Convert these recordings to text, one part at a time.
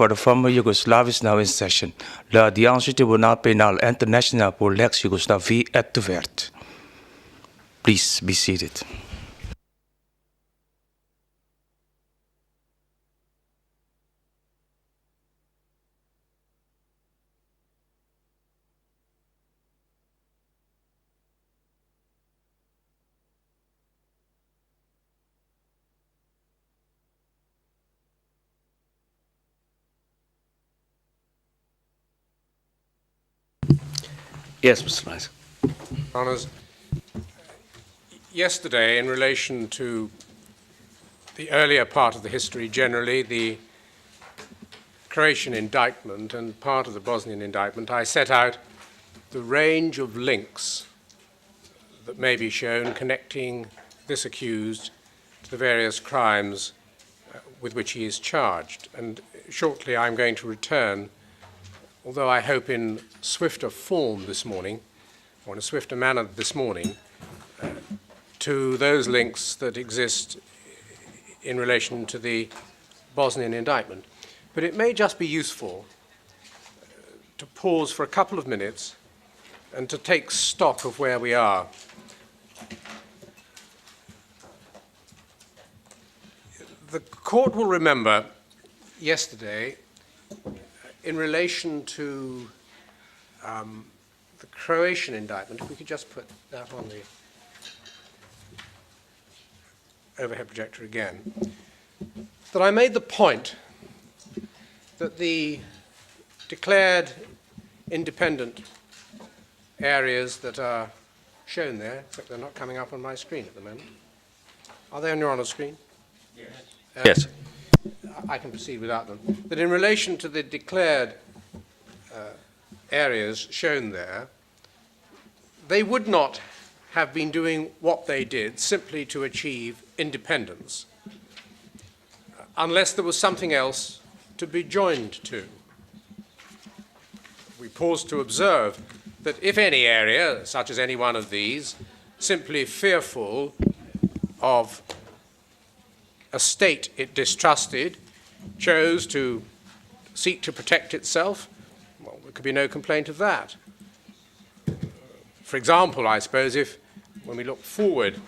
for the former Yugoslavia is now in session. De Audiência Tribunal Penal International pour l'ex-Yougoslavie est ouverte. Please be seated. Yes, Mr. Nice. Honours, yesterday, in relation to the earlier part of the history generally, the Croatian indictment and part of the Bosnian indictment, I set out the range of links that may be shown connecting this accused to the various crimes with which he is charged. And shortly I'm going to return, although I hope in swifter form this morning, or in a swifter manner this morning, to those links that exist in relation to the Bosnian indictment. But it may just be useful to pause for a couple of minutes and to take stock of where we are. The court will remember yesterday, in relation to the Croatian indictment, if we could just put that on the overhead projector again, that I made the point that the declared independent areas that are shown there, except they're not coming up on my screen at the moment. Are they on your honour's screen? Yes. Yes. I can proceed without them. That in relation to the declared areas shown there, they would not have been doing what they did simply to achieve independence, unless there was something else to be joined to. We pause to observe that if any area, such as any one of these, simply fearful of a state it distrusted, chose to seek to protect itself, well, there could be no complaint of that. For example, I suppose, if, when we look forward,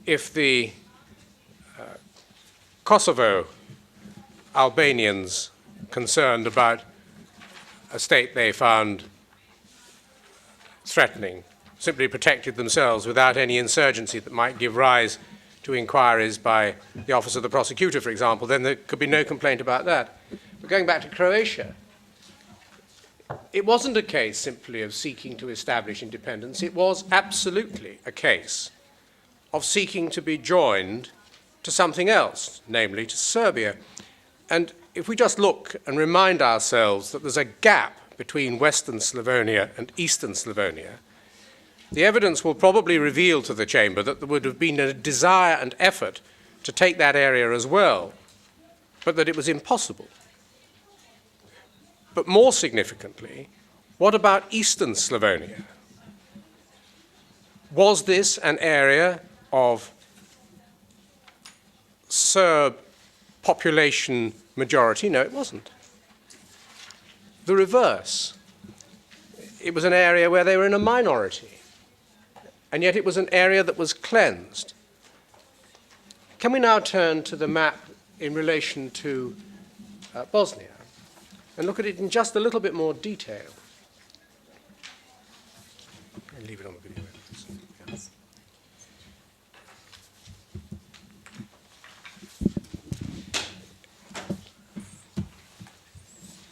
if the Kosovo Albanians concerned about a state they found threatening simply protected themselves without any insurgency that might give rise to inquiries by the Office of the Prosecutor, for example, then there could be no complaint about that. But going back to Croatia, it wasn't a case simply of seeking to establish independence. It was absolutely a case of seeking to be joined to something else, namely to Serbia. And if we just look and remind ourselves that there's a gap between Western Slavonia and Eastern Slavonia, the evidence will probably reveal to the Chamber that there would have been a desire and effort to take that area as well, but that it was impossible. But more significantly, what about Eastern Slavonia? Was this an area of Serb population majority? No, it wasn't. The reverse. It was an area where they were in a minority. And yet it was an area that was cleansed. Can we now turn to the map in relation to Bosnia and look at it in just a little bit more detail? I'll leave it on the video. Yes.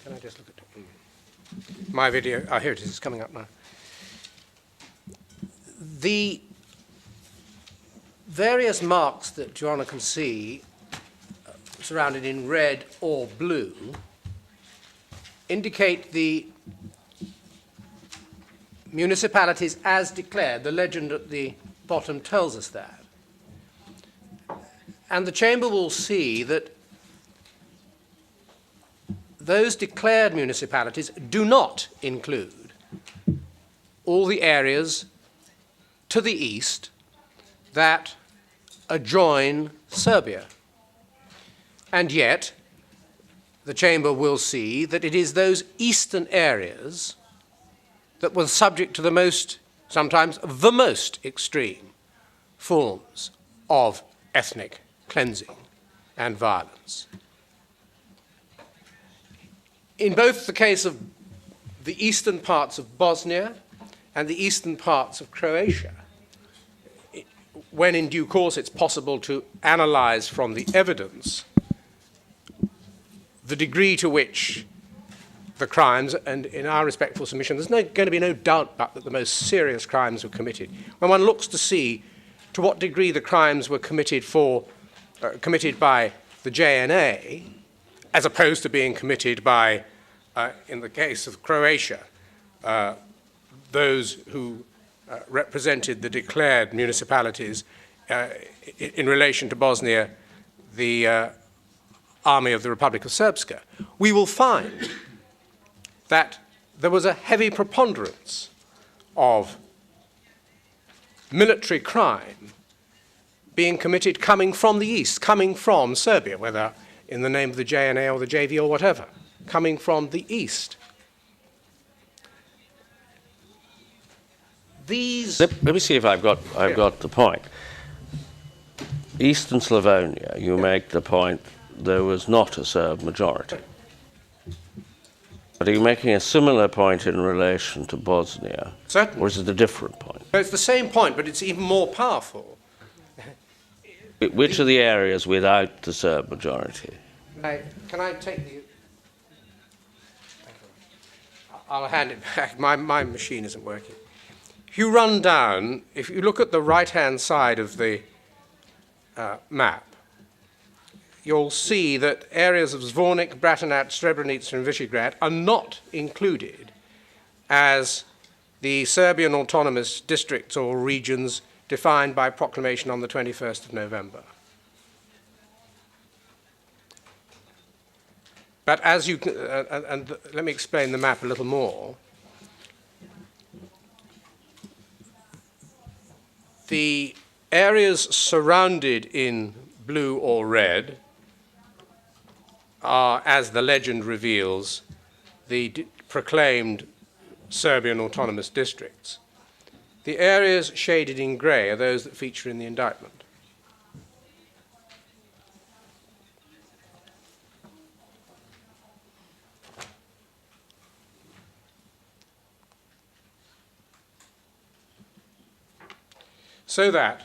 Can I just look at my video? Oh, here it is. It's coming up now. The various marks that Your Honour can see, surrounded in red or blue, indicate the municipalities as declared. The legend at the bottom tells us that. And the Chamber will see that those declared municipalities do not include all the areas to the east that adjoin Serbia. And yet, the Chamber will see that it is those eastern areas that were subject to the most, sometimes the most extreme forms of ethnic cleansing and violence. In both the case of the eastern parts of Bosnia and the eastern parts of Croatia, when in due course it's possible to analyze from the evidence the degree to which the crimes, and in our respectful submission, there's going to be no doubt but that the most serious crimes were committed. When one looks to see to what degree the crimes were committed by the JNA, as opposed to being committed by, in the case of Croatia, those who represented the declared municipalities, in relation to Bosnia, the Army of the Republic of Srpska, we will find that there was a heavy preponderance of military crime being committed coming from the east, coming from Serbia, whether in the name of the JNA or the JV or whatever, coming from the east. These... Let me see if I've got the point. Eastern Slavonia, you make the point there was not a Serb majority. But are you making a similar point in relation to Bosnia? Certainly. Or is it a different point? It's the same point, but it's even more powerful. Which are the areas without the Serb majority? Can I take the... I'll hand it back. My machine isn't working. If you run down, if you look at the right-hand side of the map, you'll see that areas of Zvornik, Bratunac, Srebrenica, and Visegrad are not included as the Serbian autonomous districts or regions defined by proclamation on the 21st of November. But as you, and let me explain the map a little more. The areas surrounded in blue or red are, as the legend reveals, the proclaimed Serbian autonomous districts. The areas shaded in grey are those that feature in the indictment. So that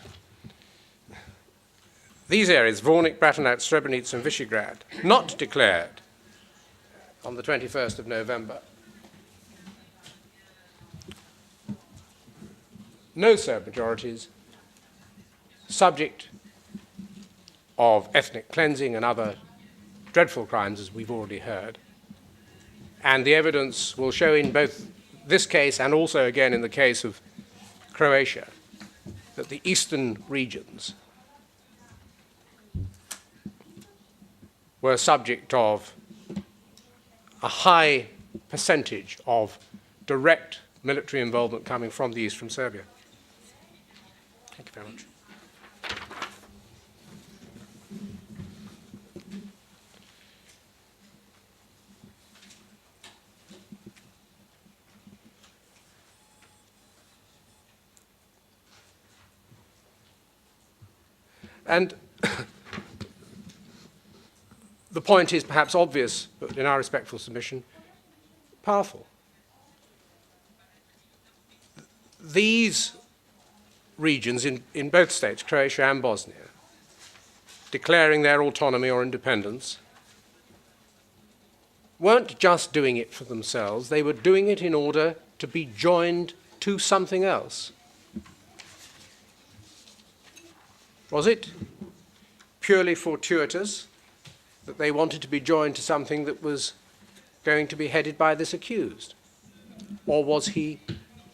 these areas, Zvornik, Bratunac, Srebrenica, and Visegrad, not declared on the 21st of November, no Serb majorities, subject of ethnic cleansing and other dreadful crimes, as we've already heard. And the evidence will show in both this case and also again in the case of Croatia that the eastern regions were subject of a high percentage of direct military involvement coming from the east, from Serbia. Thank you very much. And the point is perhaps obvious, but in our respectful submission, powerful. These regions in both states, Croatia and Bosnia, declaring their autonomy or independence, weren't just doing it for themselves, they were doing it in order to be joined to something else. Was it purely fortuitous that they wanted to be joined to something that was going to be headed by this accused? Or was he,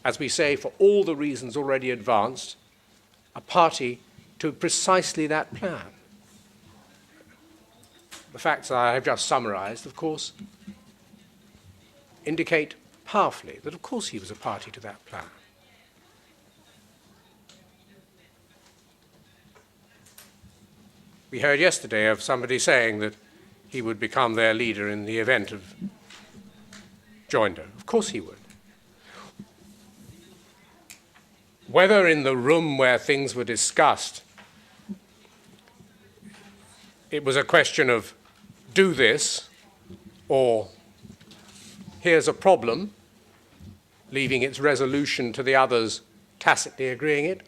as we say, for all the reasons already advanced, a party to precisely that plan? The facts I have just summarized, of course, indicate powerfully that of course he was a party to that plan. We heard yesterday of somebody saying that he would become their leader in the event of joinder. Of course he would. Whether in the room where things were discussed, it was a question of do this, or here's a problem, leaving its resolution to the others tacitly agreeing it,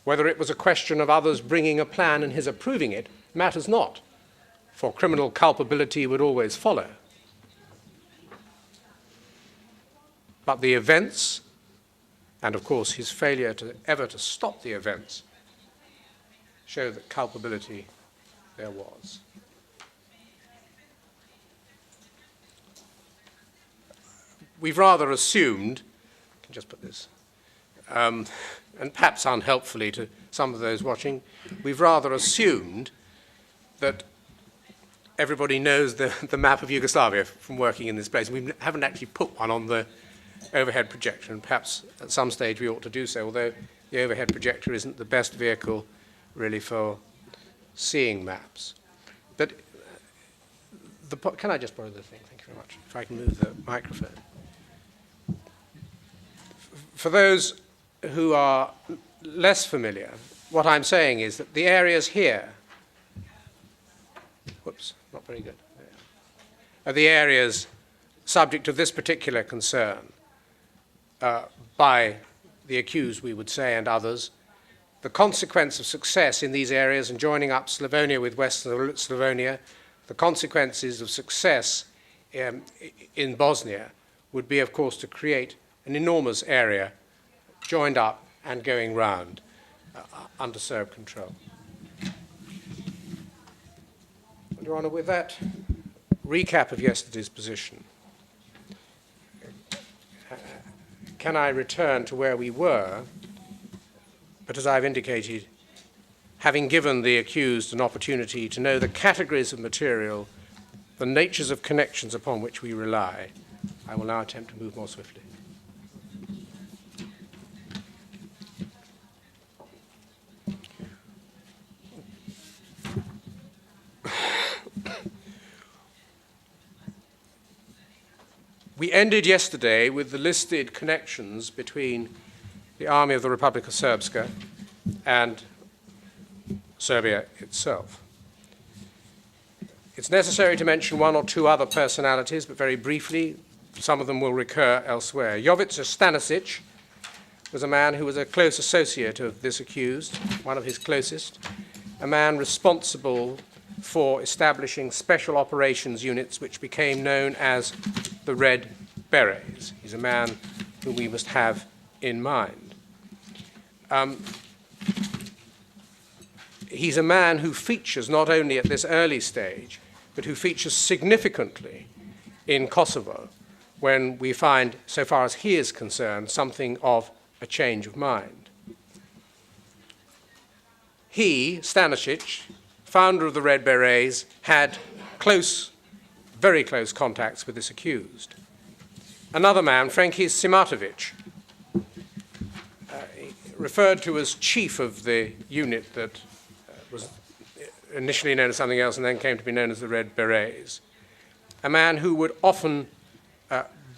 whether it was a question of others bringing a plan and his approving it, matters not, for criminal culpability would always follow. But the events, and of course his failure ever to stop the events, show that culpability there was. We've rather assumed, I can just put this, and perhaps unhelpfully to some of those watching, we've rather assumed that everybody knows the map of Yugoslavia from working in this place. We haven't actually put one on the overhead projector, and perhaps at some stage we ought to do so, although the overhead projector isn't the best vehicle really for seeing maps. But can I just borrow the thing? Thank you very much. If I can move the microphone. For those who are less familiar, what I'm saying is that the areas here, whoops, not very good, are the areas subject to this particular concern by the accused, we would say, and others. The consequence of success in these areas and joining up Slavonia with West Slavonia, the consequences of success in Bosnia would be, of course, to create an enormous area joined up and going round under Serb control. Your Honour, with that recap of yesterday's position, can I return to where we were, but as I've indicated, having given the accused an opportunity to know the categories of material, the natures of connections upon which we rely, I will now attempt to move more swiftly. We ended yesterday with the listed connections between the army of the Republika Srpska and Serbia itself. It's necessary to mention one or two other personalities, but very briefly, some of them will recur elsewhere. Jovica Stanisic was a man who was a close associate of this accused, one of his closest, a man responsible for establishing special operations units which became known as the Red Berets. He's a man whom we must have in mind. He's a man who features not only at this early stage, but who features significantly in Kosovo when we find, so far as he is concerned, something of a change of mind. He, Stanisic, founder of the Red Berets, had very close contacts with this accused. Another man, Frankis Simatovic, referred to as chief of the unit that was initially known as something else and then came to be known as the Red Berets, a man who would often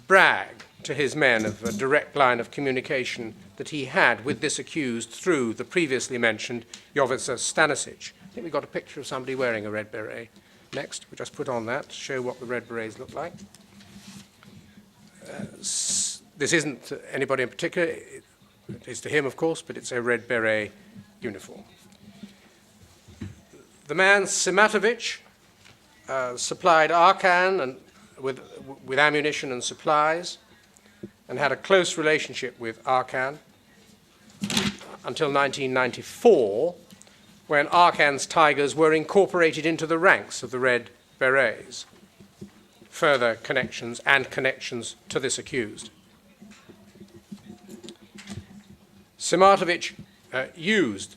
brag to his men of a direct line of communication that he had with this accused through the previously mentioned Jovica Stanisic. I think we've got a picture of somebody wearing a Red Beret. Next, we'll just put on that to show what the Red Berets look like. This isn't anybody in particular. It is to him, of course, but it's a Red Beret uniform. The man Simatovic supplied Arkan and with ammunition and supplies and had a close relationship with Arkan until 1994, when Arkan's Tigers were incorporated into the ranks of the Red Berets. Further connections to this accused. Simatovic used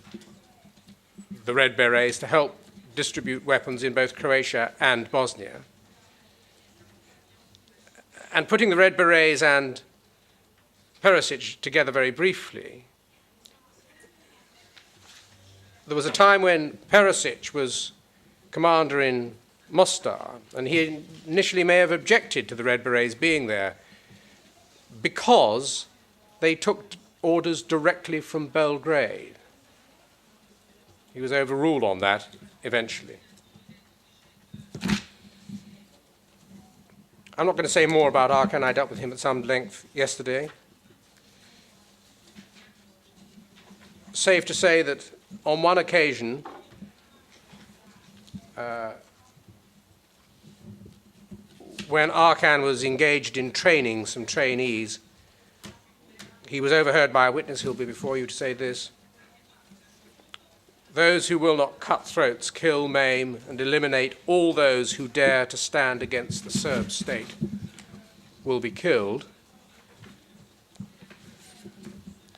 the Red Berets to help distribute weapons in both Croatia and Bosnia. And putting the Red Berets and Perisic together very briefly, there was a time when Perisic was commander in Mostar, and he initially may have objected to the Red Berets being there because they took orders directly from Belgrade. He was overruled on that eventually. I'm not going to say more about Arkan. I dealt with him at some length yesterday. Safe to say that on one occasion, when Arkan was engaged in training some trainees, he was overheard by a witness who will be before you to say this: "Those who will not cut throats, kill, maim, and eliminate all those who dare to stand against the Serb state will be killed."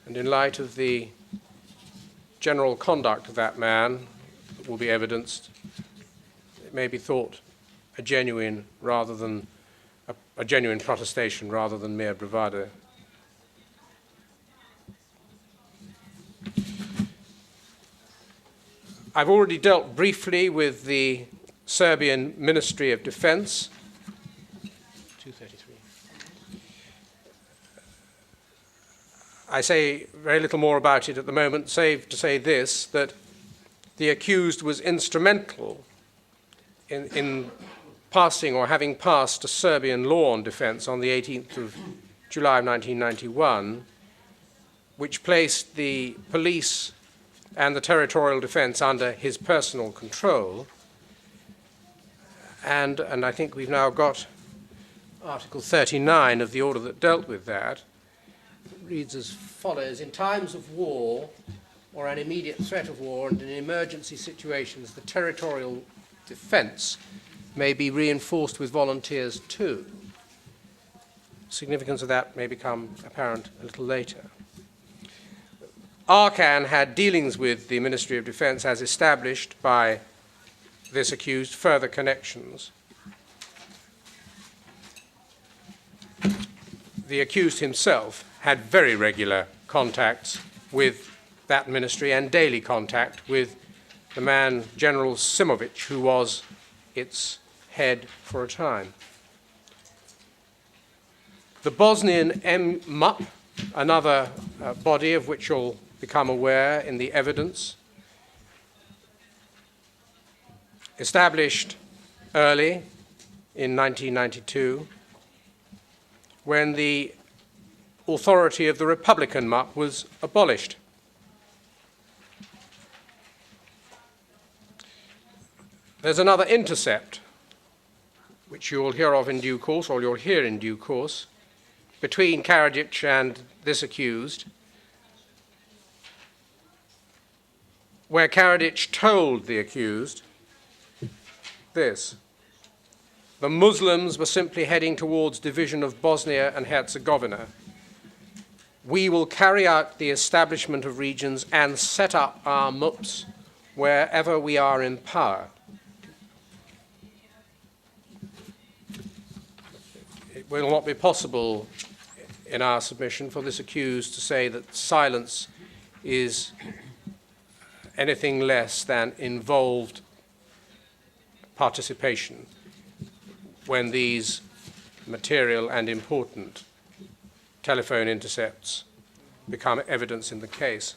And in light of the general conduct of that man, that will be evidenced, it may be thought a genuine protestation rather than mere bravado. I've already dealt briefly with the Serbian Ministry of Defense. 233. I say very little more about it at the moment, save to say this, that the accused was instrumental in passing or having passed a Serbian law on defense on the 18th of July 1991, which placed the police and the territorial defense under his personal control. And I think we've now got Article 39 of the order that dealt with that. It reads as follows: "In times of war or an immediate threat of war and in emergency situations, the territorial defense may be reinforced with volunteers too." Significance of that may become apparent a little later. Arkan had dealings with the Ministry of Defense as established by this accused, further connections. The accused himself had very regular contacts with that ministry and daily contact with the man, General Simovic, who was its head for a time. The Bosnian MUP, another body of which you'll become aware in the evidence, established early in 1992 when the authority of the Republican MUP was abolished. There's another intercept, which you'll hear of in due course, or you'll hear in due course, between Karadzic and this accused, where Karadzic told the accused this: "The Muslims were simply heading towards division of Bosnia and Herzegovina. We will carry out the establishment of regions and set up our MUPs wherever we are in power." It will not be possible in our submission for this accused to say that silence is anything less than involved participation when these material and important telephone intercepts become evidence in the case.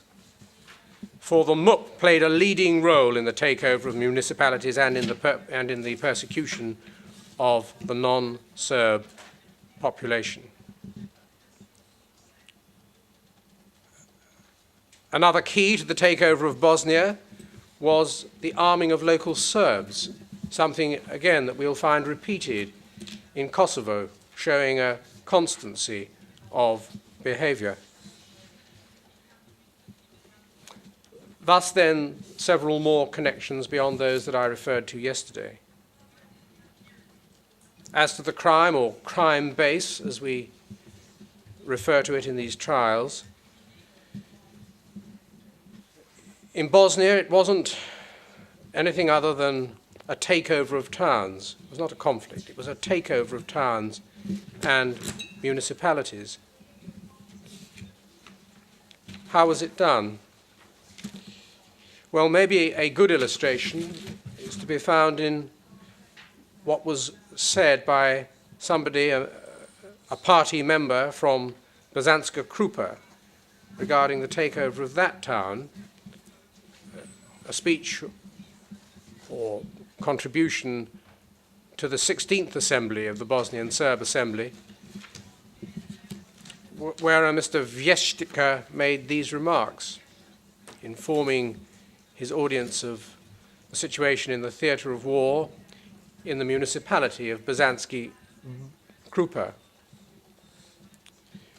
For the MUP played a leading role in the takeover of municipalities and in the persecution of the non-Serb population. Another key to the takeover of Bosnia was the arming of local Serbs, something, again, that we'll find repeated in Kosovo, showing a constancy of behavior. Thus, then, several more connections beyond those that I referred to yesterday. As to the crime, or crime base, as we refer to it in these trials, in Bosnia, it wasn't anything other than a takeover of towns. It was not a conflict. It was a takeover of towns and municipalities. How was it done? Well, maybe a good illustration is to be found in what was said by somebody, a party member from Bosanska Krupa, regarding the takeover of that town, a speech or contribution to the 16th Assembly of the Bosnian Serb Assembly, where Mr. Vještica made these remarks, informing his audience of the situation in the theatre of war in the municipality of Bosanski Krupa.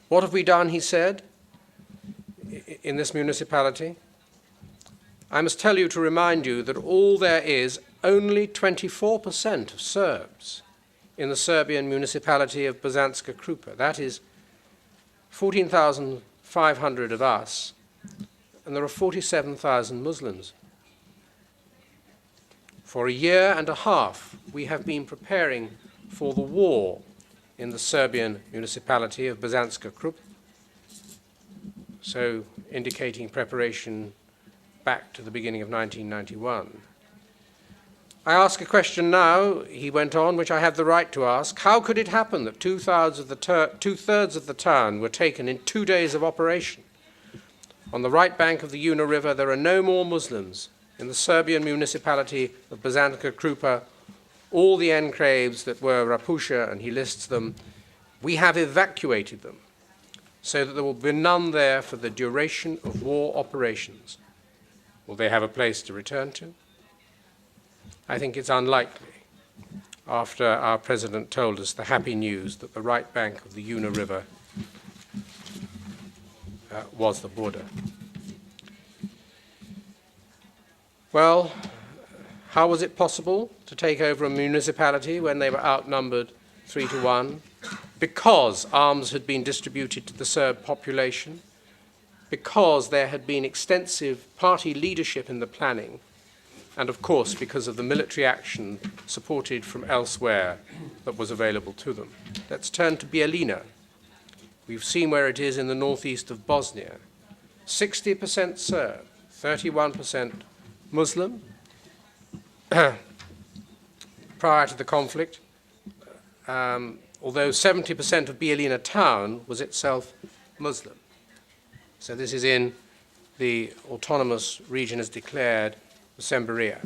What have we done, he said, in this municipality? I must tell you to remind you that all there is, only 24% of Serbs in the Serbian municipality of Bosanska Krupa. That is 14,500 of us, and there are 47,000 Muslims. For a year and a half, we have been preparing for the war in the Serbian municipality of Bosanska Krupa, so indicating preparation back to the beginning of 1991. I ask a question now, he went on, which I have the right to ask. How could it happen that two-thirds of the town were taken in 2 days of operation? On the right bank of the Una River, there are no more Muslims. In the Serbian municipality of Bosanska Krupa, all the enclaves that were Rapusha, and he lists them, we have evacuated them so that there will be none there for the duration of war operations. Will they have a place to return to? I think it's unlikely, after our president told us the happy news that the right bank of the Una River was the border. Well, how was it possible to take over a municipality when they were outnumbered 3-1? Because arms had been distributed to the Serb population, because there had been extensive party leadership in the planning, and of course because of the military action supported from elsewhere that was available to them. Let's turn to Bijeljina. We've seen where it is in the northeast of Bosnia. 60% Serb, 31% Muslim. Prior to the conflict, although 70% of Bijeljina town was itself Muslim. So this is in the autonomous region as declared, Semberia.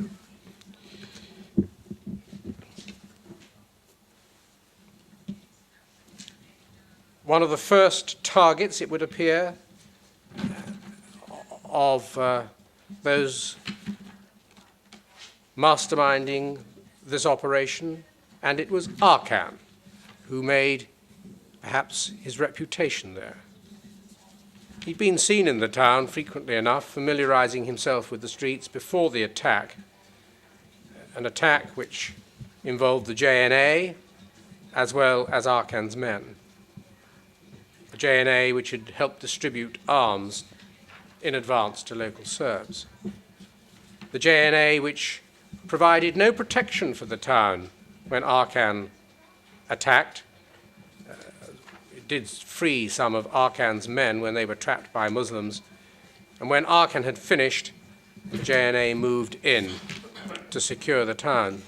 One of the first targets, it would appear, of those masterminding this operation, and it was Arkan who made perhaps his reputation there. He'd been seen in the town frequently enough, familiarizing himself with the streets before the attack, an attack which involved the JNA as well as Arkan's men. The JNA which had helped distribute arms in advance to local Serbs. The JNA which provided no protection for the town when Arkan attacked. It did free some of Arkan's men when they were trapped by Muslims. And when Arkan had finished, the JNA moved in to secure the town.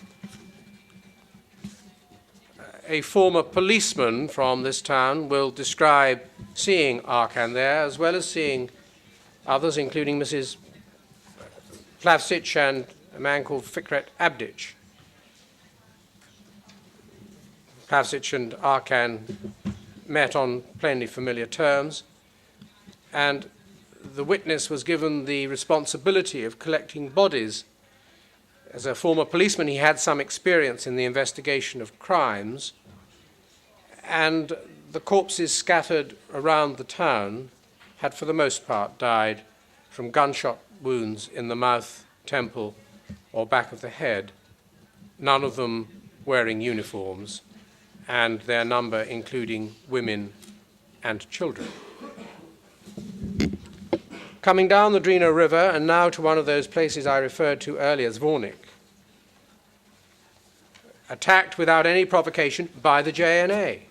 A former policeman from this town will describe seeing Arkan there, as well as seeing others, including Mrs. Plavsic and a man called Fikret Abdic. Plavsic and Arkan met on plainly familiar terms, and the witness was given the responsibility of collecting bodies. As a former policeman, he had some experience in the investigation of crimes, and the corpses scattered around the town had for the most part died from gunshot wounds in the mouth, temple, or back of the head, none of them wearing uniforms, and their number including women and children. Coming down the Drina River, and now to one of those places I referred to earlier, Zvornik, attacked without any provocation by the JNA,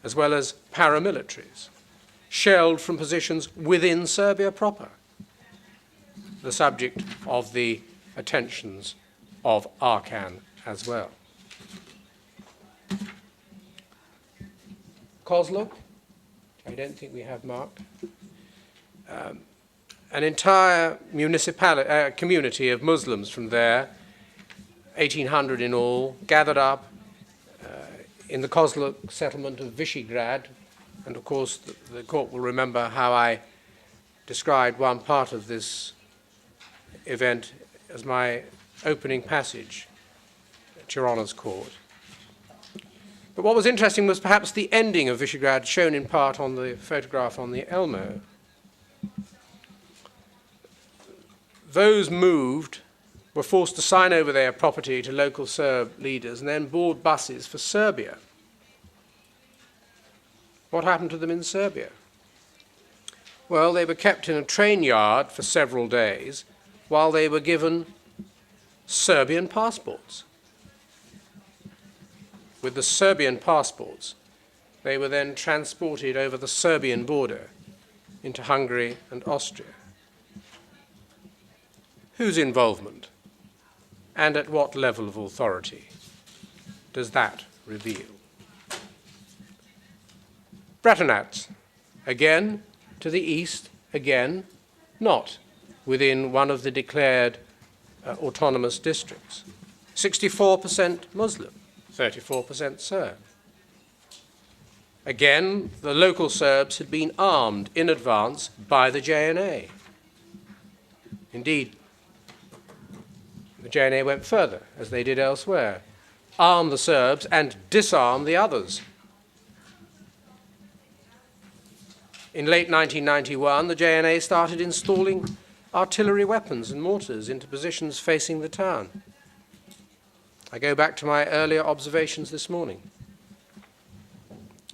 as well as paramilitaries, shelled from positions within Serbia proper, the subject of the attentions of Arkan as well. Kozluk, I don't think we have marked, an entire community of Muslims from there, 1,800 in all, gathered up in the Kozluk settlement of Visegrad. And of course, the court will remember how I described one part of this event as my opening passage at Your Honour's court. But what was interesting was perhaps the ending of Visegrad, shown in part on the photograph on the Elmo. Those moved were forced to sign over their property to local Serb leaders and then board buses for Serbia. What happened to them in Serbia? Well, they were kept in a train yard for several days while they were given Serbian passports. With the Serbian passports, they were then transported over the Serbian border into Hungary and Austria. Whose involvement and at what level of authority does that reveal? Bratunac, again to the east, again not within one of the declared autonomous districts. 64% Muslim, 34% Serb. Again, the local Serbs had been armed in advance by the JNA. Indeed, the JNA went further, as they did elsewhere, arm the Serbs and disarm the others. In late 1991, the JNA started installing artillery weapons and mortars into positions facing the town. I go back to my earlier observations this morning.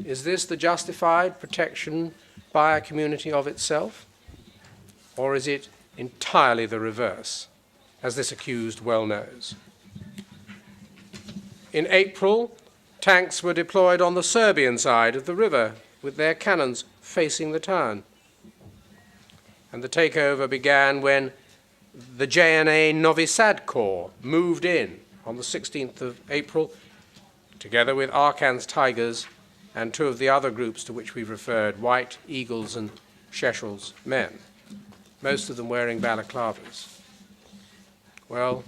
Is this the justified protection by a community of itself? Or is it entirely the reverse, as this accused well knows? In April, tanks were deployed on the Serbian side of the river with their cannons facing the town. And the takeover began when the JNA Novi Sad Corps moved in on the 16th of April, together with Arkan's Tigers and two of the other groups to which we've referred, White Eagles and Sheshel's men, most of them wearing balaclavas. Well,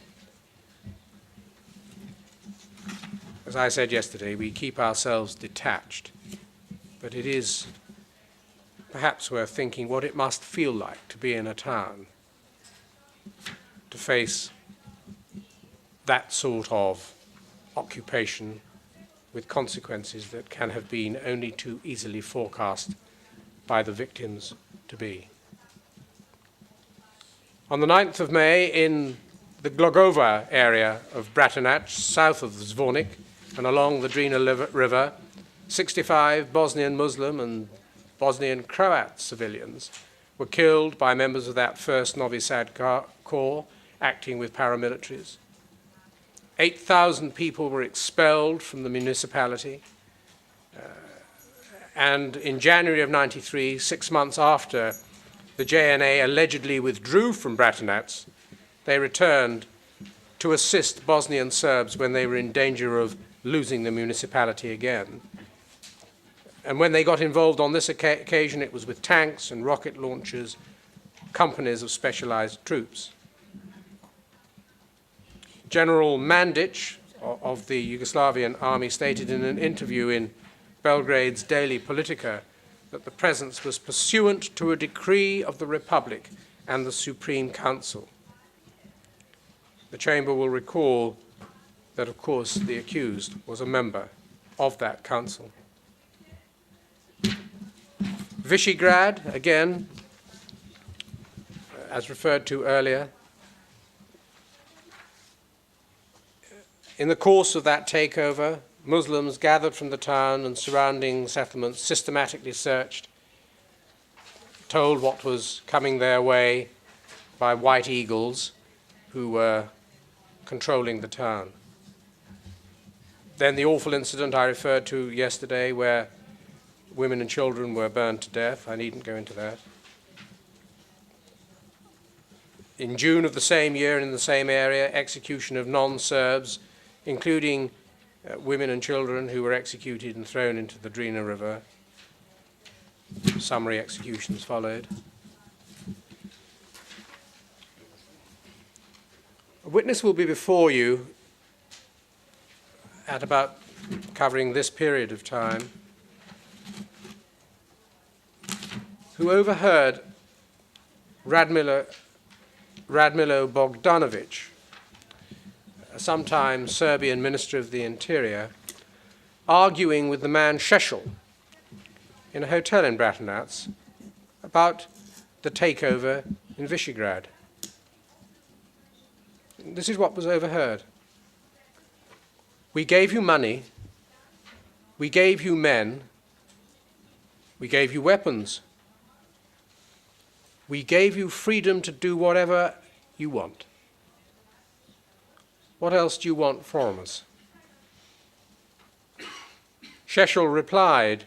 as I said yesterday, we keep ourselves detached, but it is perhaps worth thinking what it must feel like to be in a town, to face that sort of occupation with consequences that can have been only too easily forecast by the victims to be. On the 9th of May, in the Glogova area of Bratunac, south of Zvornik and along the Drina River, 65 Bosnian Muslim and Bosnian Croat civilians were killed by members of that first Novi Sad Corps acting with paramilitaries. 8,000 people were expelled from the municipality. And in January of '93, 6 months after the JNA allegedly withdrew from Bratunac, they returned to assist Bosnian Serbs when they were in danger of losing the municipality again. And when they got involved on this occasion, it was with tanks and rocket launchers, companies of specialized troops. General Mandic of the Yugoslavian army stated in an interview in Belgrade's daily Politica that the presence was pursuant to a decree of the Republic and the Supreme Council. The Chamber will recall that, of course, the accused was a member of that council. Visegrad, again, as referred to earlier, in the course of that takeover, Muslims gathered from the town and surrounding settlements, systematically searched, told what was coming their way by White Eagles who were controlling the town. Then the awful incident I referred to yesterday where women and children were burned to death. I needn't go into that. In June of the same year, in the same area, execution of non-Serbs, including women and children who were executed and thrown into the Drina River. Summary executions followed. A witness will be before you at about covering this period of time, who overheard Radmilo Bogdanovic, a sometime Serbian Minister of the Interior, arguing with the man Šešelj in a hotel in Bratunac about the takeover in Visegrad. This is what was overheard. We gave you money, we gave you men, we gave you weapons, we gave you freedom to do whatever you want. What else do you want from us? Šešelj replied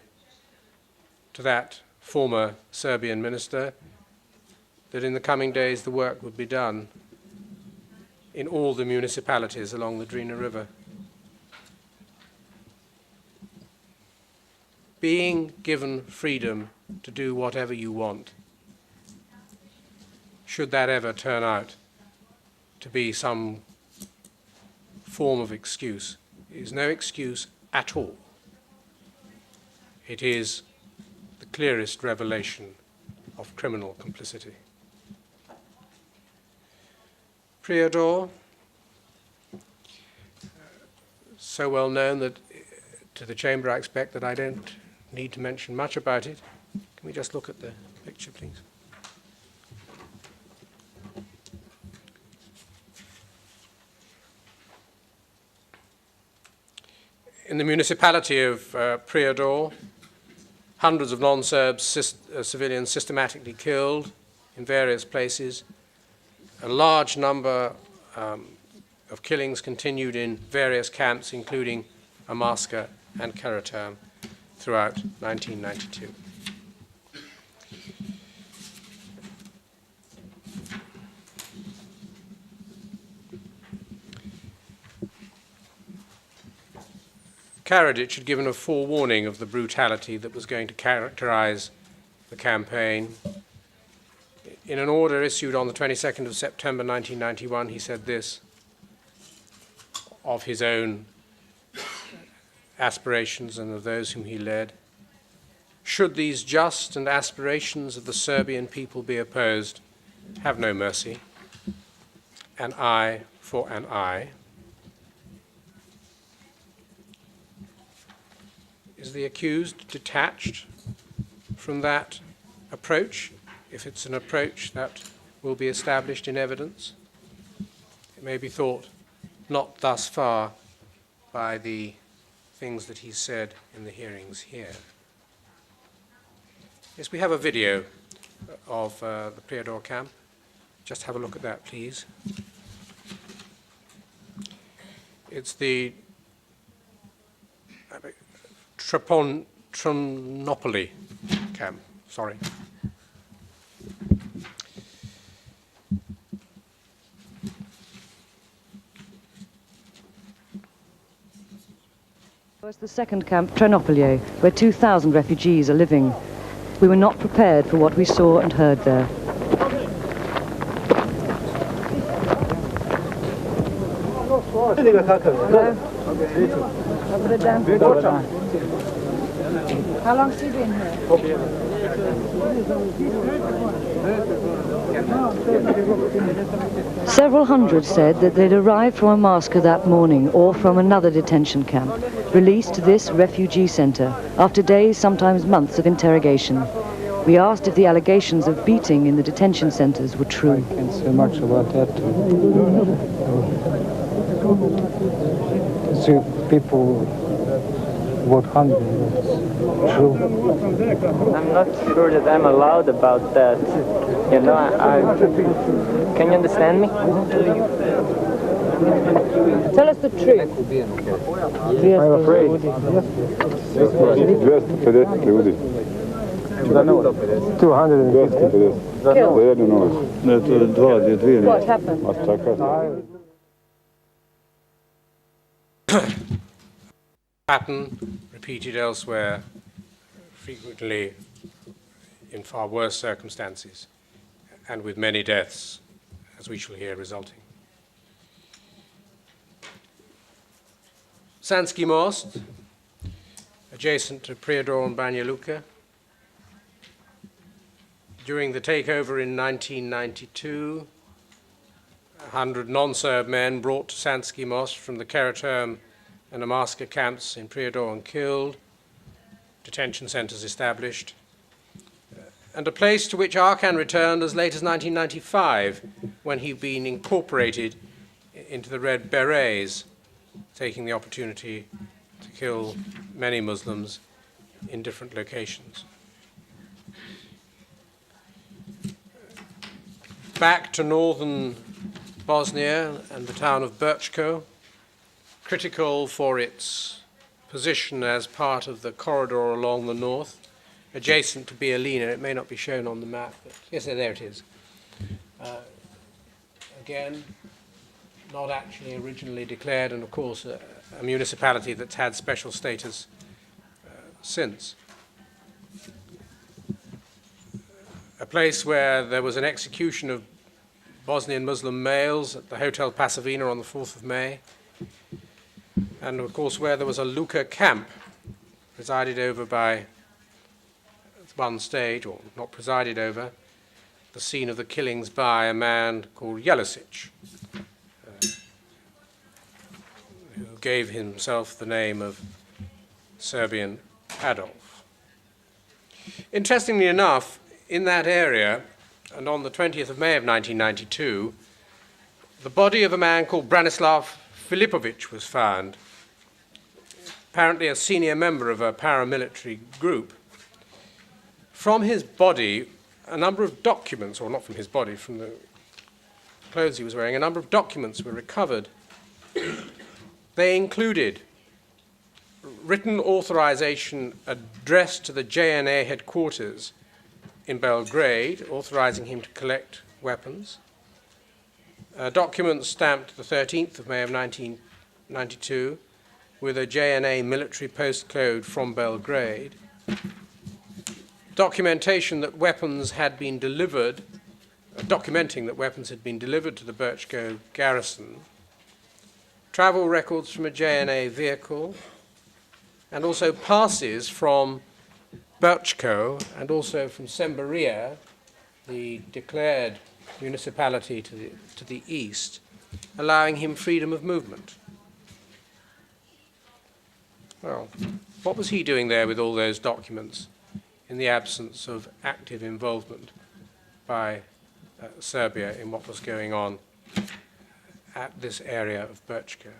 to that former Serbian minister that in the coming days the work would be done in all the municipalities along the Drina River. Being given freedom to do whatever you want, should that ever turn out to be some form of excuse, it is no excuse at all. It is the clearest revelation of criminal complicity. Prijedor, so well known that to the Chamber I expect that I don't need to mention much about it. Can we just look at the picture, please? In the municipality of Prijedor, hundreds of non-Serb civilians systematically killed in various places. A large number of killings continued in various camps, including Amasca and Karatam, throughout 1992. Karadzic had given a forewarning of the brutality that was going to characterize the campaign. In an order issued on the 22nd of September 1991, he said this of his own aspirations and of those whom he led: "Should these just and aspirations of the Serbian people be opposed, have no mercy. An eye for an eye." Is the accused detached from that approach, if it's an approach that will be established in evidence? It may be thought not thus far by the things that he said in the hearings here. Yes, we have a video of the Prijedor camp. Just have a look at that, please. It's the Tronopoli camp, sorry. Was the second camp, Tronopoli, where 2,000 refugees are living. We were not prepared for what we saw and heard there. How long has he been here? Several hundred said that they'd arrived from Amasca that morning or from another detention camp, released to this refugee center after days, sometimes months of interrogation. We asked if the allegations of beating in the detention centers were true. I can't say much about that. See, people were hungry. That's true. I'm not sure that I'm allowed about that. You know, can you understand me? Tell us the truth. I'm afraid. 250 ljudi. 250. 250. Za jednu noć. Ne, to je dvije. What happened? Masakr. pattern repeated elsewhere, frequently in far worse circumstances, and with many deaths, as we shall hear, resulting. Sanski Most, adjacent to Prijedor and Banja Luka. During the takeover in 1992, 100 non-Serb men brought to Sanski Most from the Karaterm and Amarska camps in Prijedor and killed, detention centers established, and a place to which Arkan returned as late as 1995, when he'd been incorporated into the Red Berets, taking the opportunity to kill many Muslims in different locations. Back to northern Bosnia and the town of Brčko, critical for its position as part of the corridor along the north, adjacent to Bijeljina. It may not be shown on the map, but yes, there it is. Again, not actually originally declared, and of course a municipality that's had special status since. A place where there was an execution of Bosnian Muslim males at the Hotel Pasavina on the 4th of May, and of course where there was a Luka camp presided over by, at one stage, or not presided over, the scene of the killings by a man called Jelisic, who gave himself the name of Serbian Adolf. Interestingly enough, in that area, and on the 20th of May of 1992, the body of a man called Branislav Filipovic was found, apparently a senior member of a paramilitary group. From his body, a number of documents, or not from his body, from the clothes he was wearing, a number of documents were recovered. They included written authorization addressed to the JNA headquarters in Belgrade, authorizing him to collect weapons. Documents stamped the 13th of May of 1992 with a JNA military postcode from Belgrade. Documentation that weapons had been delivered, documenting that weapons had been delivered to the Brčko garrison. Travel records from a JNA vehicle, and also passes from Brčko and also from Semberia, the declared municipality to the east, allowing him freedom of movement. Well, what was he doing there with all those documents in the absence of active involvement by Serbia in what was going on at this area of Brčko?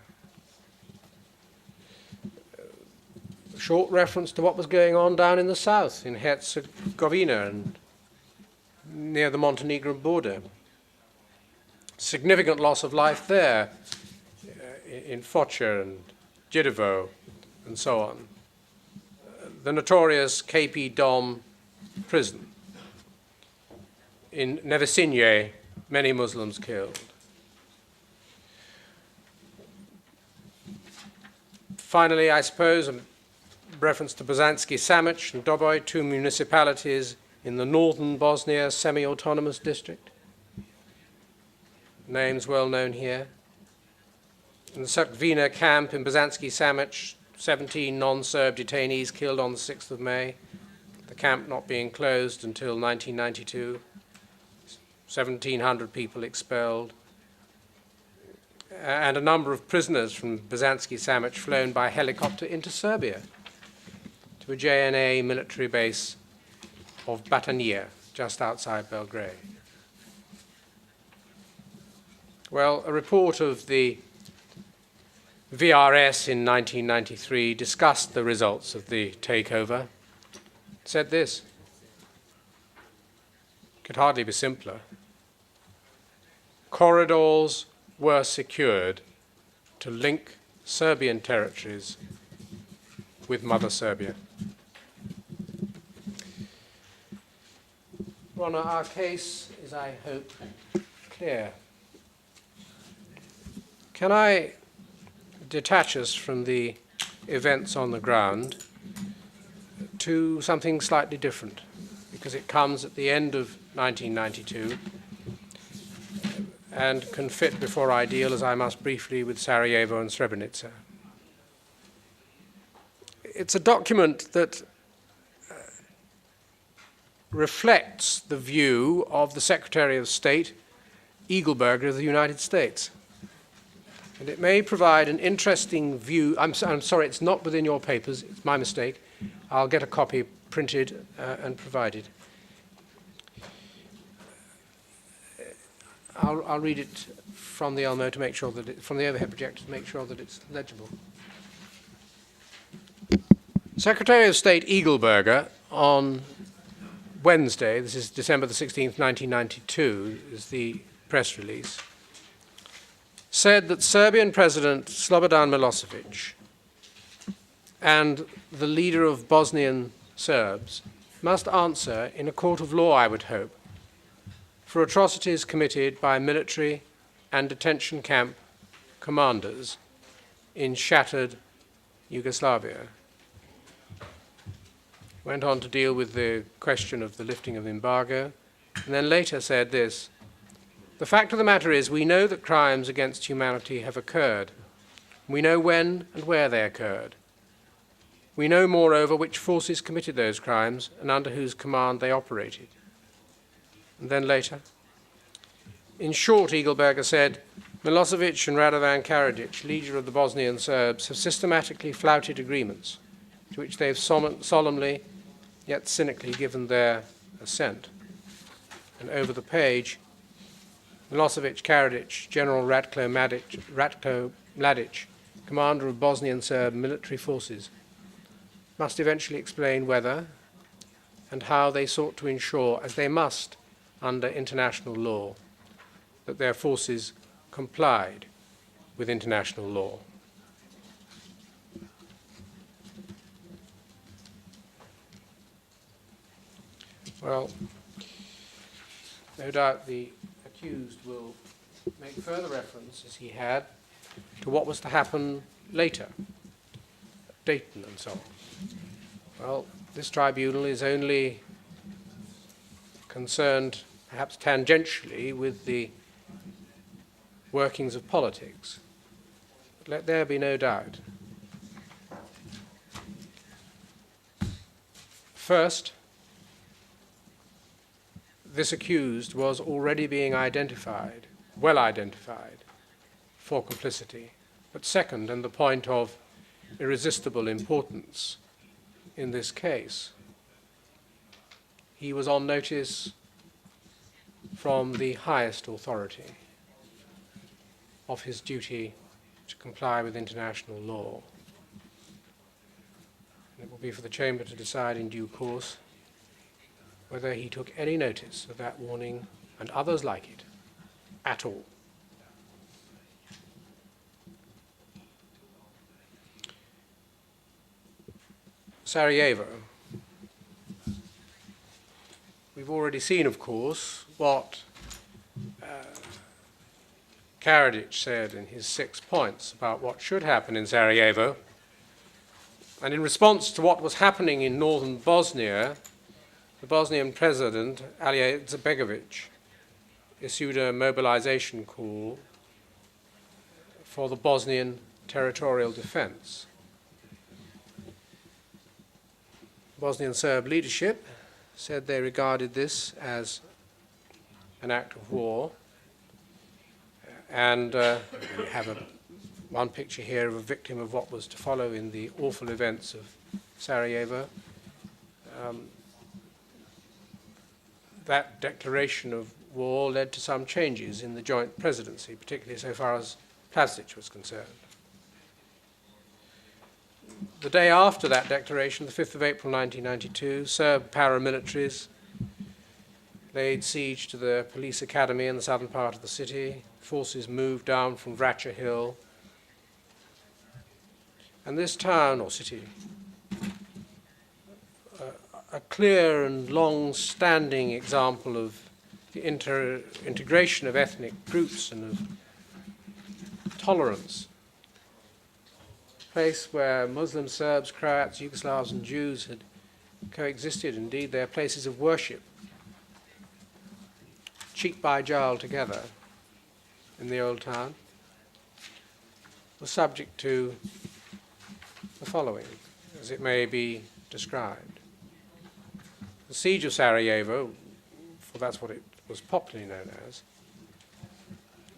A short reference to what was going on down in the south, in Herzegovina and near the Montenegrin border. Significant loss of life there, in Foča and Đirovo and so on. The notorious KP Dom prison. In Nevesinje, many Muslims killed. Finally, I suppose, a reference to Bosanski Samic and Doboj, two municipalities in the northern Bosnia semi-autonomous district. Names well known here. In the Crkvina camp in Bosanski Samic, 17 non-Serb detainees killed on the 6th of May, the camp not being closed until 1992. 1,700 people expelled, and a number of prisoners from Bosanski Samic flown by helicopter into Serbia to a JNA military base of Batanja, just outside Belgrade. Well, a report of the VRS in 1993 discussed the results of the takeover. It said this: could hardly be simpler. Corridors were secured to link Serbian territories with Mother Serbia. Your Honour, our case is, I hope, clear. Can I detach us from the events on the ground to something slightly different, because it comes at the end of 1992 and can fit before I deal, as I must briefly, with Sarajevo and Srebrenica. It's a document that reflects the view of the Secretary of State, Eagleburger of the United States. And it may provide an interesting view. I'm sorry, it's not within your papers. It's my mistake. I'll get a copy printed and provided. I'll read it from the Elmo to make sure that from the overhead projector to make sure that it's legible. Secretary of State Eagleburger on Wednesday, this is December the 16th, 1992, is the press release, said that Serbian President Slobodan Milosevic and the leader of Bosnian Serbs must answer in a court of law, I would hope, for atrocities committed by military and detention camp commanders in shattered Yugoslavia. Went on to deal with the question of the lifting of embargo, and then later said this: "The fact of the matter is, we know that crimes against humanity have occurred. We know when and where they occurred. We know, moreover, which forces committed those crimes and under whose command they operated." And then later, in short, Eagleburger said, Milosevic and Radovan Karadzic, leader of the Bosnian Serbs, have systematically flouted agreements to which they have solemnly yet cynically given their assent. And over the page, Milosevic, Karadzic, General Ratko Mladic, commander of Bosnian Serb military forces, must eventually explain whether and how they sought to ensure, as they must under international law, that their forces complied with international law. Well, no doubt the accused will make further reference, as he had, to what was to happen later, at Dayton and so on. Well, this tribunal is only concerned, perhaps tangentially, with the workings of politics. But let there be no doubt. First, this accused was already being identified, well identified, for complicity. But second, and the point of irresistible importance in this case, he was on notice from the highest authority of his duty to comply with international law. And it will be for the Chamber to decide in due course whether he took any notice of that warning and others like it at all. Sarajevo. We've already seen, of course, what Karadzic said in his 6 points about what should happen in Sarajevo. And in response to what was happening in northern Bosnia, the Bosnian president, Alija Izetbegovic, issued a mobilization call for the Bosnian territorial defense. Bosnian Serb leadership said they regarded this as an act of war. And we have one picture here of a victim of what was to follow in the awful events of Sarajevo. That declaration of war led to some changes in the joint presidency, particularly so far as Plavšić was concerned. The day after that declaration, the 5th of April 1992, Serb paramilitaries laid siege to the police academy in the southern part of the city. Forces moved down from Vraća Hill. And this town, or city, a clear and long-standing example of the integration of ethnic groups and of tolerance, place where Muslims, Serbs, Croats, Yugoslavs and Jews had coexisted. Indeed, they are places of worship, cheek by jowl together in the old town, was subject to the following, as it may be described. The siege of Sarajevo, for that's what it was popularly known as,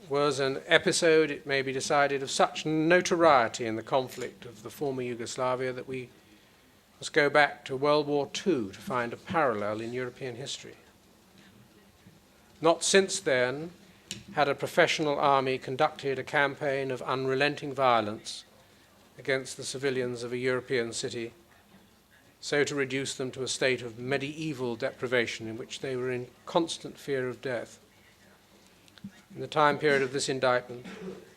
was an episode, it may be decided, of such notoriety in the conflict of the former Yugoslavia that we must go back to World War II to find a parallel in European history. Not since then had a professional army conducted a campaign of unrelenting violence against the civilians of a European city, so to reduce them to a state of medieval deprivation in which they were in constant fear of death. In the time period of this indictment,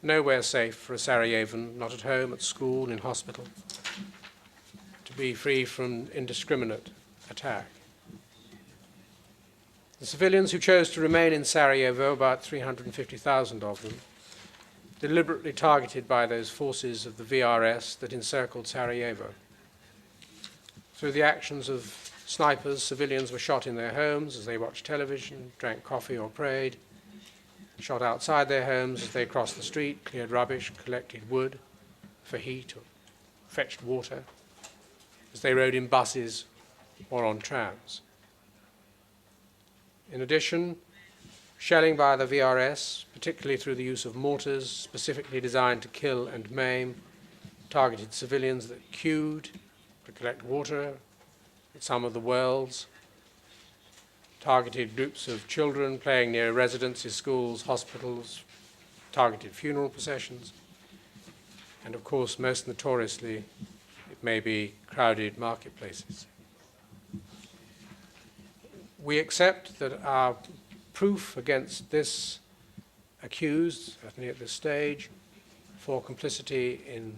nowhere safe for a Sarajevan, not at home, at school, in hospital, to be free from indiscriminate attack. The civilians who chose to remain in Sarajevo, about 350,000 of them, deliberately targeted by those forces of the VRS that encircled Sarajevo. Through the actions of snipers, civilians were shot in their homes as they watched television, drank coffee or prayed, shot outside their homes as they crossed the street, cleared rubbish, collected wood for heat or fetched water, as they rode in buses or on trams. In addition, shelling by the VRS, particularly through the use of mortars specifically designed to kill and maim, targeted civilians that queued to collect water at some of the wells, targeted groups of children playing near residences, schools, hospitals, targeted funeral processions, and of course, most notoriously, it may be crowded marketplaces. We accept that our proof against this accused, certainly at this stage, for complicity in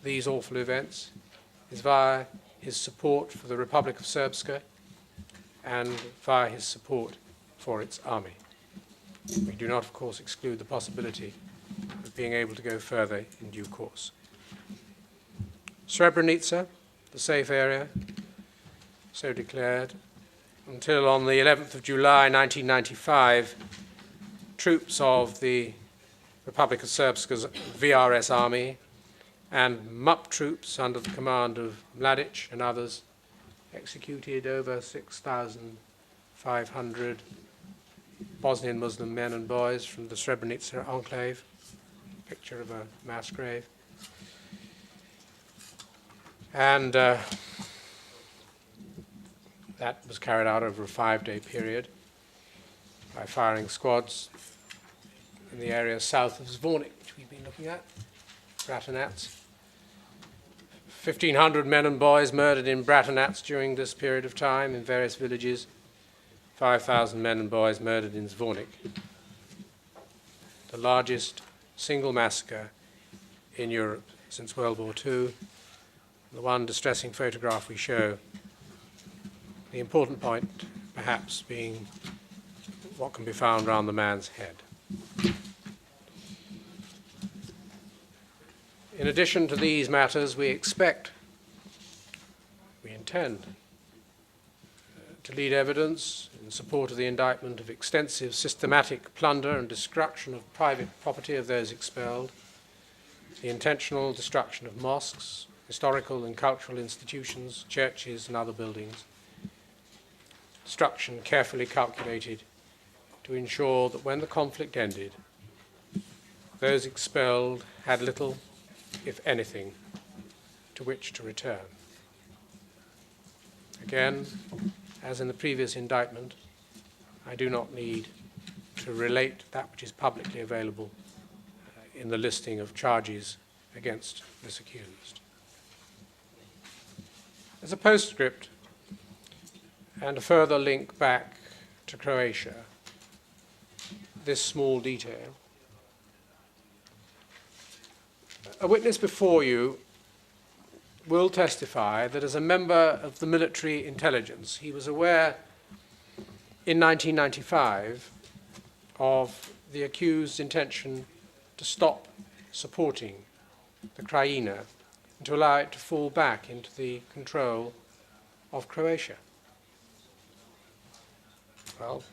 these awful events is via his support for the Republic of Srpska and via his support for its army. We do not, of course, exclude the possibility of being able to go further in due course. Srebrenica, the safe area, so declared, until on the 11th of July 1995, troops of the Republic of Srpska's VRS army and MUP troops under the command of Mladic and others executed over 6,500 Bosnian Muslim men and boys from the Srebrenica enclave, picture of a mass grave. And that was carried out over a 5-day period by firing squads in the area south of Zvornik, which we've been looking at, Bratunac. 1,500 men and boys murdered in Bratunac during this period of time in various villages, 5,000 men and boys murdered in Zvornik. The largest single massacre in Europe since World War II. The one distressing photograph we show, the important point perhaps being what can be found around the man's head. In addition to these matters, we intend to lead evidence in support of the indictment of extensive systematic plunder and destruction of private property of those expelled, the intentional destruction of mosques, historical and cultural institutions, churches and other buildings, destruction carefully calculated to ensure that when the conflict ended, those expelled had little, if anything, to which to return. Again, as in the previous indictment, I do not need to relate that which is publicly available in the listing of charges against this accused. As a postscript and a further link back to Croatia, this small detail. A witness before you will testify that as a member of the military intelligence, he was aware in 1995 of the accused's intention to stop supporting the Krajina and to allow it to fall back into the control of Croatia. Well,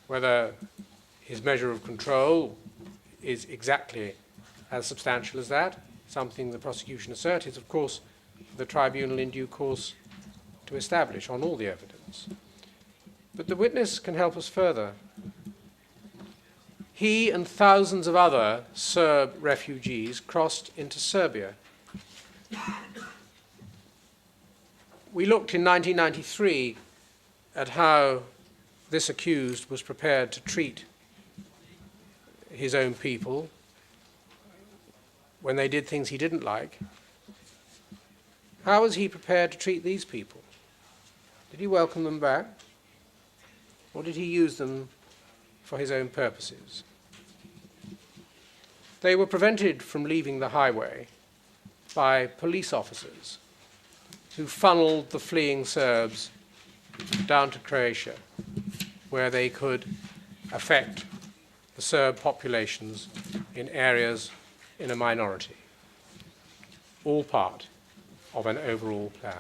whether his measure of control is exactly as substantial as that, something the prosecution assert, is of course the tribunal in due course to establish on all the evidence. But the witness can help us further. He and thousands of other Serb refugees crossed into Serbia. We looked in 1993 at how this accused was prepared to treat his own people when they did things he didn't like. How was he prepared to treat these people? Did he welcome them back? Or did he use them for his own purposes? They were prevented from leaving the highway by police officers who funneled the fleeing Serbs down to Croatia, where they could affect the Serb populations in areas in a minority, all part of an overall plan.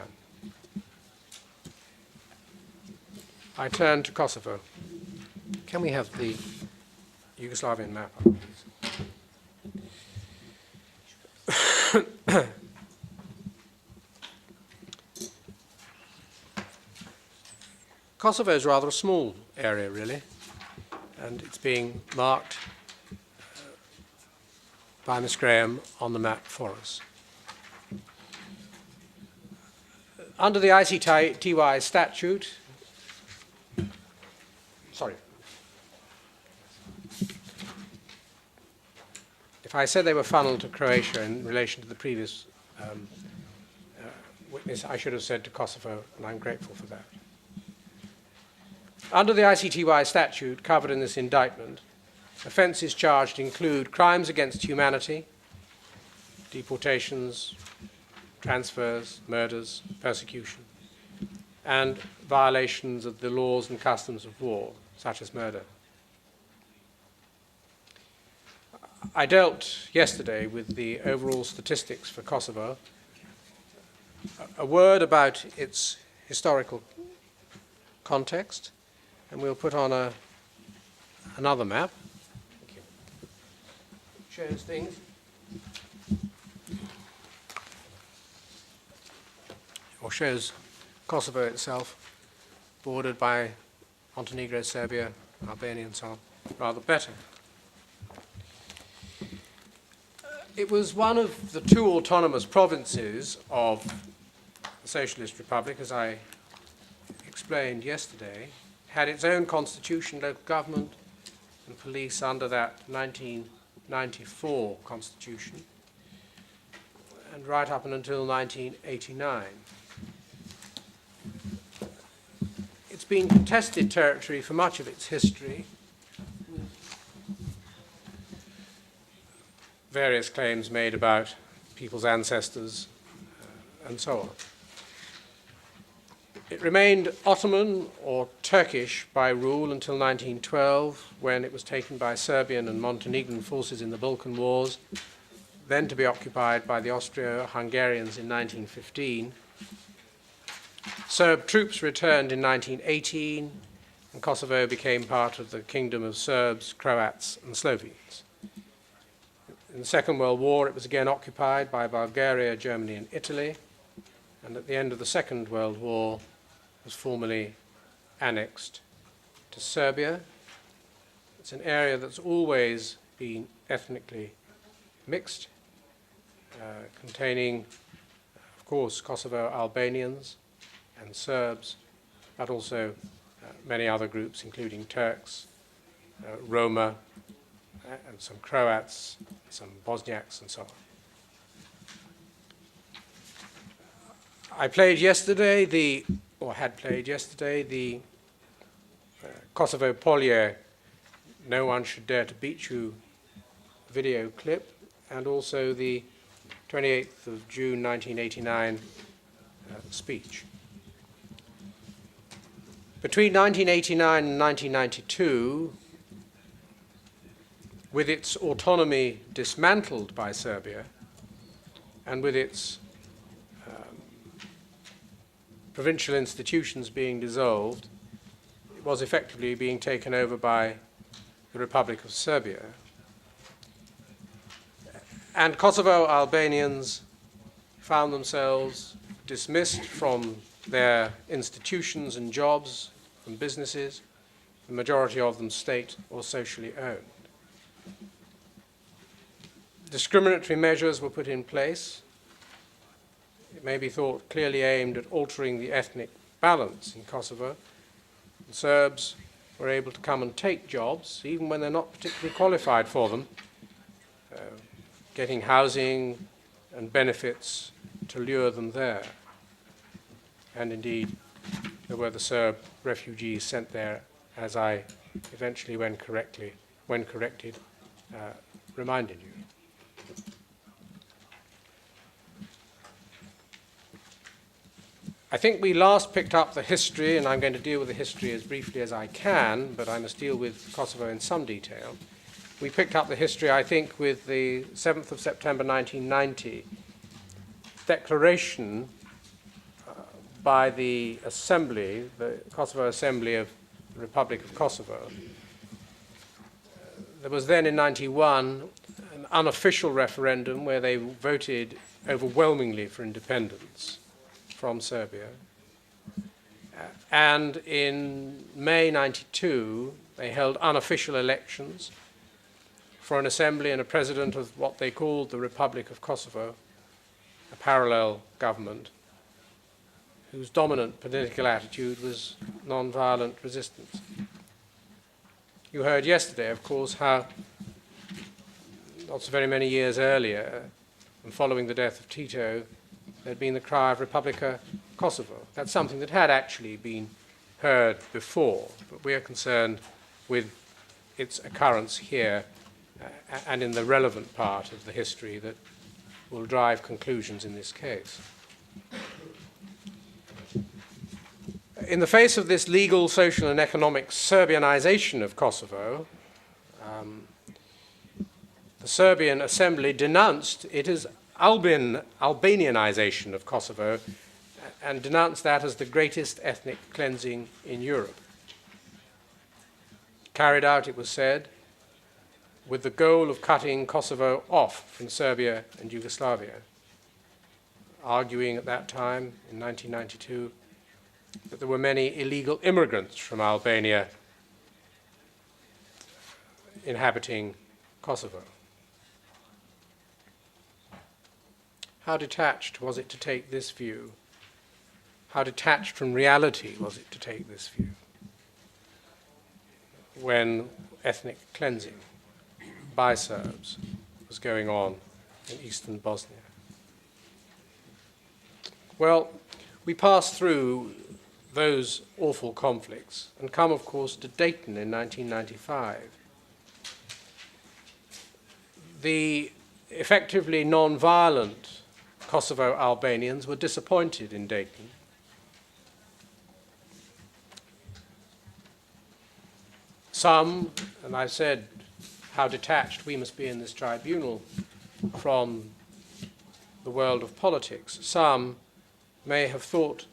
I turn to Kosovo. Can we have the Yugoslavian map up, please? Kosovo is rather a small area, really, and it's being marked by Miss Graham on the map for us. Under the ICTY statute, if I said they were funneled to Croatia in relation to the previous witness, I should have said to Kosovo, and I'm grateful for that. Under the ICTY statute covered in this indictment, offences charged include crimes against humanity, deportations, transfers, murders, persecution, and violations of the laws and customs of war, such as murder. I dealt yesterday with the overall statistics for Kosovo. A word about its historical context, and we'll put on another map. Thank you. Shows things. Or shows Kosovo itself, bordered by Montenegro, Serbia, Albania, and so on, rather better. It was one of the two autonomous provinces of the Socialist Republic, as I explained yesterday, had its own constitution, local government, and police under that 1994 constitution, and right up until 1989. It's been contested territory for much of its history. Various claims made about people's ancestors, and so on. It remained Ottoman or Turkish by rule until 1912, when it was taken by Serbian and Montenegrin forces in the Balkan Wars, then to be occupied by the Austro-Hungarians in 1915. Serb troops returned in 1918, and Kosovo became part of the Kingdom of Serbs, Croats, and Slovenes. In the Second World War, it was again occupied by Bulgaria, Germany, and Italy, and at the end of the Second World War, was formally annexed to Serbia. It's an area that's always been ethnically mixed, containing, of course, Kosovo Albanians and Serbs, but also many other groups, including Turks, Roma, and some Croats, some Bosniaks, and so on. I played yesterday the Kosovo Polje, No One Should Dare to Beat You video clip, and also the 28th of June 1989 speech. Between 1989 and 1992, with its autonomy dismantled by Serbia, and with its provincial institutions being dissolved, it was effectively being taken over by the Republic of Serbia. And Kosovo Albanians found themselves dismissed from their institutions and jobs and businesses, the majority of them state or socially owned. Discriminatory measures were put in place. It may be thought clearly aimed at altering the ethnic balance in Kosovo. The Serbs were able to come and take jobs, even when they're not particularly qualified for them, getting housing and benefits to lure them there. And indeed, there were the Serb refugees sent there, as I eventually, when corrected, reminded you. I think we last picked up the history, and I'm going to deal with the history as briefly as I can, but I must deal with Kosovo in some detail. We picked up the history, I think, with the 7th of September 1990 declaration by the Assembly, the Kosovo Assembly of the Republic of Kosovo. There was then in 91 an unofficial referendum where they voted overwhelmingly for independence from Serbia. And in May 92, they held unofficial elections for an assembly and a president of what they called the Republic of Kosovo, a parallel government whose dominant political attitude was non-violent resistance. You heard yesterday, of course, how not so very many years earlier, and following the death of Tito, there had been the cry of Republika Kosovo. That's something that had actually been heard before, but we are concerned with its occurrence here and in the relevant part of the history that will drive conclusions in this case. In the face of this legal, social, and economic Serbianization of Kosovo, the Serbian Assembly denounced it as Albanianization of Kosovo and denounced that as the greatest ethnic cleansing in Europe. Carried out, it was said, with the goal of cutting Kosovo off from Serbia and Yugoslavia, arguing at that time, in 1992, that there were many illegal immigrants from Albania inhabiting Kosovo. How detached was it to take this view? How detached from reality was it to take this view when ethnic cleansing by Serbs was going on in eastern Bosnia? Well, we pass through those awful conflicts and come, of course, to Dayton in 1995. The effectively non-violent Kosovo Albanians were disappointed in Dayton. Some, and I've said how detached we must be in this tribunal from the world of politics, some may have thought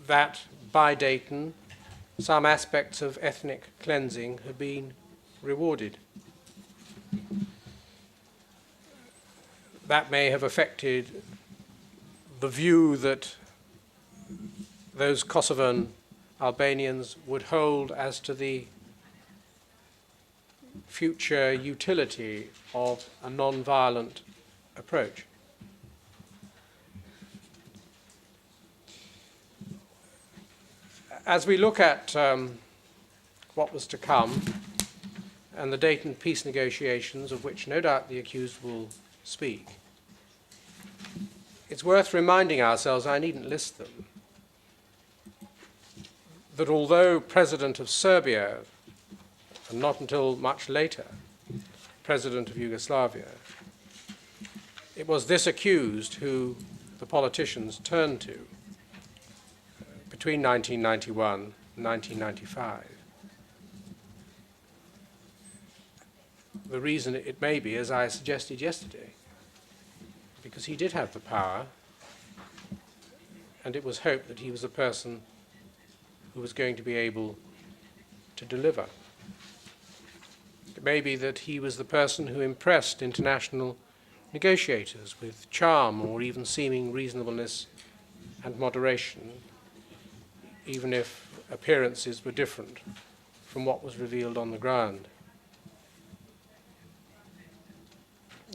that by Dayton some aspects of ethnic cleansing had been rewarded. That may have affected the view that those Kosovan Albanians would hold as to the future utility of a non-violent approach. As we look at what was to come and the Dayton peace negotiations, of which no doubt the accused will speak, it's worth reminding ourselves, I needn't list them, that although President of Serbia, and not until much later, President of Yugoslavia, it was this accused who the politicians turned to between 1991 and 1995. The reason it may be, as I suggested yesterday, because he did have the power and it was hoped that he was the person who was going to be able to deliver. It may be that he was the person who impressed international negotiators with charm or even seeming reasonableness and moderation, even if appearances were different from what was revealed on the ground.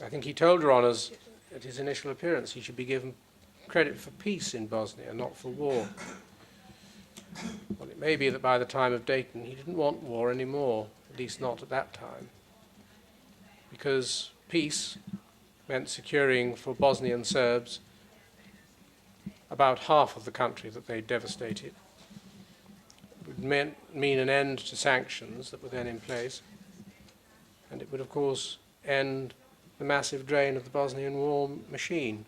I think he told Your Honours at his initial appearance he should be given credit for peace in Bosnia, not for war. Well, it may be that by the time of Dayton he didn't want war anymore, at least not at that time, because peace meant securing for Bosnian Serbs about half of the country that they devastated. It would mean an end to sanctions that were then in place, and it would, of course, end the massive drain of the Bosnian war machine.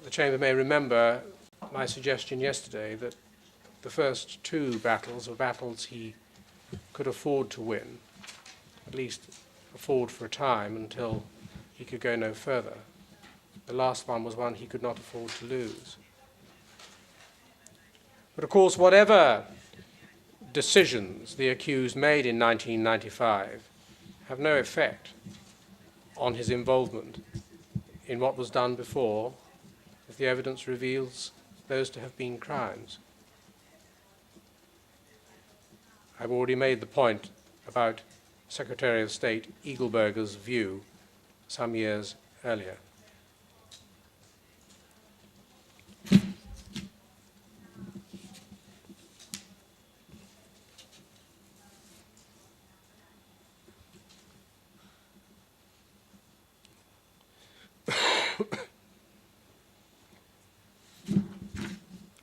The Chamber may remember my suggestion yesterday that the first two battles were battles he could afford to win, at least afford for a time until he could go no further. The last one was one he could not afford to lose. But of course, whatever decisions the accused made in 1995 have no effect on his involvement in what was done before, if the evidence reveals those to have been crimes. I've already made the point about Secretary of State Eagleberger's view some years earlier.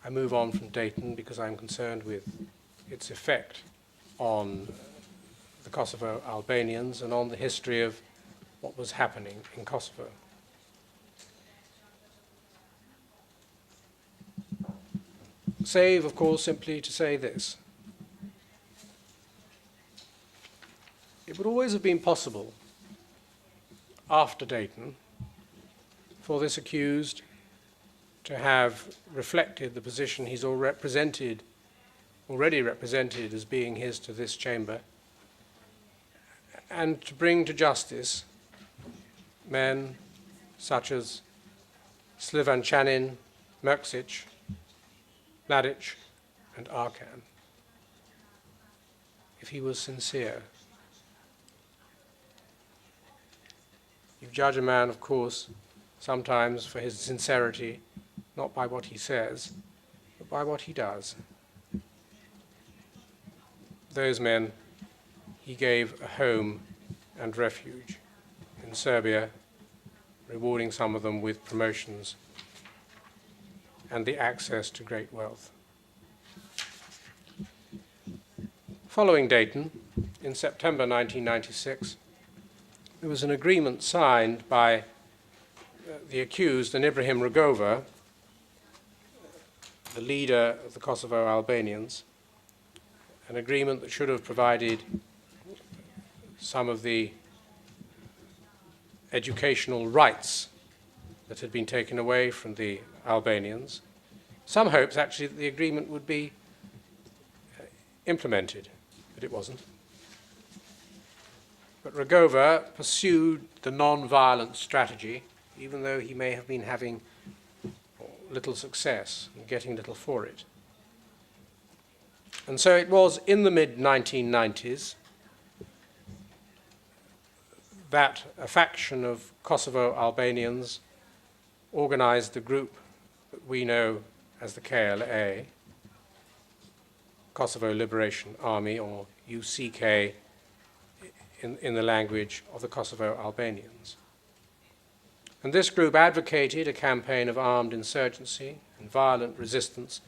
I move on from Dayton because I'm concerned with its effect on the Kosovo Albanians and on the history of what was happening in Kosovo. Save, of course, simply to say this. It would always have been possible after Dayton for this accused to have reflected the position he's already represented as being his to this chamber, and to bring to justice men such as Slivan Chanin, Merksic, Mladic, and Arkan, if he was sincere. You judge a man, of course, sometimes for his sincerity, not by what he says, but by what he does. Those men he gave a home and refuge in Serbia, rewarding some of them with promotions and the access to great wealth. Following Dayton, in September 1996, there was an agreement signed by the accused and Ibrahim Rugova, the leader of the Kosovo Albanians, an agreement that should have provided some of the educational rights that had been taken away from the Albanians. Some hopes, actually, that the agreement would be implemented, but it wasn't. But Rugova pursued the non-violent strategy, even though he may have been having little success and getting little for it. And so it was in the mid-1990s that a faction of Kosovo Albanians organized the group that we know as the KLA, Kosovo Liberation Army, or UCK in the language of the Kosovo Albanians. And this group advocated a campaign of armed insurgency and violent resistance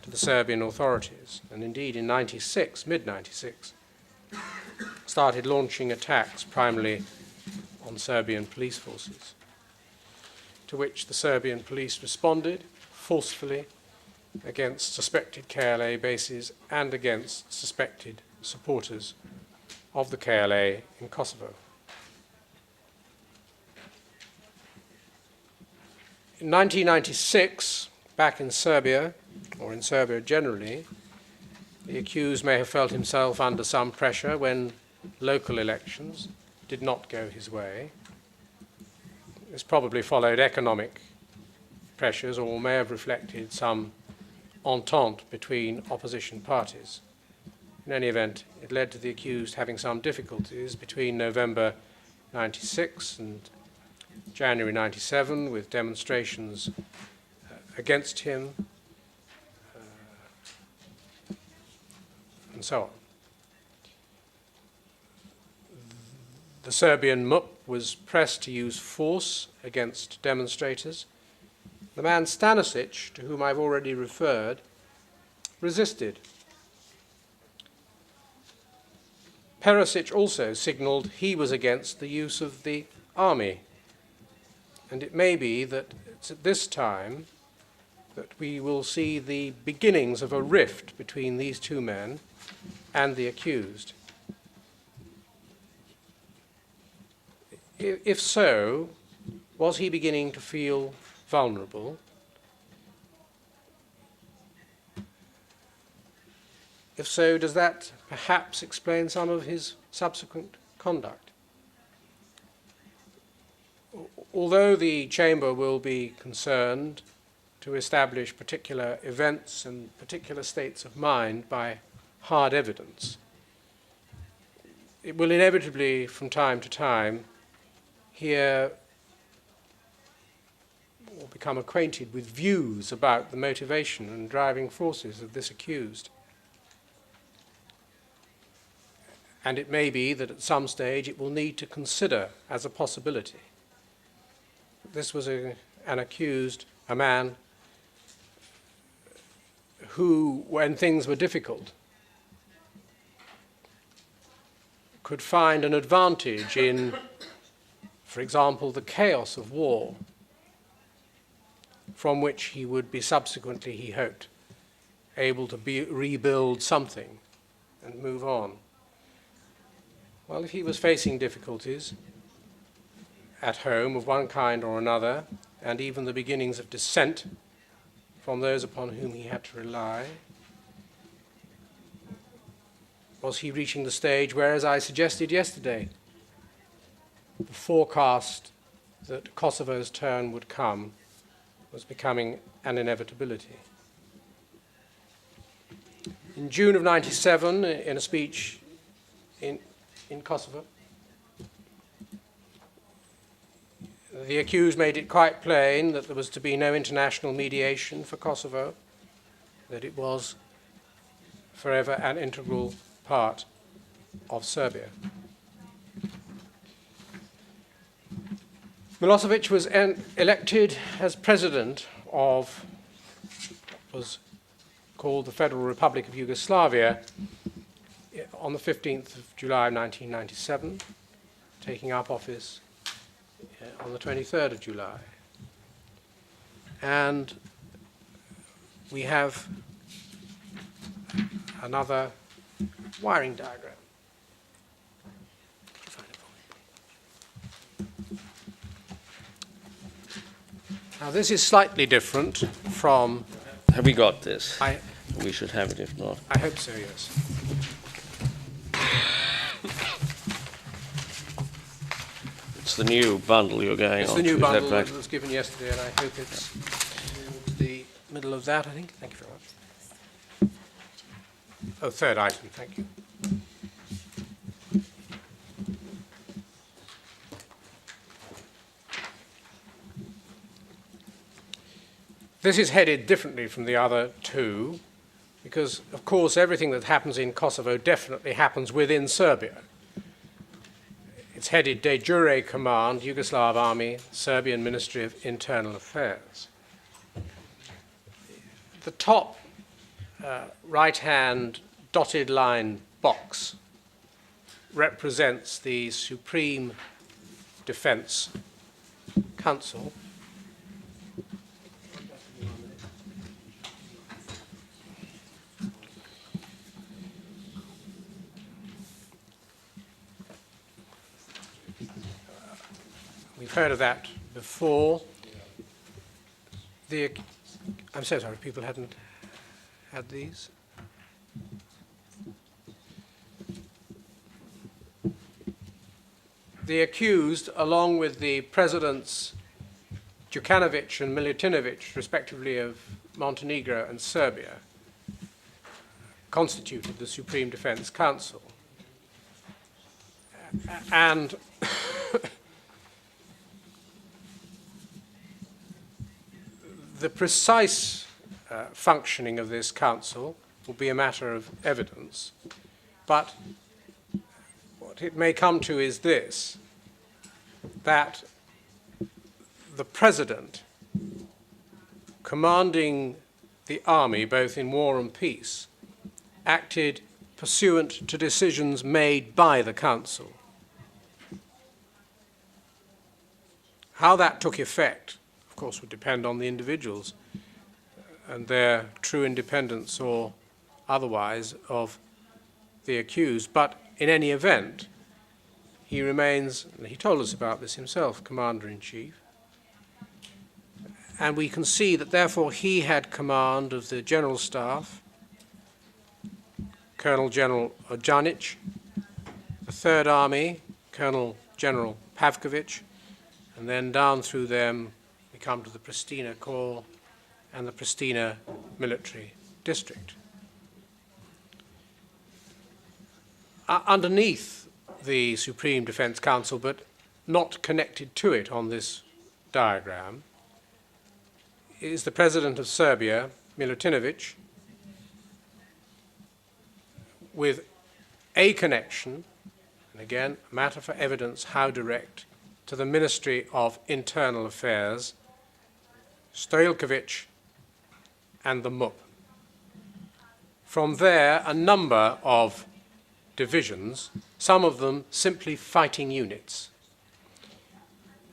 to the Serbian authorities, and indeed in mid-96, started launching attacks primarily on Serbian police forces, to which the Serbian police responded forcefully against suspected KLA bases and against suspected supporters of the KLA in Kosovo. In 1996, back in Serbia, or in Serbia generally, the accused may have felt himself under some pressure when local elections did not go his way. This probably followed economic pressures or may have reflected some entente between opposition parties. In any event, it led to the accused having some difficulties between November 96 and January 97 with demonstrations against him and so on. The Serbian MUP was pressed to use force against demonstrators. The man Stanisic, to whom I've already referred, resisted. Perisic also signalled he was against the use of the army. And it may be that it's at this time that we will see the beginnings of a rift between these two men and the accused. If so, was he beginning to feel vulnerable? If so, does that perhaps explain some of his subsequent conduct? Although the Chamber will be concerned to establish particular events and particular states of mind by hard evidence, it will inevitably, from time to time, hear or become acquainted with views about the motivation and driving forces of this accused. And it may be that at some stage it will need to consider as a possibility. This was an accused, a man who, when things were difficult, could find an advantage in, for example, the chaos of war, from which he would be subsequently, he hoped, able to rebuild something and move on. Well, if he was facing difficulties at home of one kind or another, and even the beginnings of dissent from those upon whom he had to rely, was he reaching the stage where, as I suggested yesterday, the forecast that Kosovo's turn would come was becoming an inevitability? In June of 97, in a speech in Kosovo, the accused made it quite plain that there was to be no international mediation for Kosovo, that it was forever an integral part of Serbia. Milosevic was elected as president of what was called the Federal Republic of Yugoslavia on the 15th of July 1997, taking up office on the 23rd of July. And we have another wiring diagram. Now this is slightly different from... Have we got this? I We should have it if not. hope so, yes. It's the new bundle you're going It's on the new to, is that bundle right? that was given yesterday, and I hope it's the middle of that, I think. Thank you very much. Oh, third item, thank you. This is headed differently from the other two, because, of course, everything that happens in Kosovo definitely happens within Serbia. It's headed De Jure Command, Yugoslav Army, Serbian Ministry of Internal Affairs. The top right-hand dotted line box represents the Supreme Defense Council. We've heard of that before. I'm so sorry, people hadn't had these. The accused, along with the presidents Djukanovic and Milutinovic, respectively of Montenegro and Serbia, constituted the Supreme Defense Council. And the precise functioning of this council will be a matter of evidence, but what it may come to is this, that the president commanding the army, both in war and peace, acted pursuant to decisions made by the council. How that took effect, of course, would depend on the individuals and their true independence or otherwise of the accused. But in any event, he remains, and he told us about this himself, Commander-in-Chief. And we can see that therefore he had command of the General Staff, Colonel General Ojanic, the Third Army, Colonel General Pavkovic, and then down through them we come to the Pristina Corps and the Pristina Military District. Underneath the Supreme Defense Council, but not connected to it on this diagram, is the President of Serbia, Milutinovic, with a connection, and again, a matter for evidence how direct, to the Ministry of Internal Affairs, Stojilkovic, and the MUP. From there, a number of divisions, some of them simply fighting units.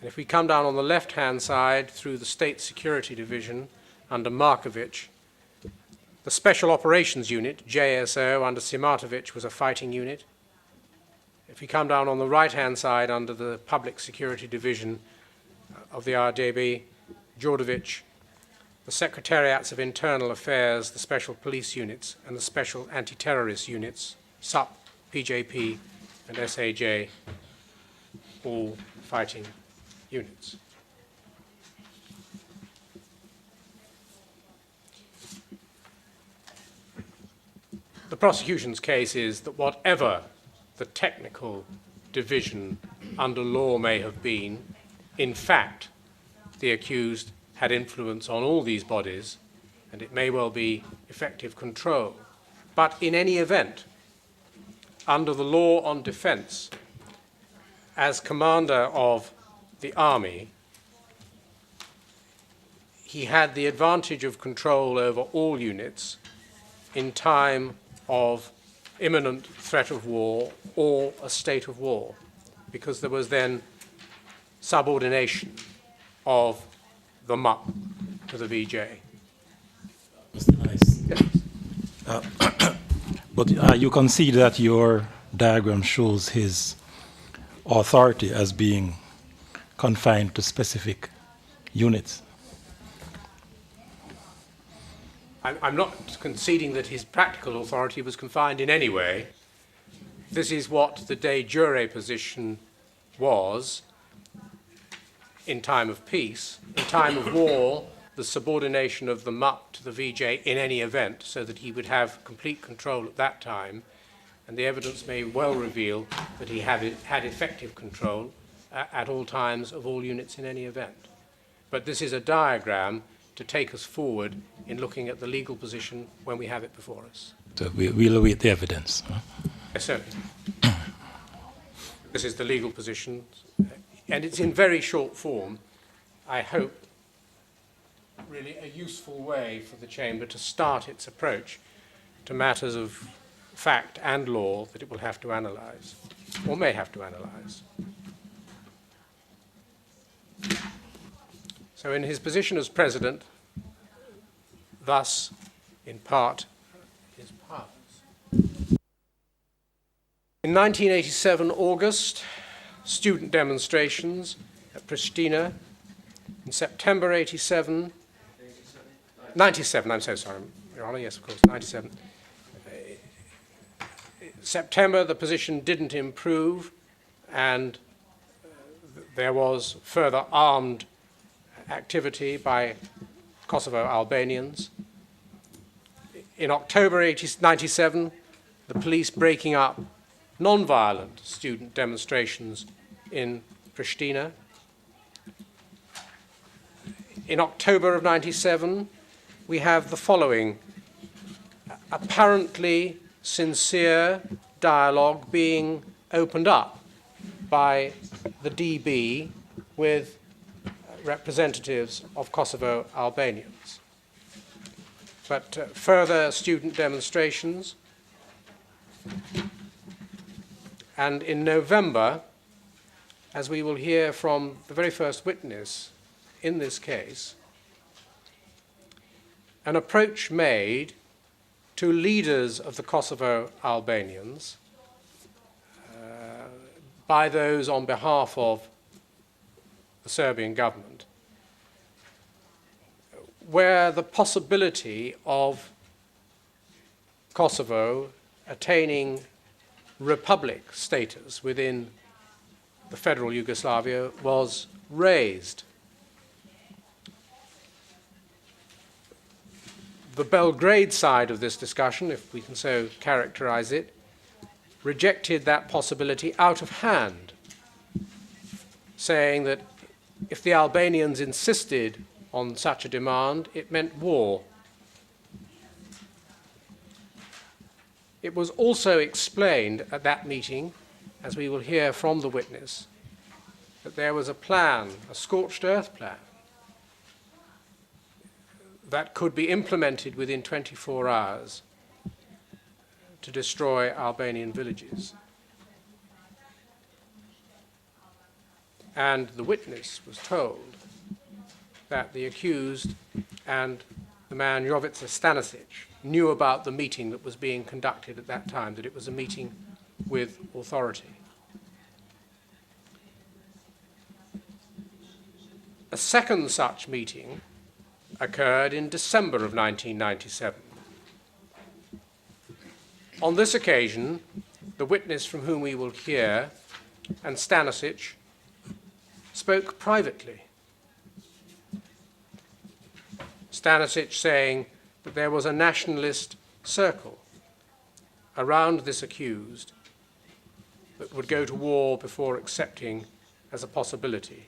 And if we come down on the left-hand side through the State Security Division under Markovic, the Special Operations Unit, JSO, under Simatovic, was a fighting unit. If we come down on the right-hand side under the Public Security Division of the RDB, Djordjevic, the Secretariats of Internal Affairs, the Special Police Units, and the Special Anti-Terrorist Units, SUP, PJP, and SAJ, all fighting units. The prosecution's case is that whatever the technical division under law may have been, in fact, the accused had influence on all these bodies, and it may well be effective control. But in any event, under the law on defense, as commander of the army, he had the advantage of control over all units in time of imminent threat of war or a state of war, because there was then subordination of the MUP to the VJ. Mr. Nice. But you can see that your diagram shows his authority as being confined to specific units. I'm not conceding that his practical authority was confined in any way. This is what the de jure position was in time of peace. In time of war, the subordination of the MUP to the VJ in any event, so that he would have complete control at that time, and the evidence may well reveal that he had effective control at all times of all units in any event. But this is a diagram to take us forward in looking at the legal position when we have it before us. So we'll await the evidence. Huh? Yes, certainly. This is the legal position, and it's in very short form. I hope really a useful way for the Chamber to start its approach to matters of fact and law that it will have to analyse, or may have to analyse. So in his position as President, thus, in part, his powers. In 1987, August, student demonstrations at Pristina. In September 87, 97, I'm so sorry, Your Honour, yes, of course, 97. September, the position didn't improve, and there was further armed activity by Kosovo Albanians. In October 97, the police breaking up non-violent student demonstrations in Pristina. In October of 97, we have the following apparently sincere dialogue being opened up by the DB with representatives of Kosovo Albanians. But further student demonstrations, and in November, as we will hear from the very first witness in this case, an approach made to leaders of the Kosovo Albanians by those on behalf of the Serbian government, where the possibility of Kosovo attaining republic status within the federal Yugoslavia was raised. The Belgrade side of this discussion, if we can so characterize it, rejected that possibility out of hand, saying that if the Albanians insisted on such a demand, it meant war. It was also explained at that meeting, as we will hear from the witness, that there was a plan, a scorched earth plan, that could be implemented within 24 hours to destroy Albanian villages. And the witness was told that the accused and the man Jovica Stanisic knew about the meeting that was being conducted at that time, that it was a meeting with authority. A second such meeting occurred in December of 1997. On this occasion, the witness from whom we will hear and Stanisic spoke privately. Stanisic saying that there was a nationalist circle around this accused that would go to war before accepting as a possibility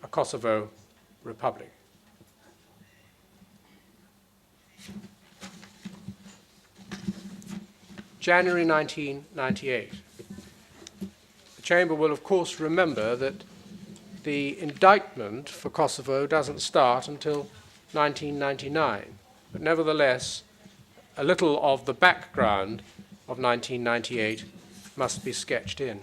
a Kosovo republic. January 1998. The Chamber will, of course, remember that the indictment for Kosovo doesn't start until 1999. But nevertheless, a little of the background of 1998 must be sketched in.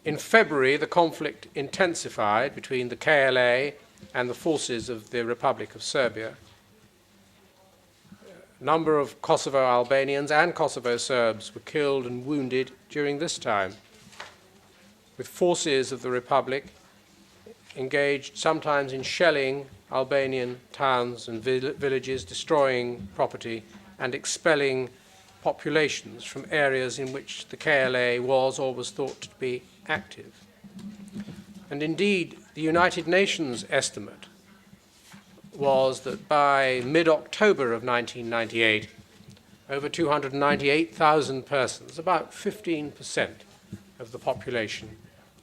In February, the conflict intensified between the KLA and the forces of the Republic of Serbia. A number of Kosovo Albanians and Kosovo Serbs were killed and wounded during this time, with forces of the Republic engaged sometimes in shelling Albanian towns and villages, destroying property and expelling populations from areas in which the KLA was or was thought to be active. And indeed, the United Nations estimate was that by mid-October of 1998, over 298,000 persons, about 15% of the population,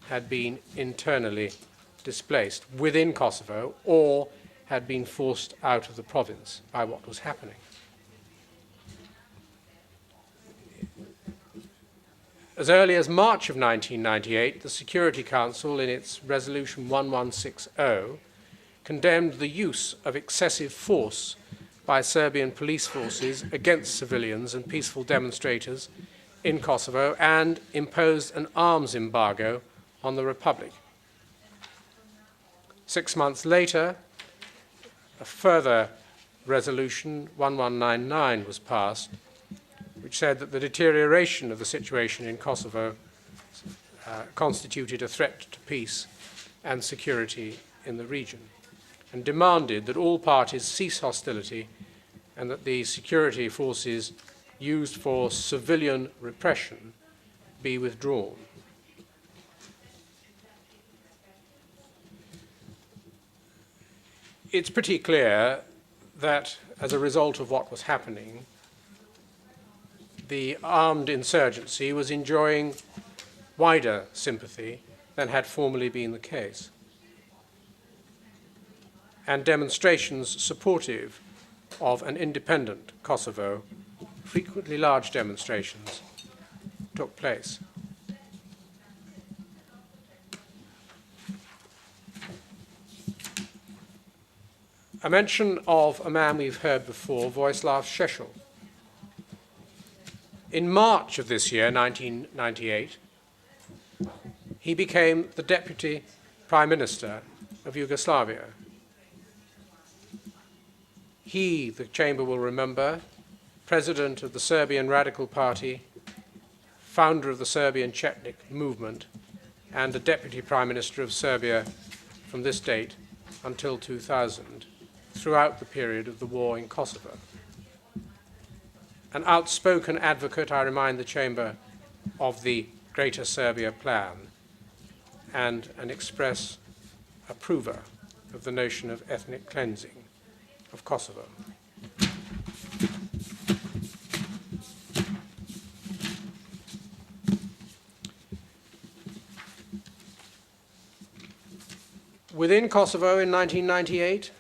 had been internally displaced within Kosovo or had been forced out of the province by what was happening. As early as March of 1998, the Security Council, in its Resolution 1160, condemned the use of excessive force by Serbian police forces against civilians and peaceful demonstrators in Kosovo and imposed an arms embargo on the Republic. 6 months later, a further resolution, 1199, was passed, which said that the deterioration of the situation in Kosovo constituted a threat to peace and security in the region. and demanded that all parties cease hostility and that the security forces used for civilian repression be withdrawn. It's pretty clear that as a result of what was happening, the armed insurgency was enjoying wider sympathy than had formerly been the case. And demonstrations supportive of an independent Kosovo, frequently large demonstrations, took place. A mention of a man we've heard before, Vojislav Šešelj. In March of this year, 1998, he became the Deputy Prime Minister of Yugoslavia. He, the Chamber will remember, President of the Serbian Radical Party, founder of the Serbian Chetnik movement, and the Deputy Prime Minister of Serbia from this date until 2000, throughout the period of the war in Kosovo. An outspoken advocate, I remind the Chamber, of the Greater Serbia Plan, and an express approver of the notion of ethnic cleansing of Kosovo. Within Kosovo in 1998,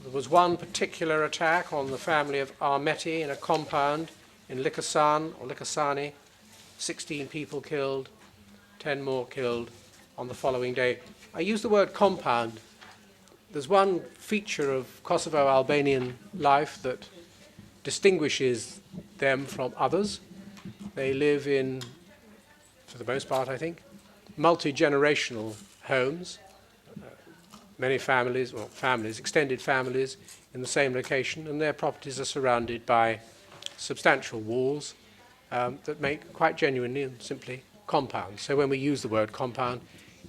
there was one particular attack on the family of Ahmeti in a compound in Likasan or Likasani, 16 people killed, 10 more killed on the following day. I use the word compound. There's one feature of Kosovo Albanian life that distinguishes them from others. They live in, for the most part, I think, multi-generational homes, many families, well, families, extended families in the same location, and their properties are surrounded by substantial walls that make quite genuinely and simply compounds. So when we use the word compound,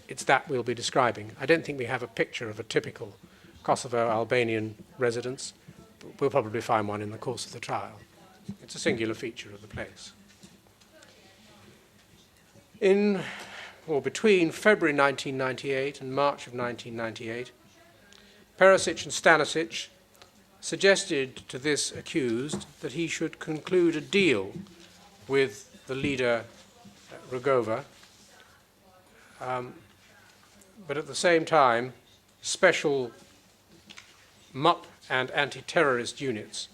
it's that we'll be describing. I don't think we have a picture of a typical Kosovo Albanian residence, but we'll probably find one in the course of the trial. It's a singular feature of the place. In or between February 1998 and March of 1998, Perisic and Stanisic suggested to this accused that he should conclude a deal with the leader, Rugova, but at the same time, special MUP and anti-terrorist units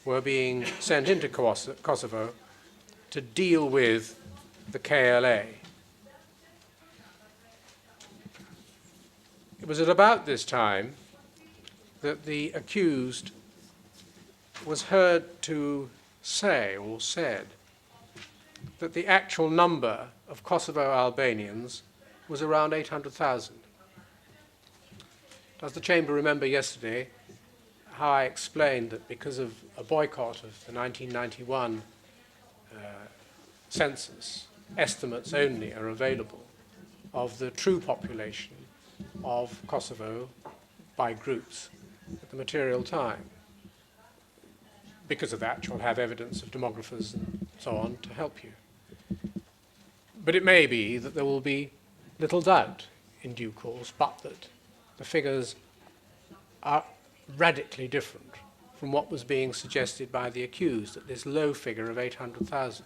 were being sent into Kosovo to deal with the KLA. It was at about this time that the accused was heard to say or said that the actual number of Kosovo Albanians was around 800,000. Does the Chamber remember yesterday how I explained that because of a boycott of the 1991 census, estimates only are available of the true population of Kosovo by groups at the material time. Because of that, you'll have evidence of demographers and so on to help you. But it may be that there will be little doubt in due course, but that the figures are radically different from what was being suggested by the accused at this low figure of 800,000.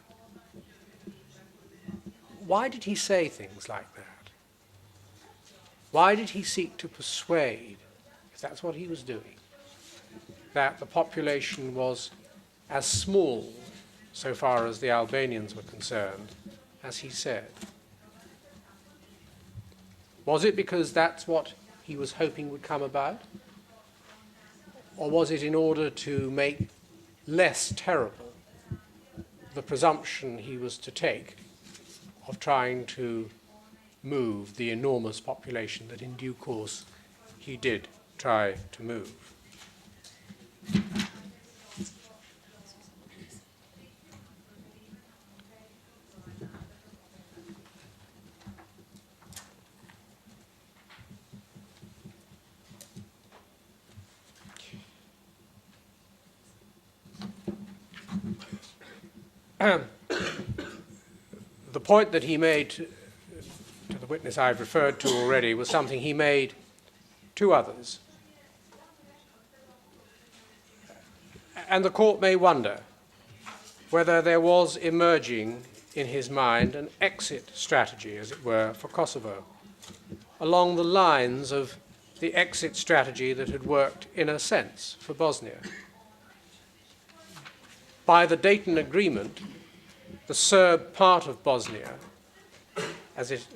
Why did he say things like that? Why did he seek to persuade, if that's what he was doing, that the population was as small, so far as the Albanians were concerned, as he said? Was it because that's what he was hoping would come about? Or was it in order to make less terrible the presumption he was to take of trying to move the enormous population that in due course he did try to move? the point that he made to the witness I've referred to already was something he made to others. And the court may wonder whether there was emerging in his mind an exit strategy, as it were, for Kosovo, along the lines of the exit strategy that had worked, in a sense, for Bosnia. By the Dayton Agreement, the Serb part of Bosnia, as it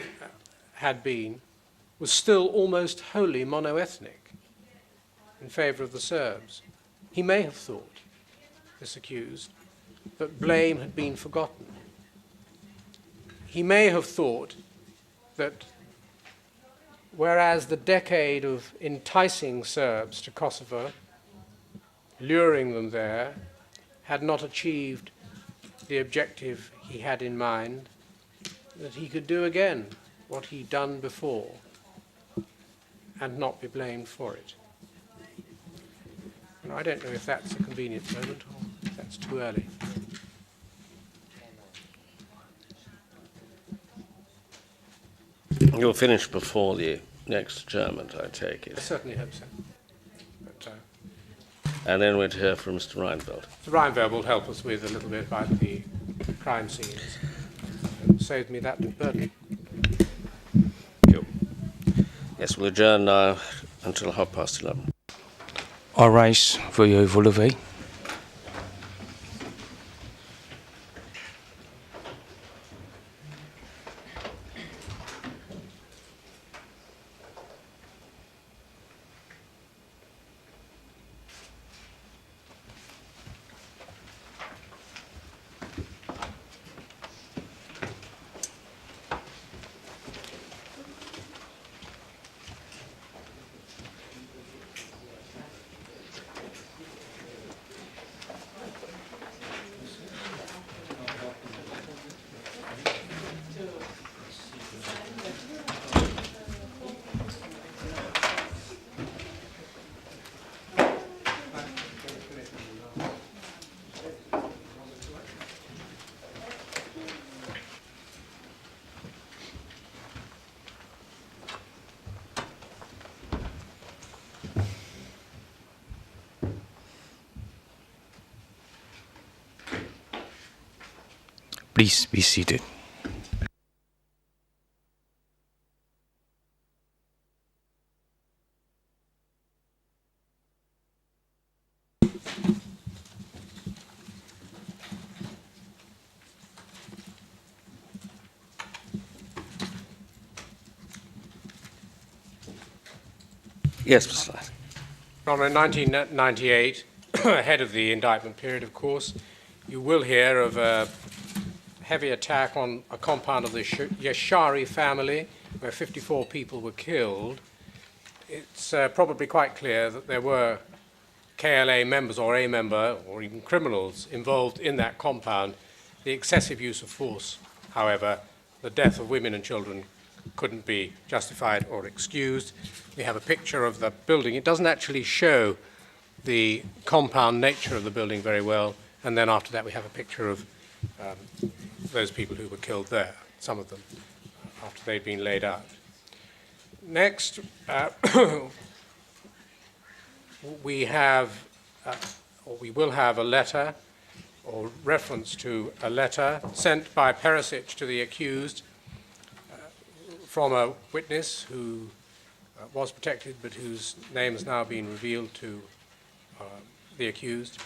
had been, was still almost wholly monoethnic in favor of the Serbs. He may have thought, this accused, that blame had been forgotten. He may have thought that whereas the decade of enticing Serbs to Kosovo, luring them there, had not achieved the objective he had in mind, that he could do again what he'd done before and not be blamed for it. And I don't know if that's a convenient moment or if that's too early. You'll finish before the next adjournment, I take I it. certainly hope so. But, And then we'd hear from Mr. Reinfeldt. Mr. Reinfeldt will help us with a little bit about the crime scenes. It saved me that burden. You. Yes, we'll adjourn now until 11:30. All rise for your vote. Please be seated. Yes, Mr. Slight. From 1998, ahead of the indictment period, of course, you will hear of a heavy attack on a compound of the Yashari family, where 54 people were killed. It's probably quite clear that there were KLA members or a member or even criminals involved in that compound. The excessive use of force, however, the death of women and children couldn't be justified or excused. We have a picture of the building. It doesn't actually show the compound nature of the building very well, and then after that we have a picture of those people who were killed there, some of them, after they'd been laid out. Next, we have, or we will have a letter, or reference to a letter sent by Perisic to the accused from a witness who was protected but whose name has now been revealed to the accused,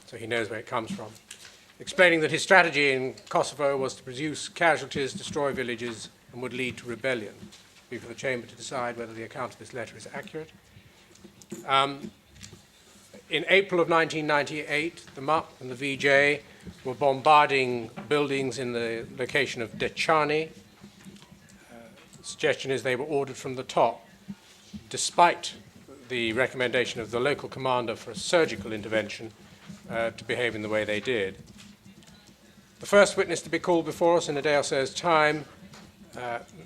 so he knows where it comes from, explaining that his strategy in Kosovo was to produce casualties, destroy villages, and would lead to rebellion. It will be for the Chamber to decide whether the account of this letter is accurate. In April of 1998, the MUP and the VJ were bombarding buildings in the location of Dechani. The suggestion is they were ordered from the top, despite the recommendation of the local commander for a surgical intervention to behave in the way they did. The first witness to be called before us in a day or so's time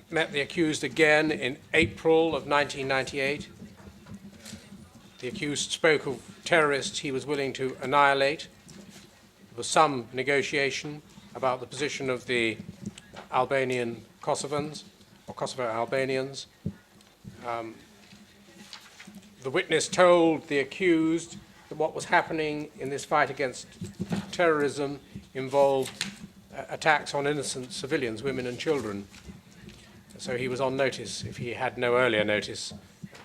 met the accused again in April of 1998. The accused spoke of terrorists he was willing to annihilate. was some negotiation about the position of the Albanian Kosovans, or Kosovo Albanians. The witness told the accused that what was happening in this fight against terrorism involved attacks on innocent civilians, women and children. So he was on notice. If he had no earlier notice,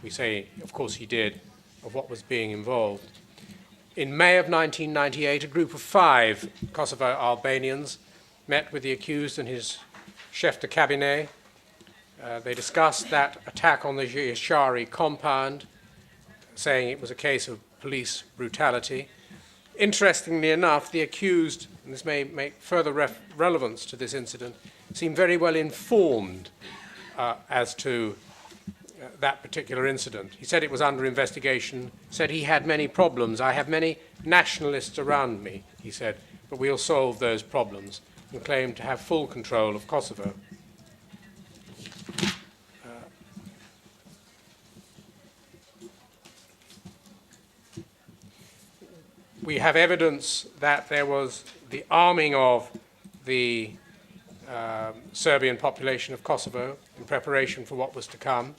we say, of course he did, of what was being involved. In May of 1998, a group of 5 Kosovo Albanians met with the accused and his chef de cabinet. They discussed that attack on the Yashari compound, saying it was a case of police brutality. Interestingly enough, the accused, and this may make further relevance to this incident, seemed very well informed as to that particular incident. He said it was under investigation, said he had many problems. I have many nationalists around me, he said, but we'll solve those problems, and claimed to have full control of Kosovo. We have evidence that there was the arming of the Serbian population of Kosovo in preparation for what was to come.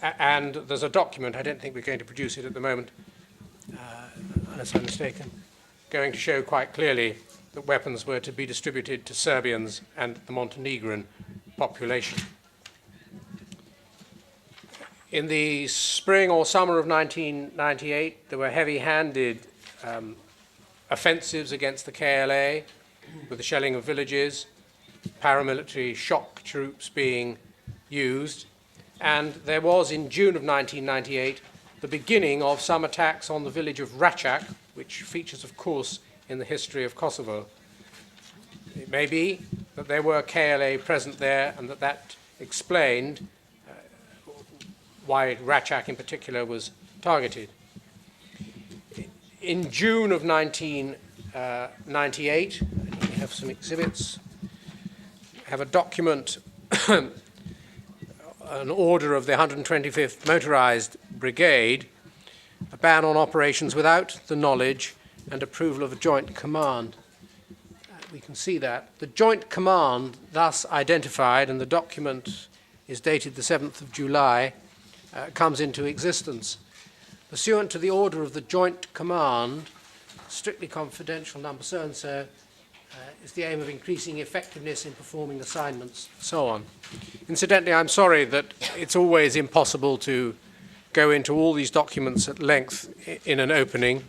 And there's a document, I don't think we're going to produce it at the moment, unless I'm mistaken, going to show quite clearly that weapons were to be distributed to Serbians and the Montenegrin population. In the spring or summer of 1998, there were heavy-handed offensives against the KLA, with the shelling of villages, paramilitary shock troops being used. And there was, in June of 1998, the beginning of some attacks on the village of Rachak, which features, of course, in the history of Kosovo. It may be that there were KLA present there and that explained why Rachak in particular was targeted. In June of 1998, we have some exhibits. We have a document, an order of the 125th Motorized Brigade, a ban on operations without the knowledge and approval of a joint command. We can see that. The joint command thus identified, and the document is dated the 7th of July, comes into existence. Pursuant to the order of the Joint Command, strictly confidential number so-and-so, is the aim of increasing effectiveness in performing assignments, so on. Incidentally, I'm sorry that it's always impossible to go into all these documents at length in an opening.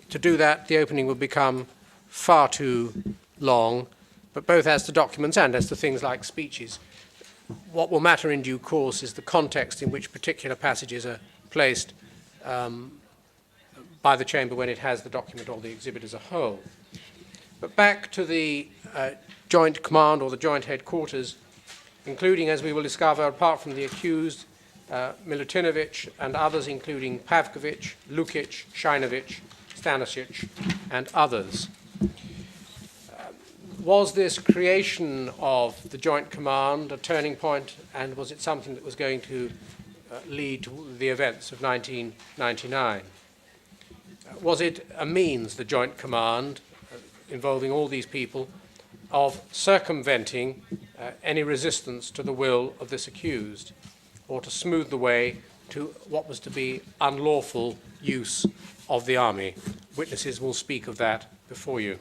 To do that, the opening would become far too long, but both as to documents and as to things like speeches. What will matter in due course is the context in which particular passages are placed by the Chamber when it has the document or the exhibit as a whole. But back to the Joint Command or the Joint Headquarters, including, as we will discover, apart from the accused, Milutinovic and others, including Pavkovic, Lukic, Shinovic, Stanisic, and others. Was this creation of the Joint Command a turning point, and was it something that was going to lead to the events of 1999? Was it a means, the Joint Command, involving all these people, of circumventing any resistance to the will of this accused, or to smooth the way to what was to be unlawful use of the army? Witnesses will speak of that before you.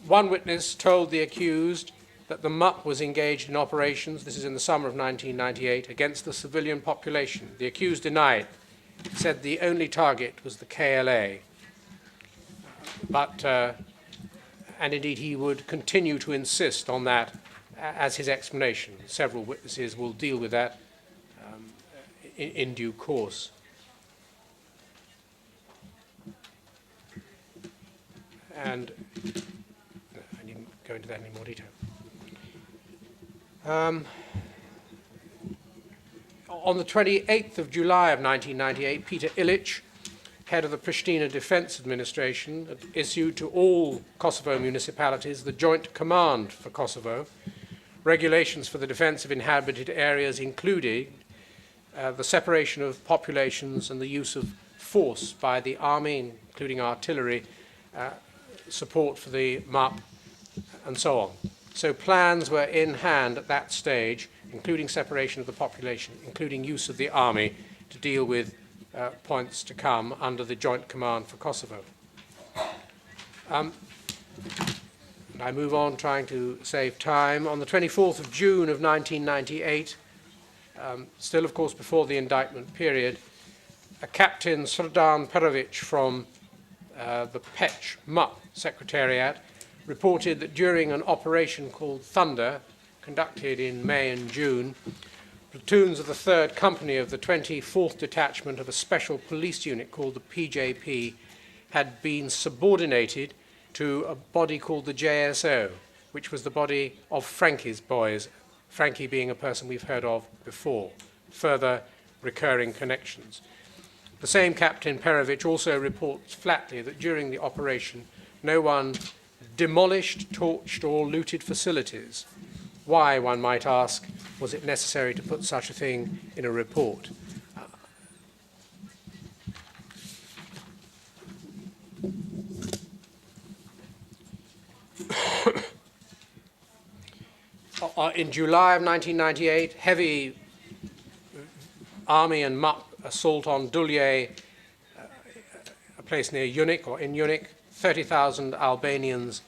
One witness told the accused that the MUP was engaged in operations, this is in the summer of 1998, against the civilian population. The accused denied, said the only target was the KLA. But, and indeed he would continue to insist on that as his explanation. Several witnesses will deal with that in due course. And I needn't go into that in any more detail. On the 28th of July of 1998, Peter Ilic, head of the Pristina Defense Administration, issued to all Kosovo municipalities the Joint Command for Kosovo, regulations for the defense of inhabited areas, including the separation of populations and the use of force by the army, including artillery, support for the MUP, and so on. So plans were in hand at that stage, including separation of the population, including use of the army to deal with points to come under the Joint Command for Kosovo. And I move on trying to save time. On the 24th of June of 1998, still of course before the indictment period, a Captain Srdan Perovic from the PECH MUP Secretariat reported that during an operation called Thunder, conducted in May and June, platoons of the 3rd Company of the 24th Detachment of a special police unit called the PJP had been subordinated to a body called the JSO, which was the body of Frankie's boys, Frankie being a person we've heard of before, further recurring connections. The same Captain Perovic also reports flatly that during the operation, no one demolished, torched, or looted facilities. Why, one might ask, was it necessary to put such a thing in a report? In July of 1998, heavy army and MUP assault on Dulje, a place near Unic or in Unic. 30,000 Albanians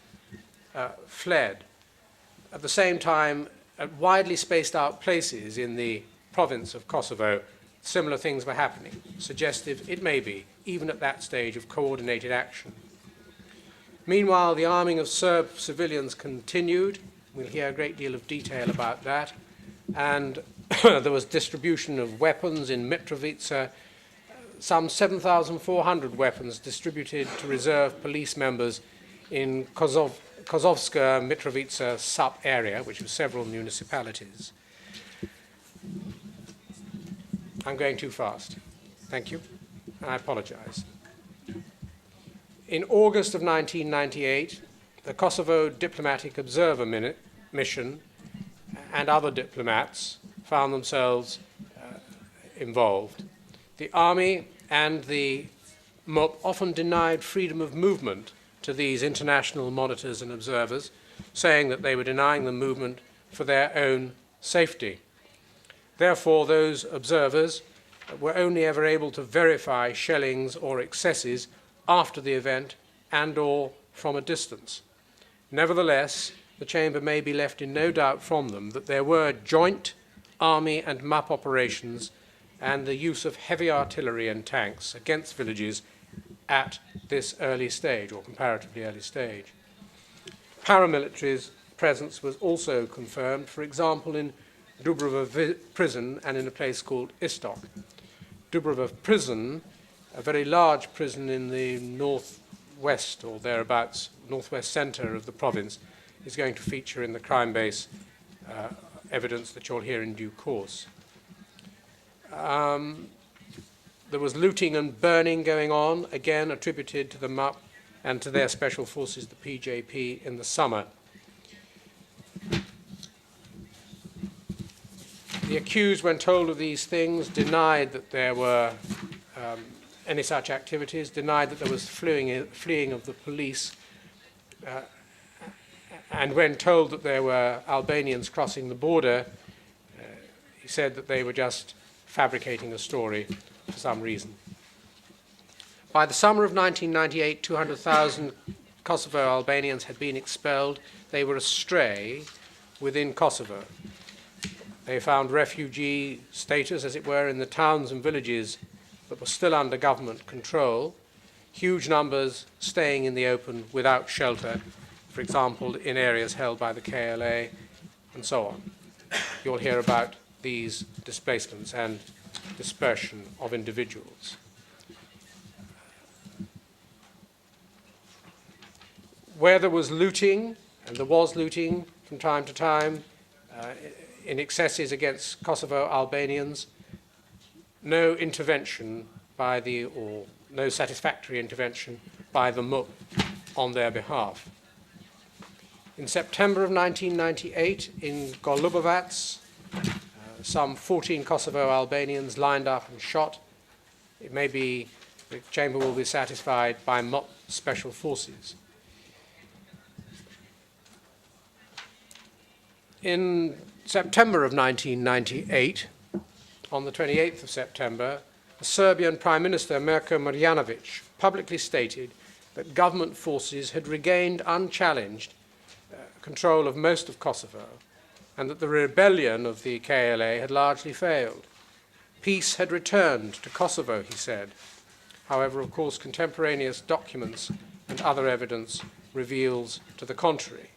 fled. At the same time, at widely spaced out places in the province of Kosovo, similar things were happening, suggestive, it may be, even at that stage, of coordinated action. Meanwhile, the arming of Serb civilians continued. We'll hear a great deal of detail about that. And there was distribution of weapons in Mitrovica, some 7,400 weapons distributed to reserve police members in Kozovska Mitrovica sub-area, which was several municipalities. I'm going too fast. Thank you. I apologize. In August of 1998, the Kosovo Diplomatic Observer Mission and other diplomats found themselves involved. The army and the MUP often denied freedom of movement to these international monitors and observers, saying that they were denying them movement for their own safety. Therefore, those observers were only ever able to verify shellings or excesses after the event and/or from a distance. Nevertheless, the Chamber may be left in no doubt from them that there were joint army and MUP operations and the use of heavy artillery and tanks against villages at this early stage, or comparatively early stage. Paramilitary's presence was also confirmed, for example, in Dubrova prison and in a place called Istok. Dubrova prison, a very large prison in the northwest or thereabouts, northwest center of the province, is going to feature in the crime base evidence that you'll hear in due course. There was looting and burning going on, again attributed to the MUP and to their special forces, the PJP, in the summer. The accused, when told of these things, denied that there were any such activities, denied that there was fleeing of the police, and when told that there were Albanians crossing the border, he said that they were just fabricating a story for some reason. By the summer of 1998, 200,000 Kosovo Albanians had been expelled. They were astray within Kosovo. They found refugee status, as it were, in the towns and villages that were still under government control, huge numbers staying in the open without shelter, for example, in areas held by the KLA, and so on. You'll hear about these displacements and dispersion of individuals. Where there was looting, and there was looting from time to time, in excesses against Kosovo Albanians, no intervention by the, or no satisfactory intervention by the MUP on their behalf. In September of 1998, in Golubovac, some 14 Kosovo Albanians lined up and shot. It may be the Chamber will be satisfied by MOP Special Forces. In September of 1998, on the 28th of September, the Serbian Prime Minister Mirko Marjanovic publicly stated that government forces had regained unchallenged control of most of Kosovo and that the rebellion of the KLA had largely failed. Peace had returned to Kosovo, he said. However, of course, contemporaneous documents and other evidence reveals to the contrary.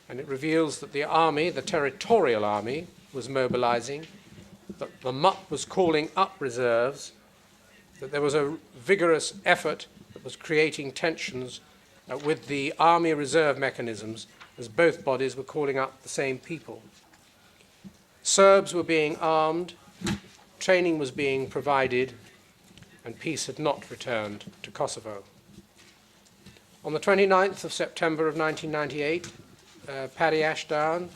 And it reveals that the army, the territorial army, was mobilizing, that the MUP was calling up reserves, that there was a vigorous effort that was creating tensions with the army reserve mechanisms as both bodies were calling up the same people. Serbs were being armed, training was being provided, and peace had not returned to Kosovo. On the 29th of September of 1998, Paddy Ashdown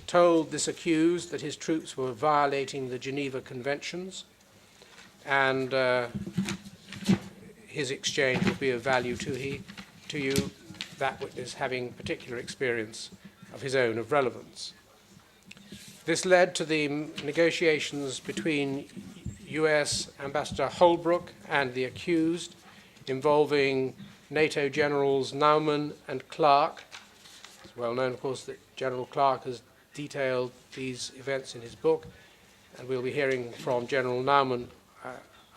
told this accused that his troops were violating the Geneva Conventions, and his exchange will be of value to you, that witness having particular experience of his own of relevance. This led to the negotiations between US Ambassador Holbrooke and the accused, involving NATO Generals Naumann and Clark. It's well known, of course, that General Clark has detailed these events in his book, and we'll be hearing from General Naumann,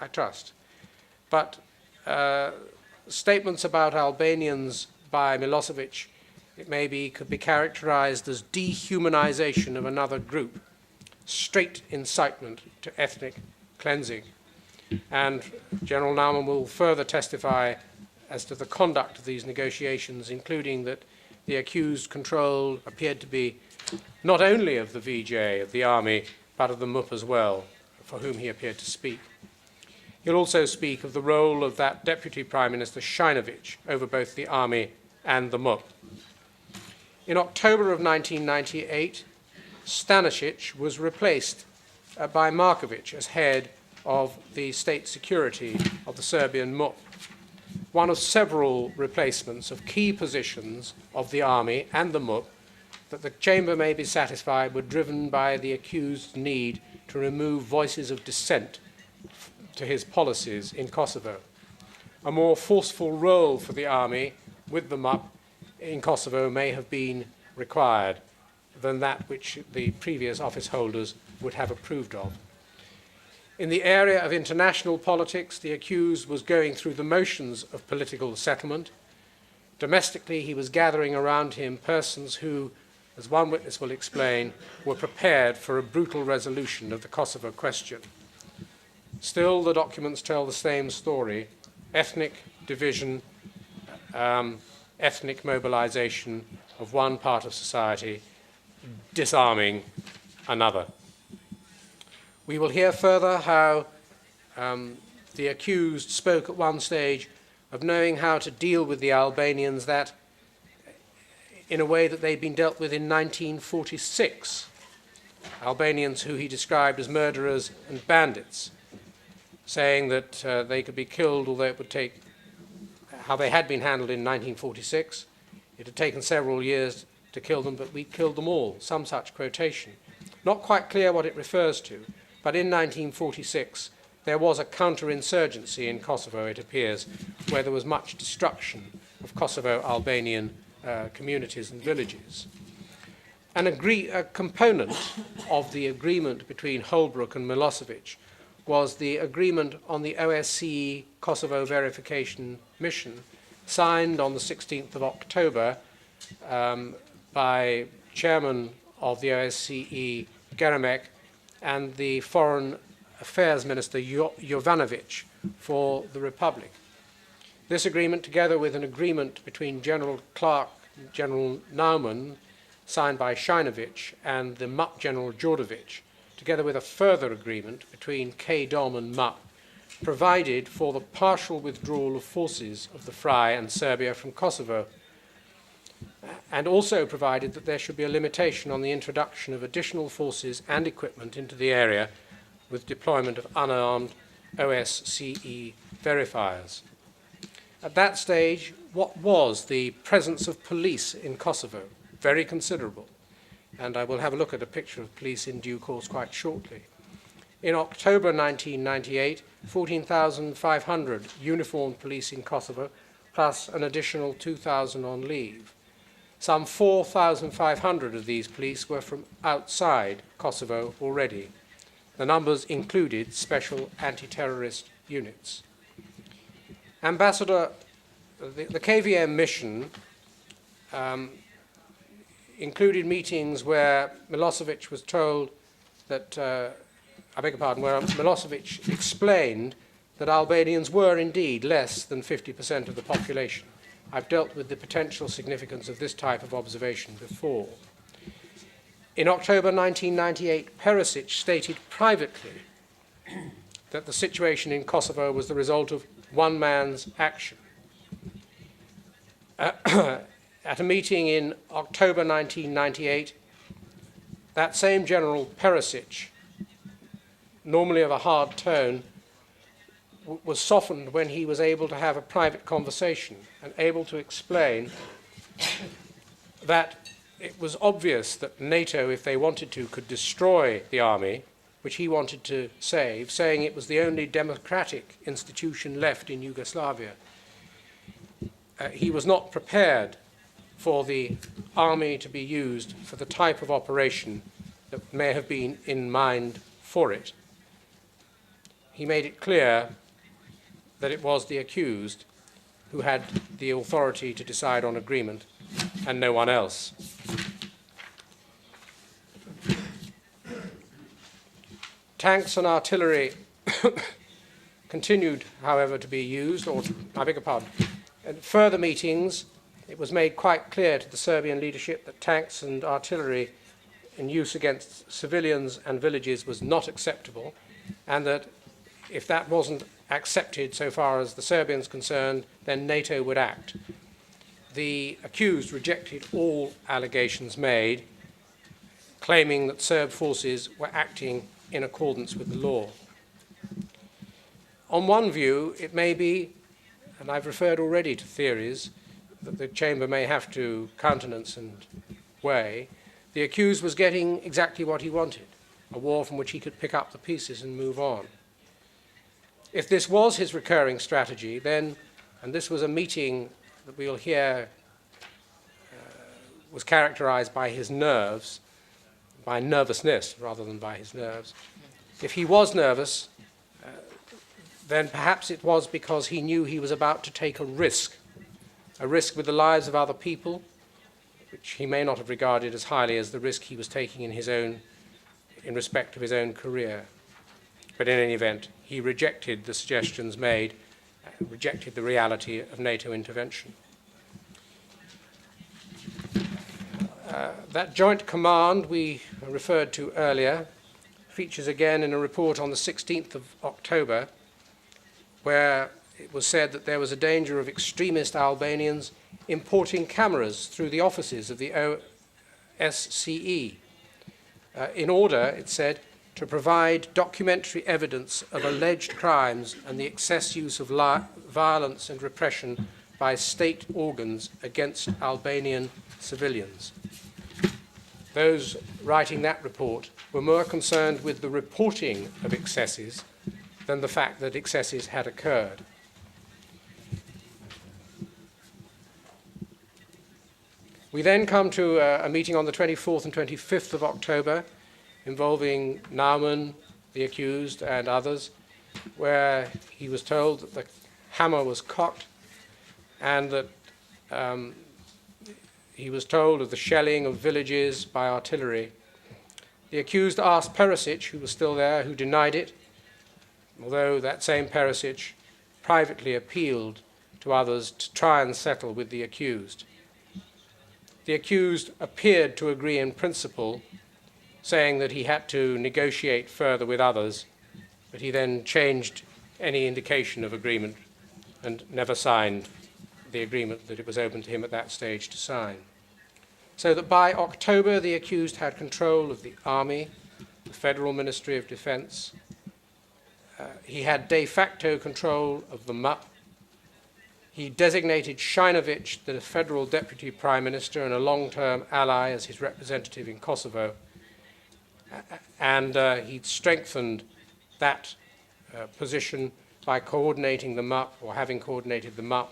I trust. But statements about Albanians by Milosevic, it may be, could be characterized as dehumanization of another group, straight incitement to ethnic cleansing. And General Naumann will further testify as to the conduct of these negotiations, including that the accused control appeared to be not only of the VJ, of the army, but of the MUP as well, for whom he appeared to speak. He'll also speak of the role of that Deputy Prime Minister Shinovic over both the army and the MUP. In October of 1998, Stanisic was replaced by Markovic as head of the state security of the Serbian MUP, one of several replacements of key positions of the army and the MUP that the Chamber may be satisfied were driven by the accused's need to remove voices of dissent to his policies in Kosovo. A more forceful role for the army with the MUP in Kosovo may have been required than that which the previous office holders would have approved of. In the area of international politics, the accused was going through the motions of political settlement. Domestically, he was gathering around him persons who, as one witness will explain, were prepared for a brutal resolution of the Kosovo question. Still, the documents tell the same story: ethnic division, ethnic mobilization of one part of society, disarming another. We will hear further how the accused spoke at one stage of knowing how to deal with the Albanians that, in a way that they'd been dealt with in 1946, Albanians who he described as murderers and bandits, saying that they could be killed, although it would take, how they had been handled in 1946. It had taken several years to kill them, but we killed them all, some such quotation. Not quite clear what it refers to, but in 1946 there was a counterinsurgency in Kosovo, it appears, where there was much destruction of Kosovo-Albanian communities and villages. A component of the agreement between Holbrooke and Milosevic was the agreement on the OSCE Kosovo verification mission, signed on the 16th of October by Chairman of the OSCE, Geremek, and the Foreign Affairs Minister, Jovanovic, for the Republic. This agreement, together with an agreement between General Clark and General Naumann, signed by Shinovic, and the MUP General Djordjevic, together with a further agreement between KDOM and MUP, provided for the partial withdrawal of forces of the FRY and Serbia from Kosovo, and also provided that there should be a limitation on the introduction of additional forces and equipment into the area, with deployment of unarmed OSCE verifiers. At that stage, what was the presence of police in Kosovo? Very considerable. And I will have a look at a picture of police in due course quite shortly. In October 1998, 14,500 uniformed police in Kosovo, plus an additional 2,000 on leave. Some 4,500 of these police were from outside Kosovo already. The numbers included special anti-terrorist units. Ambassador, the KVM mission included meetings where Milosevic was told that, where Milosevic explained that Albanians were indeed less than 50% of the population. I've dealt with the potential significance of this type of observation before. In October 1998, Perisic stated privately that the situation in Kosovo was the result of one man's action. At a meeting in October 1998, that same General Perisic, normally of a hard tone, was softened when he was able to have a private conversation and able to explain that it was obvious that NATO, if they wanted to, could destroy the army, which he wanted to save, saying it was the only democratic institution left in Yugoslavia. He was not prepared for the army to be used for the type of operation that may have been in mind for it. He made it clear that it was the accused who had the authority to decide on agreement and no one else. Tanks and artillery continued, however, to be used, or I beg your pardon. At further meetings, it was made quite clear to the Serbian leadership that tanks and artillery in use against civilians and villages was not acceptable, and that if that wasn't accepted so far as the Serbians concerned, then NATO would act. The accused rejected all allegations made, claiming that Serb forces were acting in accordance with the law. On one view, it may be, and I've referred already to theories that the Chamber may have to countenance and weigh, the accused was getting exactly what he wanted, a war from which he could pick up the pieces and move on. If this was his recurring strategy, then, and this was a meeting that we'll hear was characterized by his nerves, by nervousness rather than by his nerves. If he was nervous, then perhaps it was because he knew he was about to take a risk with the lives of other people, which he may not have regarded as highly as the risk he was taking in respect of his own career. But in any event, he rejected the suggestions made, rejected the reality of NATO intervention. That joint command we referred to earlier features again in a report on the 16th of October, where it was said that there was a danger of extremist Albanians importing cameras through the offices of the OSCE in order, it said, to provide documentary evidence of alleged crimes and the excess use of violence and repression by state organs against Albanian civilians. Those writing that report were more concerned with the reporting of excesses than the fact that excesses had occurred. We then come to a meeting on the 24th and 25th of October involving Naumann, the accused, and others, where he was told that the hammer was cocked and that he was told of the shelling of villages by artillery. The accused asked Perisic, who was still there, who denied it, although that same Perisic privately appealed to others to try and settle with the accused. The accused appeared to agree in principle, saying that he had to negotiate further with others, but he then changed any indication of agreement and never signed the agreement that it was open to him at that stage to sign. So that by October, the accused had control of the army, the Federal Ministry of Defense, He had de facto control of the MUP. He designated Shainovich, the federal deputy prime minister and a long-term ally, as his representative in Kosovo. And he strengthened that position by coordinating the MUP, or having coordinated the MUP,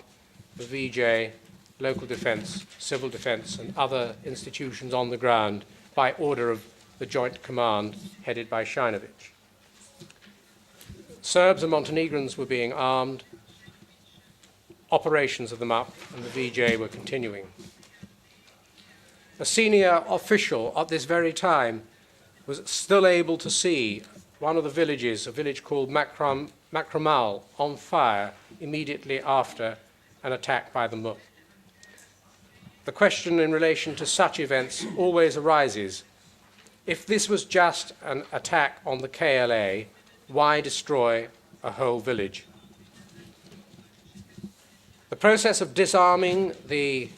the VJ, local defense, civil defense, and other institutions on the ground by order of the Joint Command headed by Shainovich. Serbs and Montenegrins were being armed. Operations of the MUP and the VJ were continuing. A senior official at this very time was still able to see one of the villages, a village called Makramal, on fire immediately after an attack by the MUP. The question in relation to such events always arises: if this was just an attack on the KLA, why destroy a whole village? The process of disarming the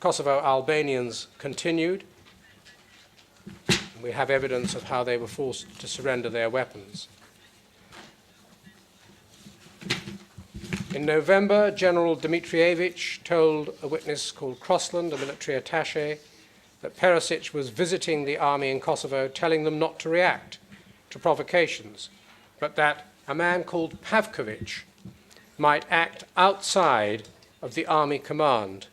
Kosovo Albanians continued. We have evidence of how they were forced to surrender their weapons. In November, General Dimitrievich told a witness called Crossland, a military attaché, that Perisic was visiting the army in Kosovo, telling them not to react to provocations, but that a man called Pavkovic might act outside of the army command.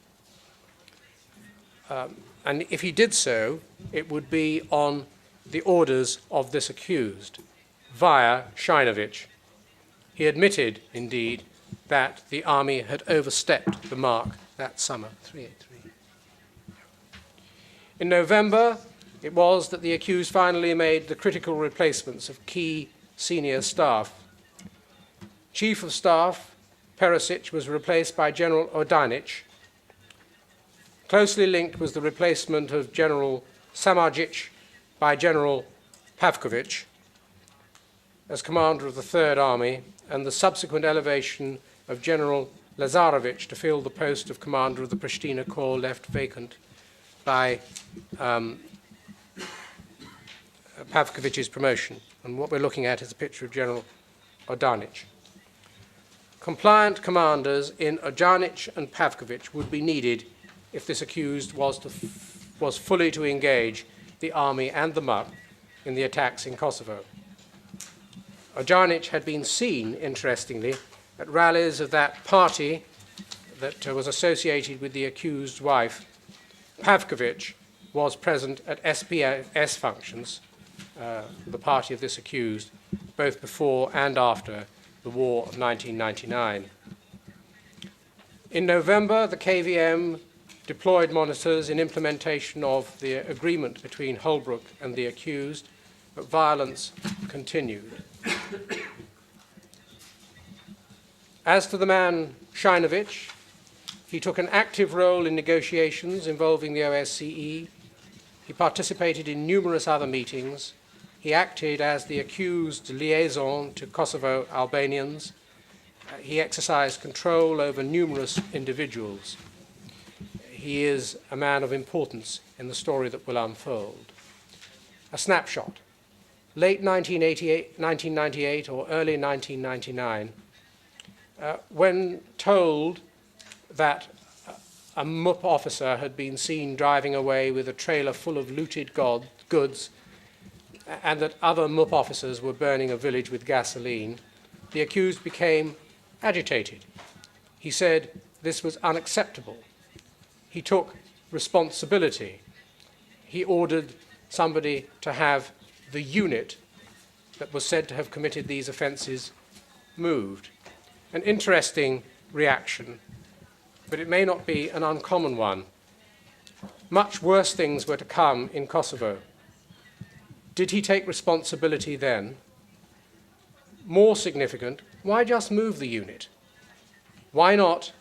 And if he did so, it would be on the orders of this accused, via Shainovich. He admitted, indeed, that the army had overstepped the mark that summer. 383. In November, it was that the accused finally made the critical replacements of key senior staff. Chief of Staff Perisic was replaced by General Odanic. Closely linked was the replacement of General Samardzic by General Pavkovic as commander of the Third Army, and the subsequent elevation of General Lazarevic to fill the post of commander of the Pristina Corps left vacant by Pavkovic's promotion. And what we're looking at is a picture of General Odanic. Compliant commanders in Odanic and Pavkovic would be needed if this accused was fully to engage the army and the MUP in the attacks in Kosovo. Odanic had been seen, interestingly, at rallies of that party that was associated with the accused's wife. Pavkovic was present at SPS functions, the party of this accused, both before and after the War of 1999. In November, the KVM deployed monitors in implementation of the agreement between Holbrooke and the accused, but violence continued. As to the man Shainovich, he took an active role in negotiations involving the OSCE. He participated in numerous other meetings. He acted as the accused liaison to Kosovo Albanians. He exercised control over numerous individuals. He is a man of importance in the story that will unfold. A snapshot. Late 1998 or early 1999, when told that a MUP officer had been seen driving away with a trailer full of looted goods, and that other MUP officers were burning a village with gasoline, the accused became agitated. He said this was unacceptable. He took responsibility. He ordered somebody to have the unit that was said to have committed these offences moved. An interesting reaction, but it may not be an uncommon one. Much worse things were to come in Kosovo. Did he take responsibility then? More significant, why just move the unit? Why not,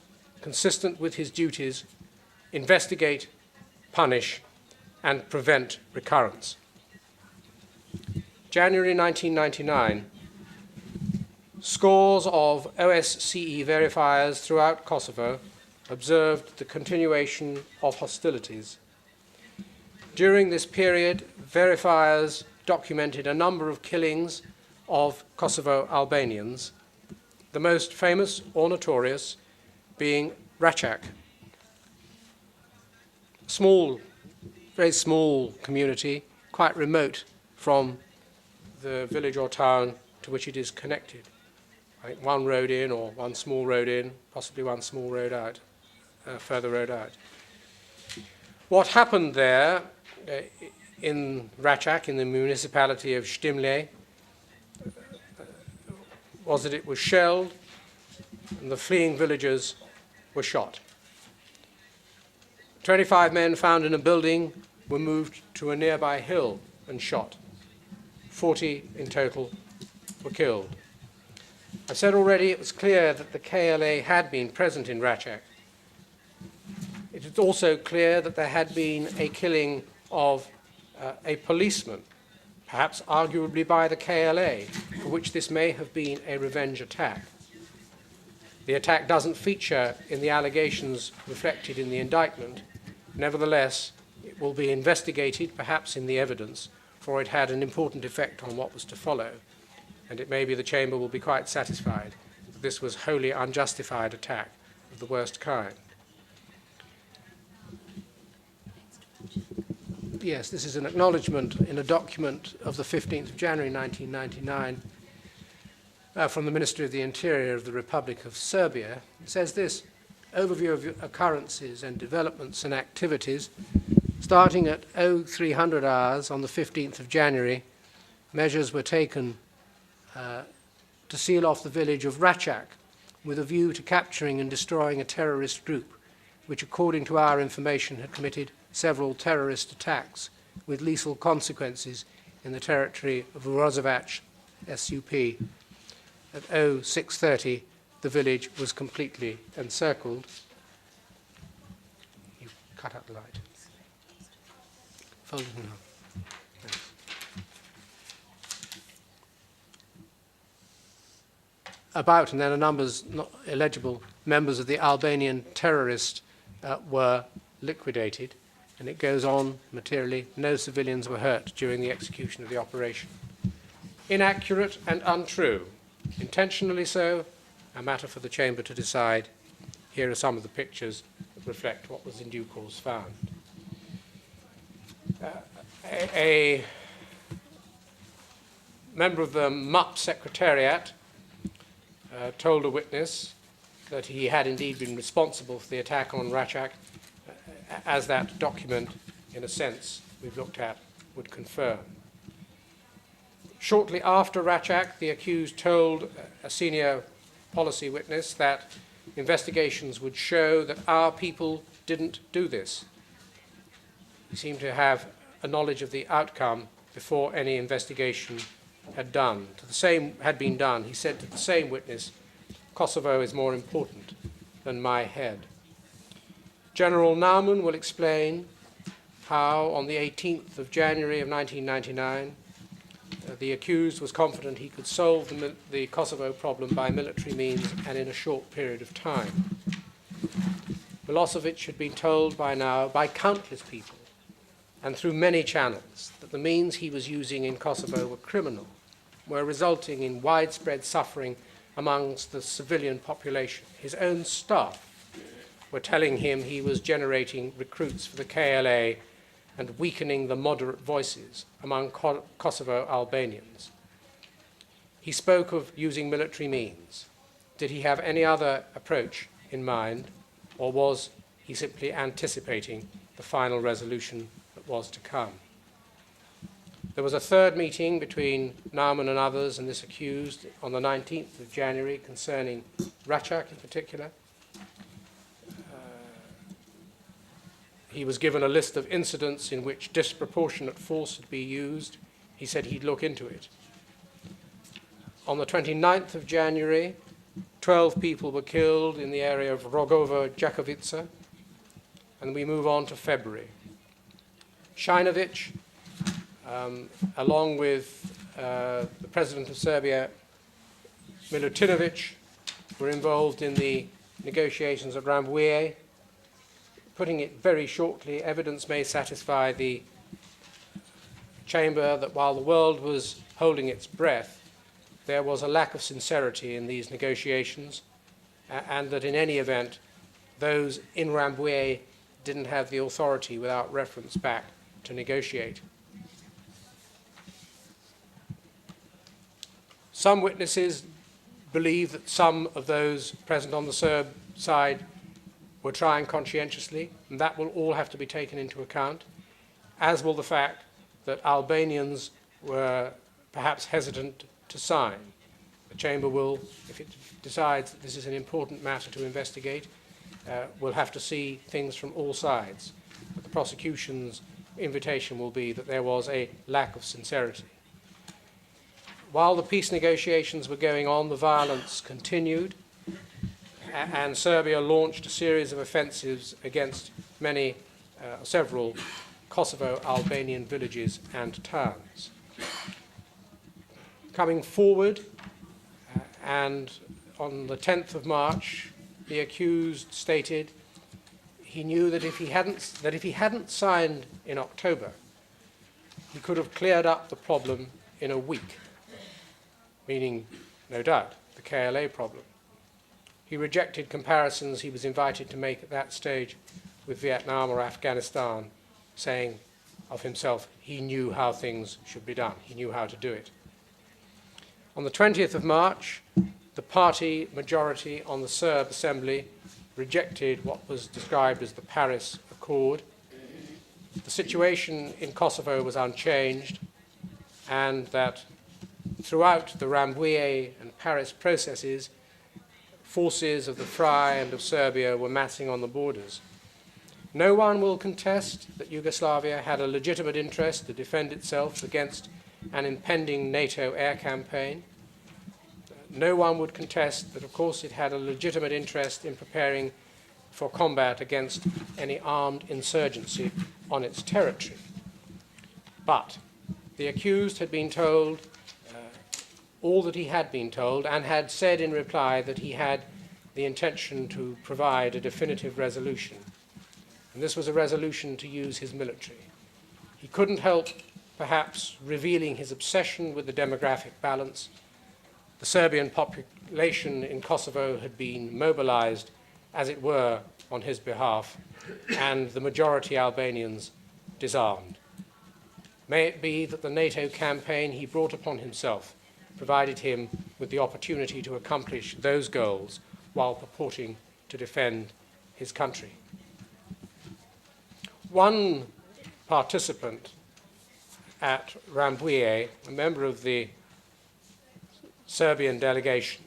consistent with his duties, investigate, punish, and prevent recurrence? January 1999, scores of OSCE verifiers throughout Kosovo observed the continuation of hostilities. During this period, verifiers documented a number of killings of Kosovo Albanians, the most famous or notorious being Račak. Small, very small community, quite remote from the village or town to which it is connected. I think one road in or one small road in, possibly one small road out, further road out. What happened there in Račak, in the municipality of Štimlje, was that it was shelled and the fleeing villagers were shot. 25 men found in a building were moved to a nearby hill and shot. 40 in total were killed. I said already it was clear that the KLA had been present in Račak. It is also clear that there had been a killing of a policeman, perhaps arguably by the KLA, for which this may have been a revenge attack. The attack doesn't feature in the allegations reflected in the indictment. Nevertheless, it will be investigated, perhaps in the evidence, for it had an important effect on what was to follow, and it may be the Chamber will be quite satisfied that this was wholly unjustified attack of the worst kind. Yes, this is an acknowledgement in a document of the 15th of January 1999 from the Ministry of the Interior of the Republic of Serbia. It says this: overview of occurrences and developments and activities. Starting at 0300 hours on the 15th of January, measures were taken to seal off the village of Račak with a view to capturing and destroying a terrorist group, which, according to our information, had committed several terrorist attacks with lethal consequences in the territory of Urozovac SUP. At 0630, the village was completely encircled. You cut out the light. Fold it in half. Thanks. About, and then a numbers not illegible, members of the Albanian terrorist were liquidated, and it goes on materially. No civilians were hurt during the execution of the operation. Inaccurate and untrue, intentionally so, a matter for the Chamber to decide. Here are some of the pictures that reflect what was in due course found. A member of the MUP Secretariat told a witness that he had indeed been responsible for the attack on Račak, as that document, in a sense, we've looked at, would confirm. Shortly after Račak, the accused told a senior policy witness that investigations would show that our people didn't do this. He seemed to have a knowledge of the outcome before any investigation had been done. He said to the same witness, "Kosovo is more important than my head." General Naumann will explain how, on the 18th of January of 1999, the accused was confident he could solve the Kosovo problem by military means and in a short period of time. Milosevic had been told by now by countless people and through many channels that the means he was using in Kosovo were criminal, were resulting in widespread suffering amongst the civilian population. His own staff were telling him he was generating recruits for the KLA and weakening the moderate voices among Kosovo Albanians. He spoke of using military means. Did he have any other approach in mind, or was he simply anticipating the final resolution that was to come? There was a third meeting between Naumann and others and this accused on the 19th of January concerning Račak in particular. He was given a list of incidents in which disproportionate force had been used. He said he'd look into it. On the 29th of January, 12 people were killed in the area of Rogovo Jakovica, and we move on to February. Šajnović, along with the President of Serbia, Milutinovic, were involved in the negotiations at Rambouillet. Putting it very shortly, evidence may satisfy the Chamber that while the world was holding its breath, there was a lack of sincerity in these negotiations, and that in any event, those in Rambouillet didn't have the authority without reference back to negotiate. Some witnesses believe that some of those present on the Serb side were trying conscientiously, and that will all have to be taken into account, as will the fact that Albanians were perhaps hesitant to sign. The Chamber will, if it decides that this is an important matter to investigate, will have to see things from all sides. But the prosecution's invitation will be that there was a lack of sincerity. While the peace negotiations were going on, the violence continued, and Serbia launched a series of offensives against several Kosovo Albanian villages and towns. Coming forward, and on the 10th of March, the accused stated he knew that if he hadn't signed in October, he could have cleared up the problem in a week, meaning, no doubt, the KLA problem. He rejected comparisons he was invited to make at that stage with Vietnam or Afghanistan, saying of himself he knew how things should be done. He knew how to do it. On the 20th of March, the party majority on the Serb Assembly rejected what was described as the Paris Accord. The situation in Kosovo was unchanged, and that throughout the Rambouillet and Paris processes, forces of the FRY and of Serbia were massing on the borders. No one will contest that Yugoslavia had a legitimate interest to defend itself against an impending NATO air campaign. No one would contest that, of course, it had a legitimate interest in preparing for combat against any armed insurgency on its territory. But the accused had been told all that he had been told, and had said in reply that he had the intention to provide a definitive resolution. And this was a resolution to use his military. He couldn't help, perhaps, revealing his obsession with the demographic balance. The Serbian population in Kosovo had been mobilized, as it were, on his behalf, and the majority Albanians disarmed. May it be that the NATO campaign he brought upon himself provided him with the opportunity to accomplish those goals while purporting to defend his country. One participant at Rambouillet, a member of the Serbian delegation,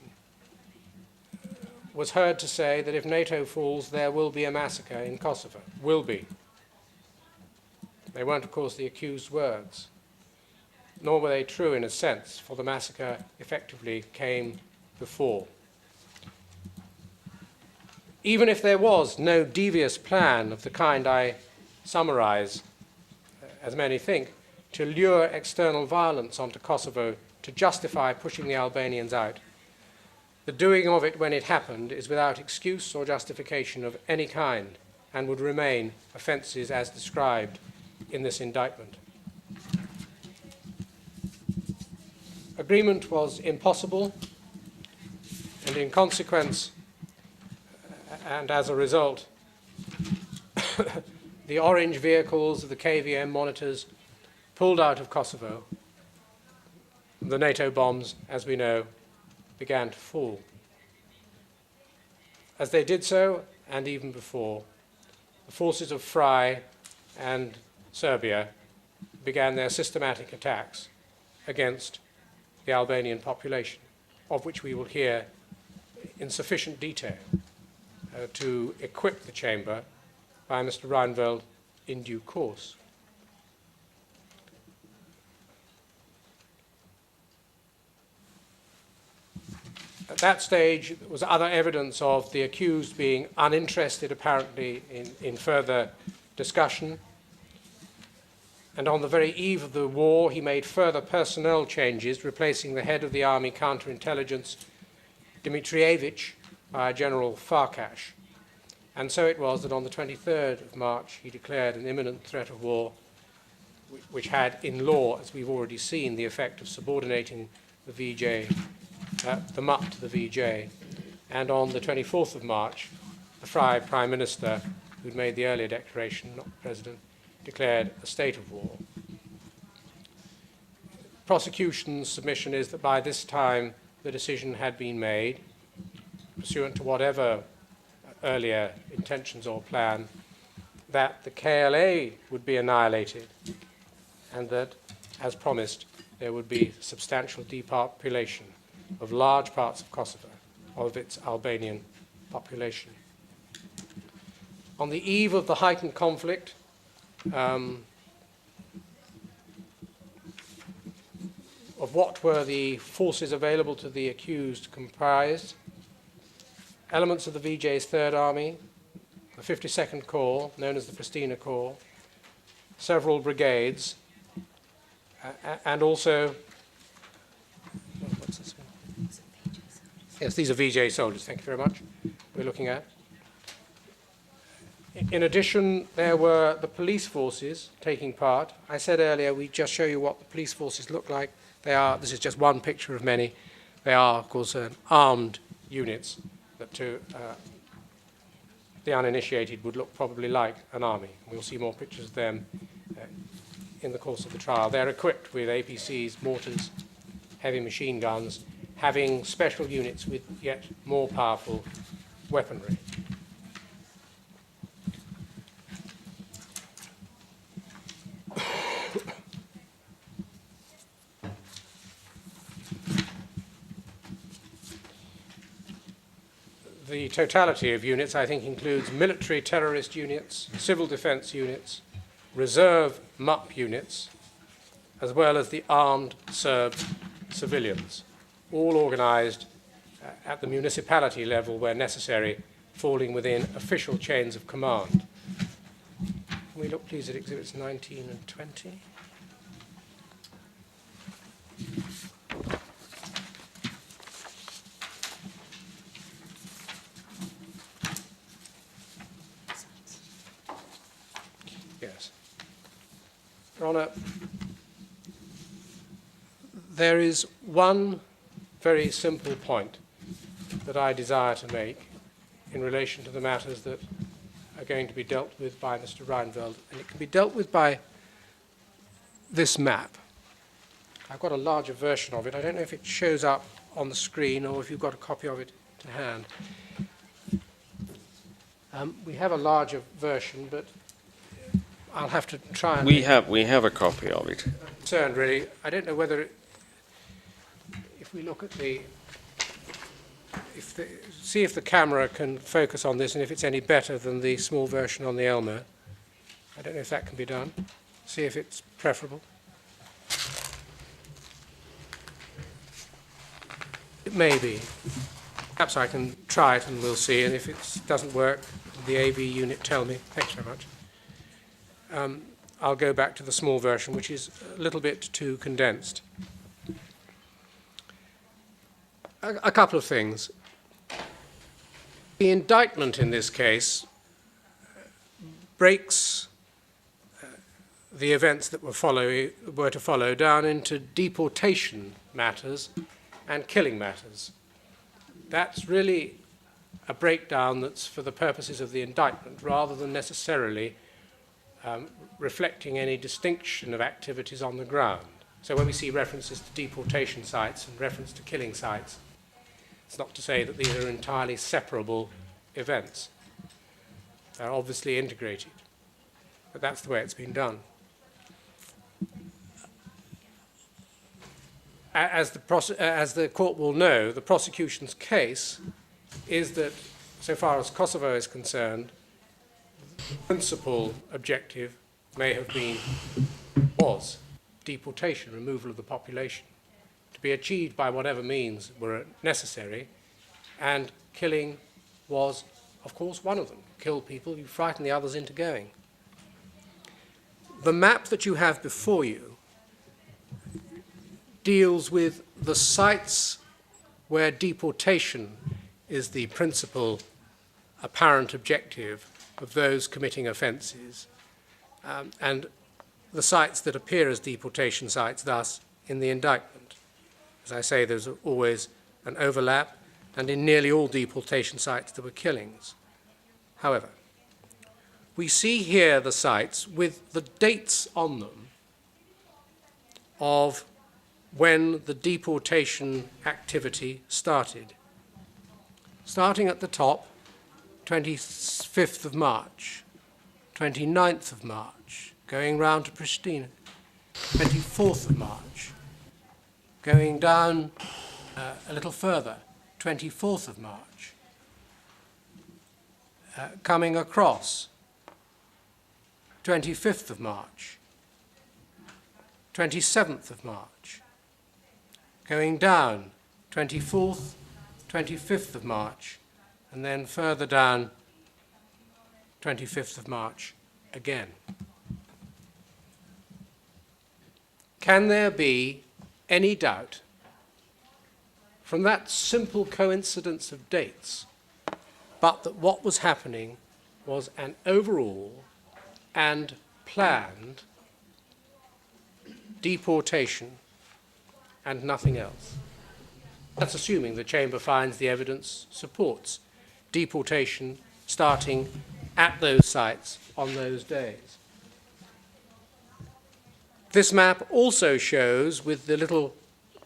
was heard to say that if NATO falls, there will be a massacre in Kosovo. Will be. They weren't, of course, the accused's words, nor were they true in a sense, for the massacre effectively came before. Even if there was no devious plan of the kind I summarize, as many think, to lure external violence onto Kosovo to justify pushing the Albanians out, the doing of it when it happened is without excuse or justification of any kind and would remain offences as described in this indictment. Agreement was impossible, and in consequence, and as a result, the orange vehicles of the KVM monitors pulled out of Kosovo. The NATO bombs, as we know, began to fall. As they did so, and even before, the forces of FRY and Serbia began their systematic attacks against the Albanian population, of which we will hear in sufficient detail to equip the chamber by Mr. Reinveld in due course. At that stage, there was other evidence of the accused being uninterested, apparently, in further discussion. And on the very eve of the war, he made further personnel changes, replacing the head of the army counterintelligence, Dimitrievich, by General Farkas. And so it was that on the 23rd of March, he declared an imminent threat of war, which had, in law, as we've already seen, the effect of subordinating the VJ, the MUP to the VJ. And on the 24th of March, the Fry Prime Minister, who'd made the earlier declaration, not the President, declared a state of war. Prosecution's submission is that by this time the decision had been made, pursuant to whatever earlier intentions or plan, that the KLA would be annihilated and that, as promised, there would be substantial depopulation of large parts of Kosovo, of its Albanian population. On the eve of the heightened conflict, of what were the forces available to the accused comprised elements of the VJ's Third Army, the 52nd Corps, known as the Pristina Corps, several brigades, and also, what's this one? Yes, these are VJ soldiers, thank you very much, we're looking at. In addition, there were the police forces taking part. I said earlier, we just show you what the police forces look like. This is just one picture of many. They are, of course, armed units that to the uninitiated would look probably like an army. We'll see more pictures of them in the course of the trial. They're equipped with APCs, mortars, heavy machine guns, having special units with yet more powerful weaponry. The totality of units, I think, includes military terrorist units, civil defense units, reserve MUP units, as well as the armed Serb civilians, all organized at the municipality level where necessary, falling within official chains of command. Can we look, please, at exhibits 19 and 20? Yes. Your Honour, there is one very simple point that I desire to make in relation to the matters that are going to be dealt with by Mr. Reinveld, and it can be dealt with by this map. I've got a larger version of it. I don't know if it shows up on the screen or if you've got a copy of it to hand. We have a larger version, but I'll have to try and... We have a copy of it. Concerned, really. I don't know whether, if we look at see if the camera can focus on this and if it's any better than the small version on the Elmo. I don't know if that can be done. See if it's preferable. It may be. Perhaps I can try it and we'll see, and if it doesn't work, the AV unit tell me. Thanks very much. I'll go back to the small version, which is a little bit too condensed. A couple of things. The indictment in this case breaks the events that were to follow down into deportation matters and killing matters. That's really a breakdown that's for the purposes of the indictment rather than necessarily reflecting any distinction of activities on the ground. So when we see references to deportation sites and reference to killing sites, it's not to say that these are entirely separable events. They're obviously integrated, but that's the way it's been done. As the court will know, the prosecution's case is that, so far as Kosovo is concerned, the principal objective was deportation, removal of the population, to be achieved by whatever means were necessary, and killing was, of course, one of them. Kill people, you frighten the others into going. The map that you have before you deals with the sites where deportation is the principal apparent objective of those committing offences, and the sites that appear as deportation sites, thus, in the indictment. As I say, there's always an overlap, and in nearly all deportation sites there were killings. However, we see here the sites with the dates on them of when the deportation activity started. Starting at the top, 25th of March, 29th of March, going round to Pristina, 24th of March, going down a little further, 24th of March, coming across, 25th of March, 27th of March, going down, 24th, 25th of March, and then further down, 25th of March again. Can there be any doubt from that simple coincidence of dates, but that what was happening was an overall and planned deportation and nothing else? That's assuming the Chamber finds the evidence supports deportation starting at those sites on those days. This map also shows, with the little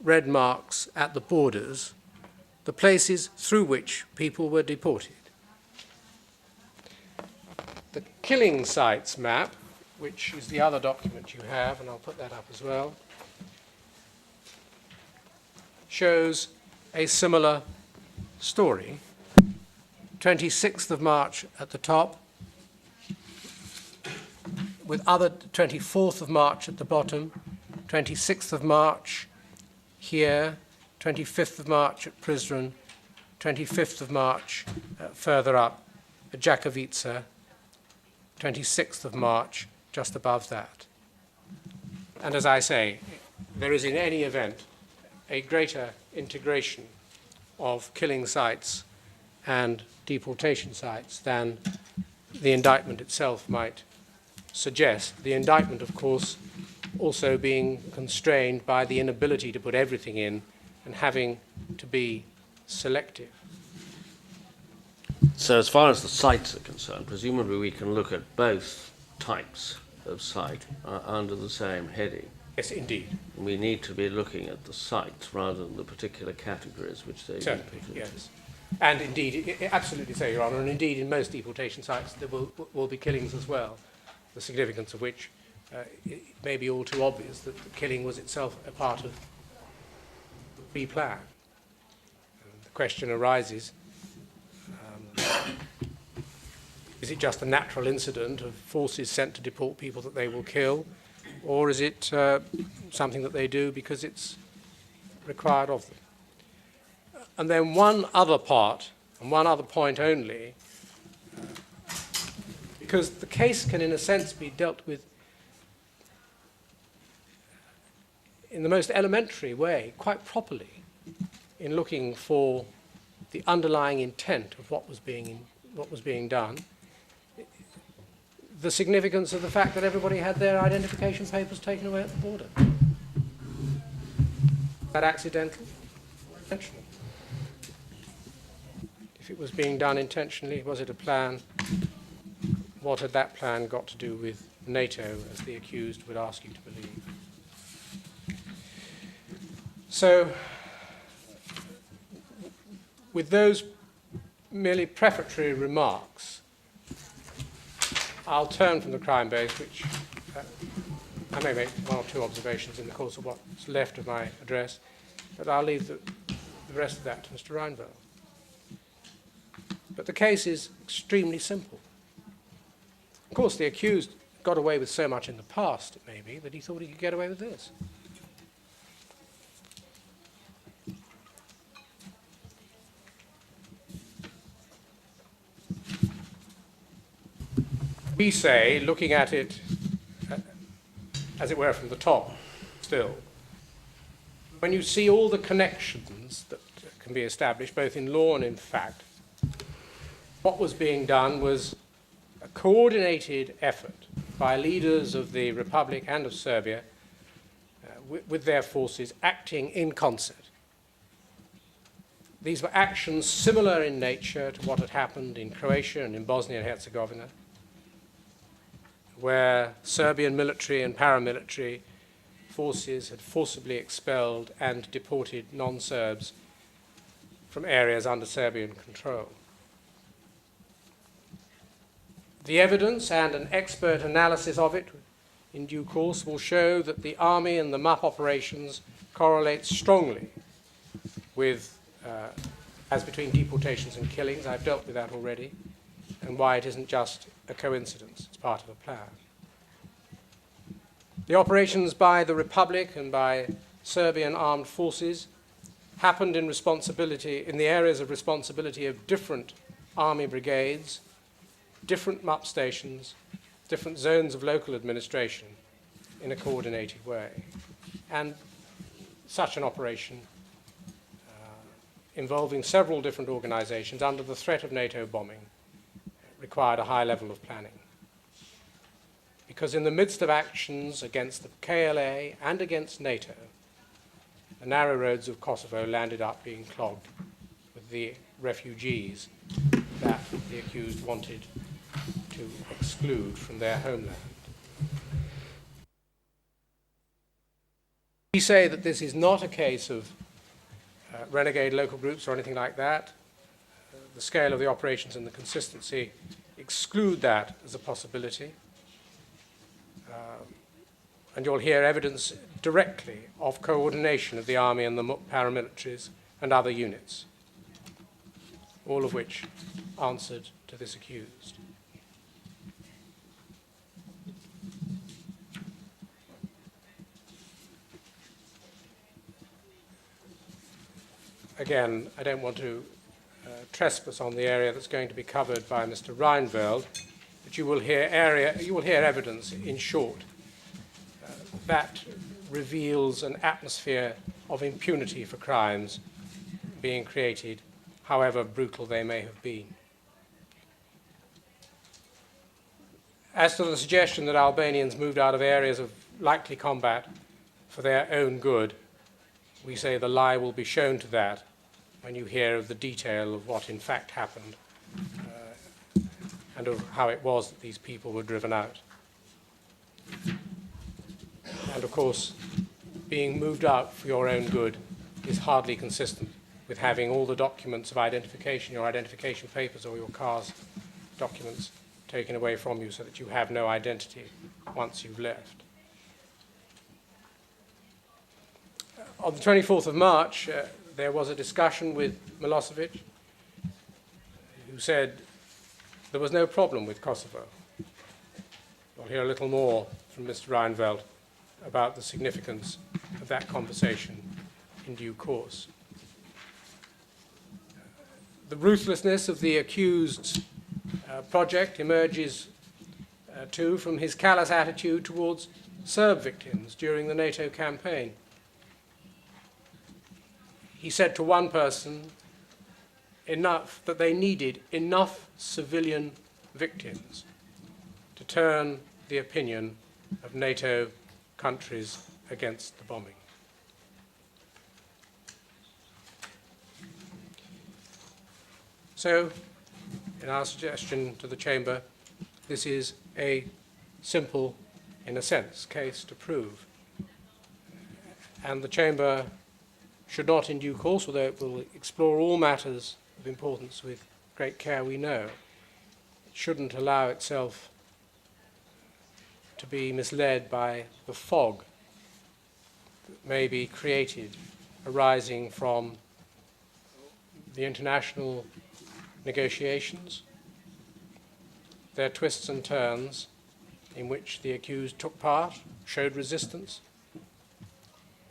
red marks at the borders, the places through which people were deported. The killing sites map, which is the other document you have, and I'll put that up as well, shows a similar story. 26th of March at the top, with other 24th of March at the bottom, 26th of March here, 25th of March at Prizren, 25th of March further up at Jakovica, 26th of March just above that. And as I say, there is in any event a greater integration of killing sites and deportation sites than the indictment itself might suggest. The indictment, of course, also being constrained by the inability to put everything in and having to be selective. So as far as the sites are concerned, presumably we can look at both types of site under the same heading. Yes, indeed. We need to be looking at the sites rather than the particular categories which they Certainly, yes. And indeed, absolutely so, Your Honour, and indeed in most deportation sites there will be killings as well, the significance of which it may be all too obvious that the killing was itself a part of the pre-plan. The question arises, is it just a natural incident of forces sent to deport people that they will kill, or is it something that they do because it's required of them? And then one other part, and one other point only, because the case can in a sense be dealt with in the most elementary way, quite properly, in looking for the underlying intent of what was being done. The significance of the fact that everybody had their identification papers taken away at the border. Is that accidental or intentional? If it was being done intentionally, was it a plan? What had that plan got to do with NATO, as the accused would ask you to believe? So, with those merely prefatory remarks, I'll turn from the crime base, which I may make one or two observations in the course of what's left of my address, but I'll leave the rest of that to Mr. Reinberg. But the case is extremely simple. Of course, the accused got away with so much in the past, it may be, that he thought he could get away with this. We say, looking at it, as it were, from the top still, when you see all the connections that can be established, both in law and in fact, what was being done was a coordinated effort by leaders of the Republic and of Serbia with their forces acting in concert These were actions similar in nature to what had happened in Croatia and in Bosnia and Herzegovina, where Serbian military and paramilitary forces had forcibly expelled and deported non-Serbs from areas under Serbian control. The evidence and an expert analysis of it in due course will show that the army and the MUP operations correlate strongly with, as between deportations and killings. I've dealt with that already, and why it isn't just a coincidence, it's part of a plan. The operations by the Republic and by Serbian armed forces happened in the areas of responsibility of different army brigades, different MUP stations, different zones of local administration in a coordinated way. And such an operation involving several different organizations under the threat of NATO bombing required a high level of planning. Because in the midst of actions against the KLA and against NATO, the narrow roads of Kosovo landed up being clogged with the refugees that the accused wanted to exclude from their homeland. We say that this is not a case of renegade local groups or anything like that. The scale of the operations and the consistency exclude that as a possibility. And you'll hear evidence directly of coordination of the army and the paramilitaries and other units, all of which answered to this accused. Again, I don't want to trespass on the area that's going to be covered by Mr. Reinveld, but you will hear evidence, in short, that reveals an atmosphere of impunity for crimes being created, however brutal they may have been. As to the suggestion that Albanians moved out of areas of likely combat for their own good, we say the lie will be shown to that when you hear of the detail of what in fact happened and of how it was that these people were driven out. And of course, being moved out for your own good is hardly consistent with having all the documents of identification, your identification papers or your car's documents taken away from you so that you have no identity once you've left. On the 24th of March, there was a discussion with Milosevic, who said there was no problem with Kosovo. We'll hear a little more from Mr. Reinveld about the significance of that conversation in due course. The ruthlessness of the accused's project emerges too from his callous attitude towards Serb victims during the NATO campaign. He said to one person that they needed enough civilian victims to turn the opinion of NATO countries against the bombing. So, in our suggestion to the Chamber, this is a simple, in a sense, case to prove. And the Chamber should not, in due course, although it will explore all matters of importance with great care, we know, it shouldn't allow itself to be misled by the fog that may be created arising from the international negotiations, their twists and turns in which the accused took part, showed resistance,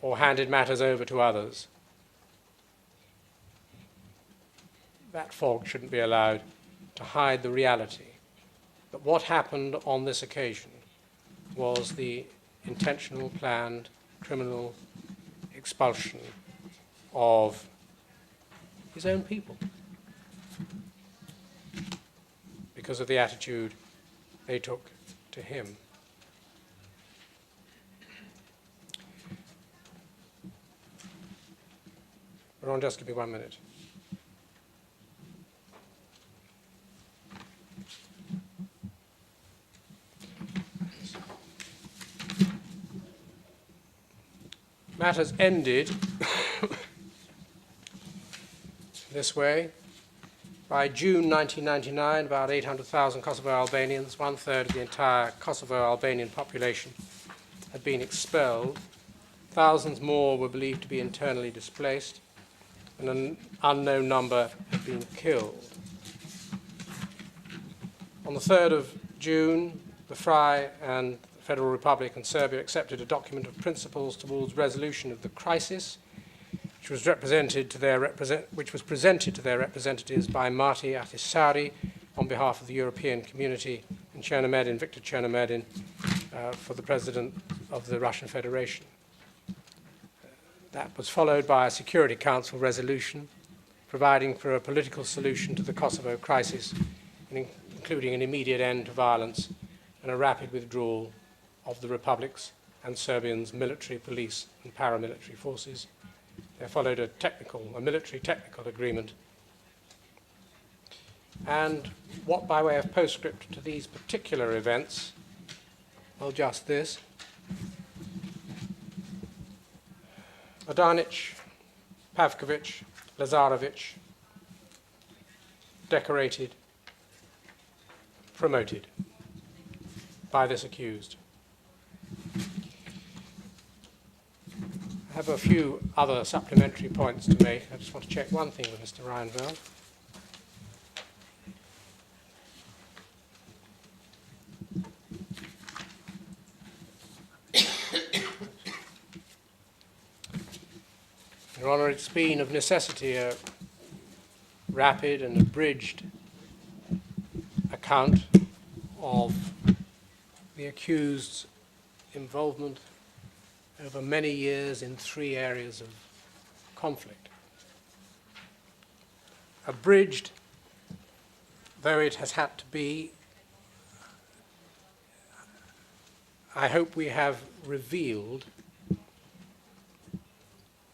or handed matters over to others. That fog shouldn't be allowed to hide the reality that what happened on this occasion was the intentional, planned, criminal expulsion of his own people because of the attitude they took to him. Ron, just give me 1 minute. matters ended this way. By June 1999, about 800,000 Kosovo Albanians, one-third of the entire Kosovo Albanian population, had been expelled. Thousands more were believed to be internally displaced, and an unknown number had been killed. On the 3rd of June, the FRY and the Federal Republic and Serbia accepted a document of principles towards resolution of the crisis, which was presented to their representatives by Marti Ahtisaari on behalf of the European Community and Chernomerdin, Viktor Chernomerdin, for the President of the Russian Federation. That was followed by a Security Council resolution providing for a political solution to the Kosovo crisis, including an immediate end to violence and a rapid withdrawal of the Republic's and Serbians' military, police, and paramilitary forces. There followed a military technical agreement. And what, by way of postscript to these particular events, well, just this. Adanic, Pavkovic, Lazarevic, decorated, promoted by this accused. I have a few other supplementary points to make. I just want to check one thing with Mr. Reinveld. Your Honour, it's been of necessity a rapid and abridged account of the accused's involvement over many years in 3 areas of conflict. Abridged, though it has had to be, I hope we have revealed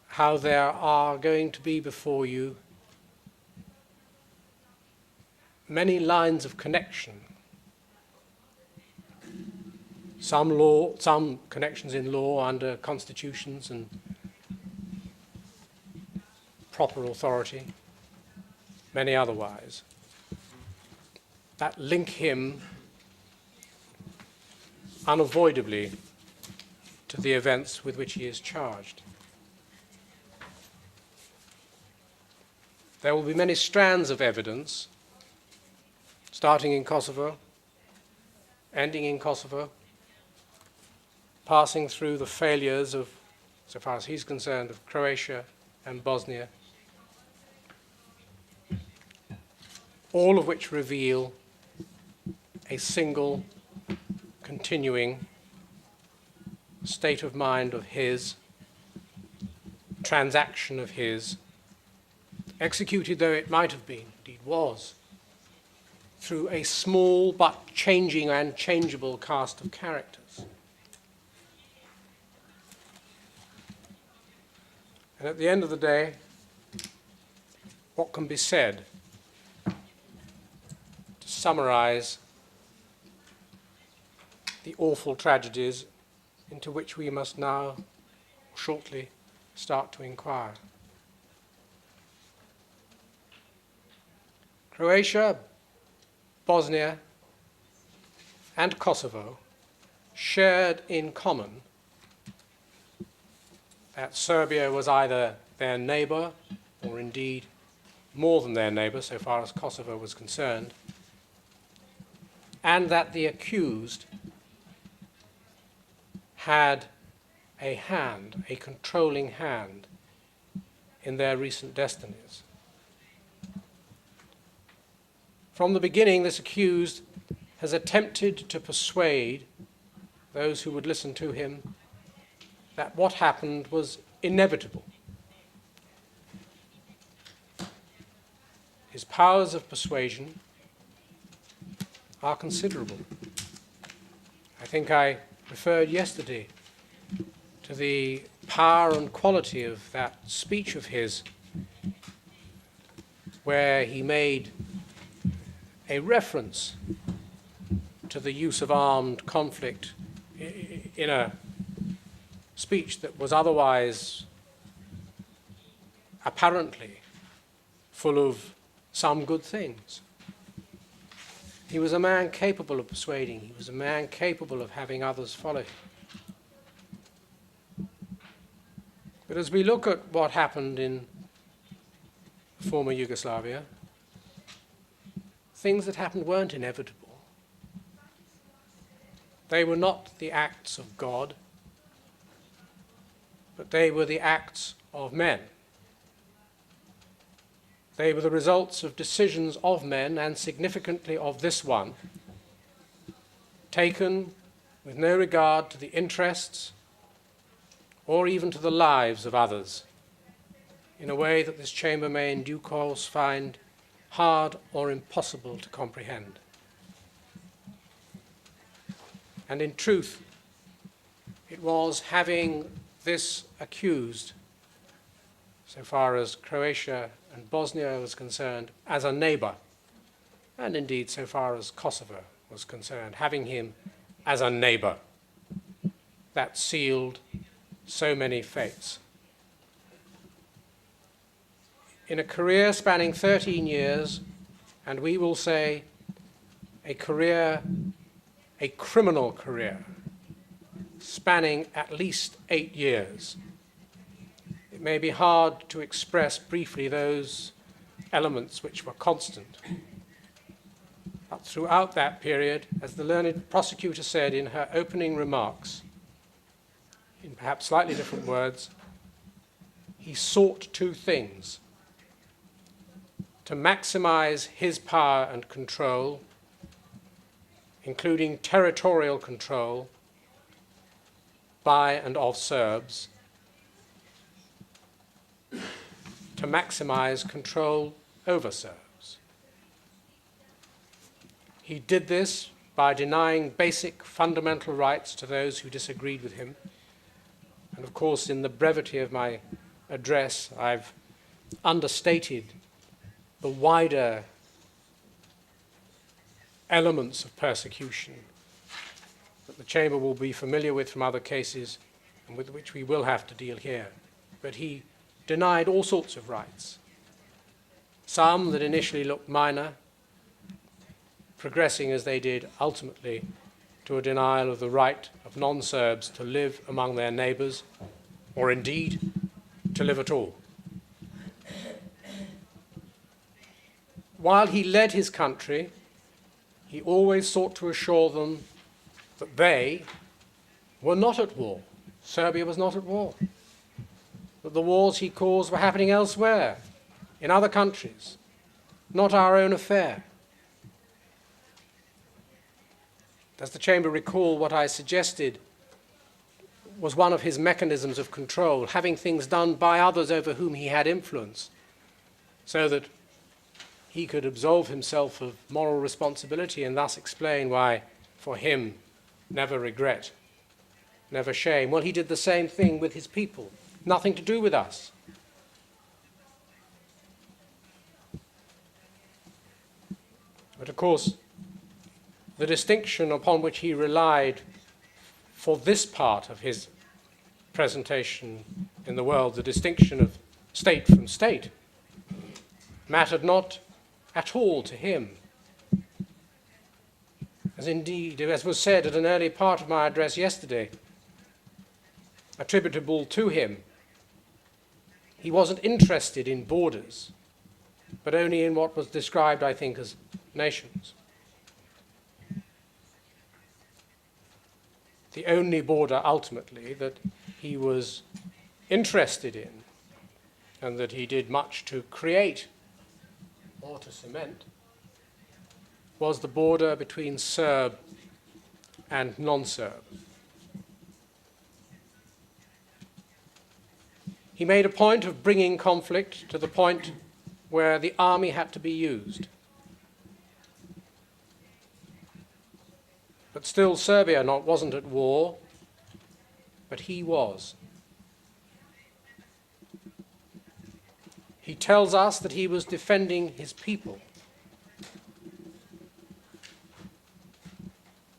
how there are going to be before you many lines of connection. Some connections in law under constitutions and proper authority, many otherwise, that link him unavoidably to the events with which he is charged. There will be many strands of evidence, starting in Kosovo, ending in Kosovo, passing through the failures of, so far as he's concerned, of Croatia and Bosnia, all of which reveal a single, continuing state of mind of his, transaction of his, executed though it might have been, indeed was, through a small but changing and changeable cast of characters. And at the end of the day, what can be said to summarize the awful tragedies into which we must now shortly start to inquire? Croatia, Bosnia, and Kosovo shared in common that Serbia was either their neighbor, or indeed more than their neighbor so far as Kosovo was concerned, and that the accused had a hand, a controlling hand, in their recent destinies. From the beginning, this accused has attempted to persuade those who would listen to him that what happened was inevitable. His powers of persuasion are considerable. I think I referred yesterday to the power and quality of that speech of his, where he made a reference to the use of armed conflict in a speech that was otherwise apparently full of some good things. He was a man capable of persuading. He was a man capable of having others follow him. But as we look at what happened in former Yugoslavia, things that happened weren't inevitable. They were not the acts of God, but they were the acts of men. They were the results of decisions of men, and significantly of this one, taken with no regard to the interests or even to the lives of others, in a way that this chamber may in due course find hard or impossible to comprehend. And in truth, it was having this accused, so far as Croatia and Bosnia was concerned, as a neighbor, and indeed so far as Kosovo was concerned, having him as a neighbor, that sealed so many fates. In a career spanning 13 years, and we will say a criminal career spanning at least 8 years, it may be hard to express briefly those elements which were constant. But throughout that period, as the learned prosecutor said in her opening remarks, in perhaps slightly different words, he sought two things: to maximize his power and control, including territorial control by and of Serbs, to maximize control over Serbs. He did this by denying basic fundamental rights to those who disagreed with him. And of course, in the brevity of my address, I've understated the wider elements of persecution that the Chamber will be familiar with from other cases and with which we will have to deal here. But he denied all sorts of rights, some that initially looked minor, progressing as they did ultimately to a denial of the right of non-Serbs to live among their neighbors, or indeed to live at all. While he led his country, he always sought to assure them that they were not at war. Serbia was not at war. That the wars he caused were happening elsewhere, in other countries, not our own affair. Does the Chamber recall what I suggested was one of his mechanisms of control, having things done by others over whom he had influence, so that he could absolve himself of moral responsibility and thus explain why, for him, never regret, never shame. Well, he did the same thing with his people. Nothing to do with us. But of course, the distinction upon which he relied for this part of his presentation in the world, the distinction of state from state, mattered not at all to him. As indeed, as was said at an early part of my address yesterday, attributable to him, he wasn't interested in borders, but only in what was described, I think, as nations. The only border, ultimately, that he was interested in, and that he did much to create or to cement, was the border between Serb and non-Serb. He made a point of bringing conflict to the point where the army had to be used. But still, Serbia wasn't at war, but he was. He tells us that he was defending his people.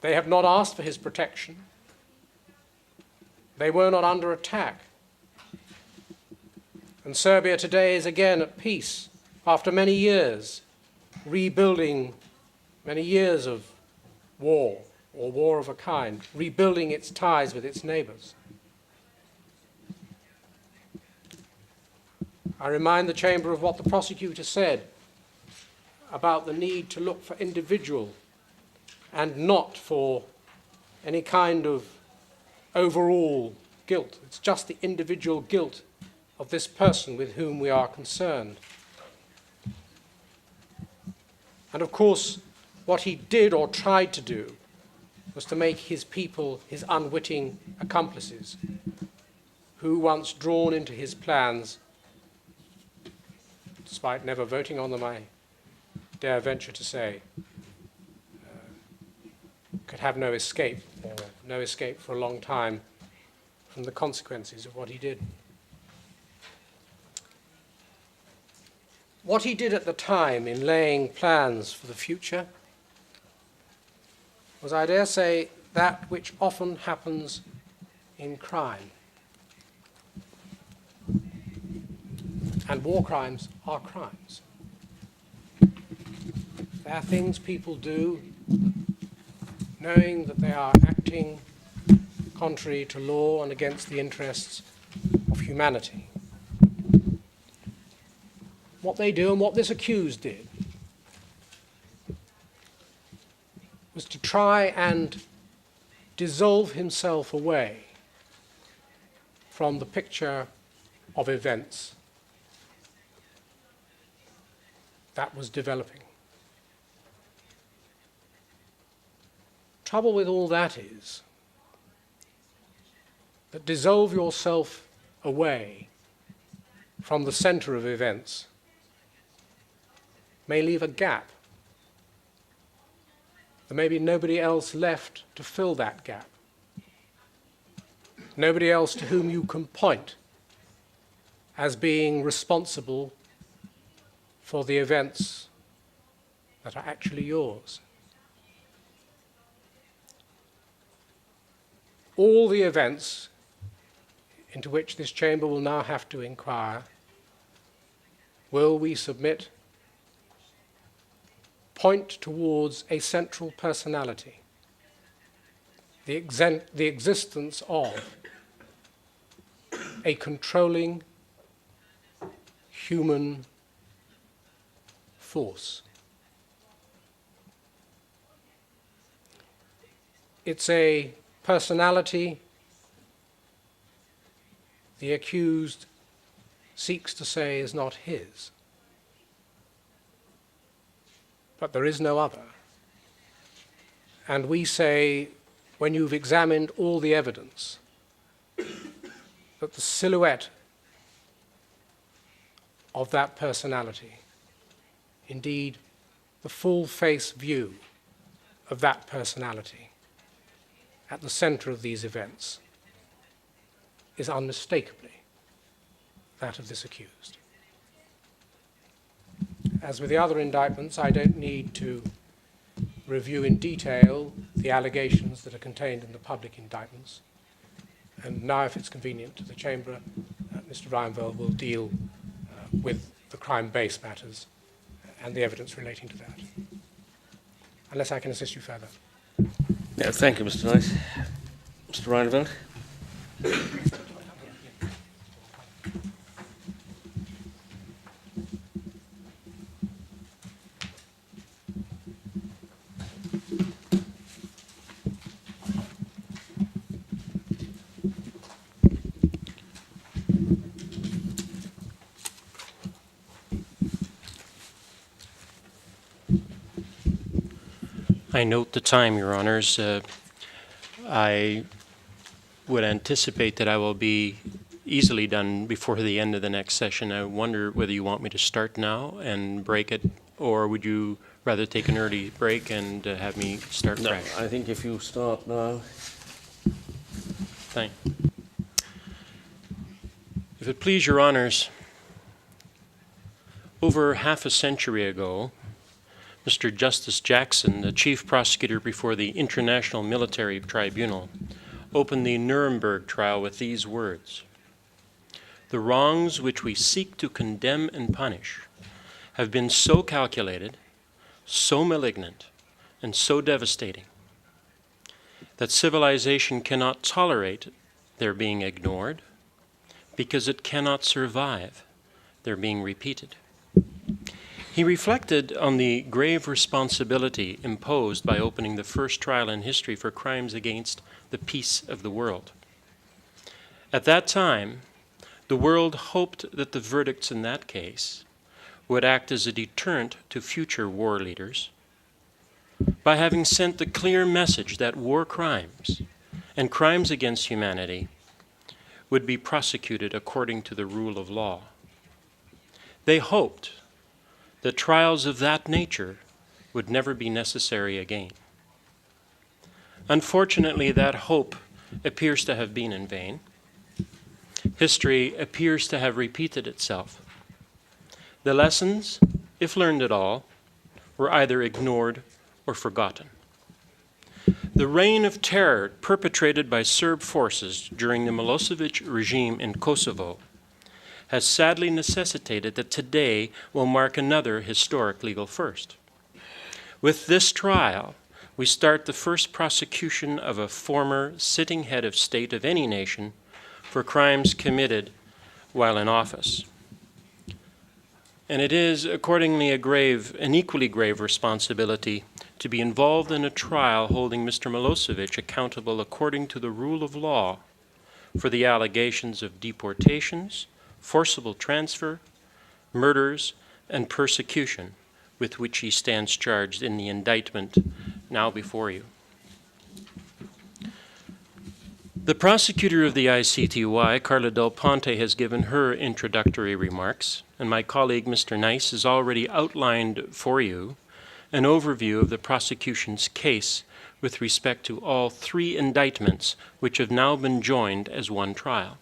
They have not asked for his protection. They were not under attack. And Serbia today is again at peace after many years, rebuilding many years of war, or war of a kind, rebuilding its ties with its neighbors. I remind the Chamber of what the prosecutor said about the need to look for individual and not for any kind of overall guilt. It's just the individual guilt of this person with whom we are concerned. And of course, what he did or tried to do was to make his people his unwitting accomplices, who, once drawn into his plans, despite never voting on them, I dare venture to say, could have no escape, or no escape for a long time from the consequences of what he did. What he did at the time in laying plans for the future was, I dare say, that which often happens in crime. And war crimes are crimes. They are things people do knowing that they are acting contrary to law and against the interests of humanity. What they do and what this accused did was to try and dissolve himself away from the picture of events that was developing. Trouble with all that is that dissolve yourself away from the center of events may leave a gap. There may be nobody else left to fill that gap. Nobody else to whom you can point as being responsible for the events that are actually yours. All the events into which this chamber will now have to inquire, will, we submit, point towards a central personality, the existence of a controlling human force. It's a personality the accused seeks to say is not his. But there is no other. And we say, when you've examined all the evidence, that the silhouette of that personality, indeed the full face view of that personality at the center of these events, is unmistakably that of this accused. As with the other indictments, I don't need to review in detail the allegations that are contained in the public indictments. And now, if it's convenient to the Chamber, Mr. Reinveld will deal with the crime-based matters and the evidence relating to that. Unless I can assist you further. Yeah, thank you, Mr. Knight. Mr. Reinveld. I note the time, Your Honors. I would anticipate that I will be easily done before the end of the next session. I wonder whether you want me to start now and break it, or would you rather take an early break and have me start fresh? I think if you start now. Thank you. If it please Your Honors, over half a century ago, Mr. Justice Jackson, the Chief Prosecutor before the International Military Tribunal, opened the Nuremberg trial with these words: "The wrongs which we seek to condemn and punish have been so calculated, so malignant, and so devastating that civilization cannot tolerate their being ignored because it cannot survive their being repeated." He reflected on the grave responsibility imposed by opening the first trial in history for crimes against the peace of the world. At that time, the world hoped that the verdicts in that case would act as a deterrent to future war leaders by having sent the clear message that war crimes and crimes against humanity would be prosecuted according to the rule of law. They hoped that trials of that nature would never be necessary again. Unfortunately, that hope appears to have been in vain. History appears to have repeated itself. The lessons, if learned at all, were either ignored or forgotten. The reign of terror perpetrated by Serb forces during the Milosevic regime in Kosovo has sadly necessitated that today will mark another historic legal first. With this trial, we start the first prosecution of a former sitting head of state of any nation for crimes committed while in office. And it is accordingly an equally grave responsibility to be involved in a trial holding Mr. Milosevic accountable according to the rule of law for the allegations of deportations, forcible transfer, murders, and persecution with which he stands charged in the indictment now before you. The prosecutor of the ICTY, Carla Del Ponte, has given her introductory remarks, and my colleague, Mr. Nice, has already outlined for you an overview of the prosecution's case with respect to all three indictments which have now been joined as one trial.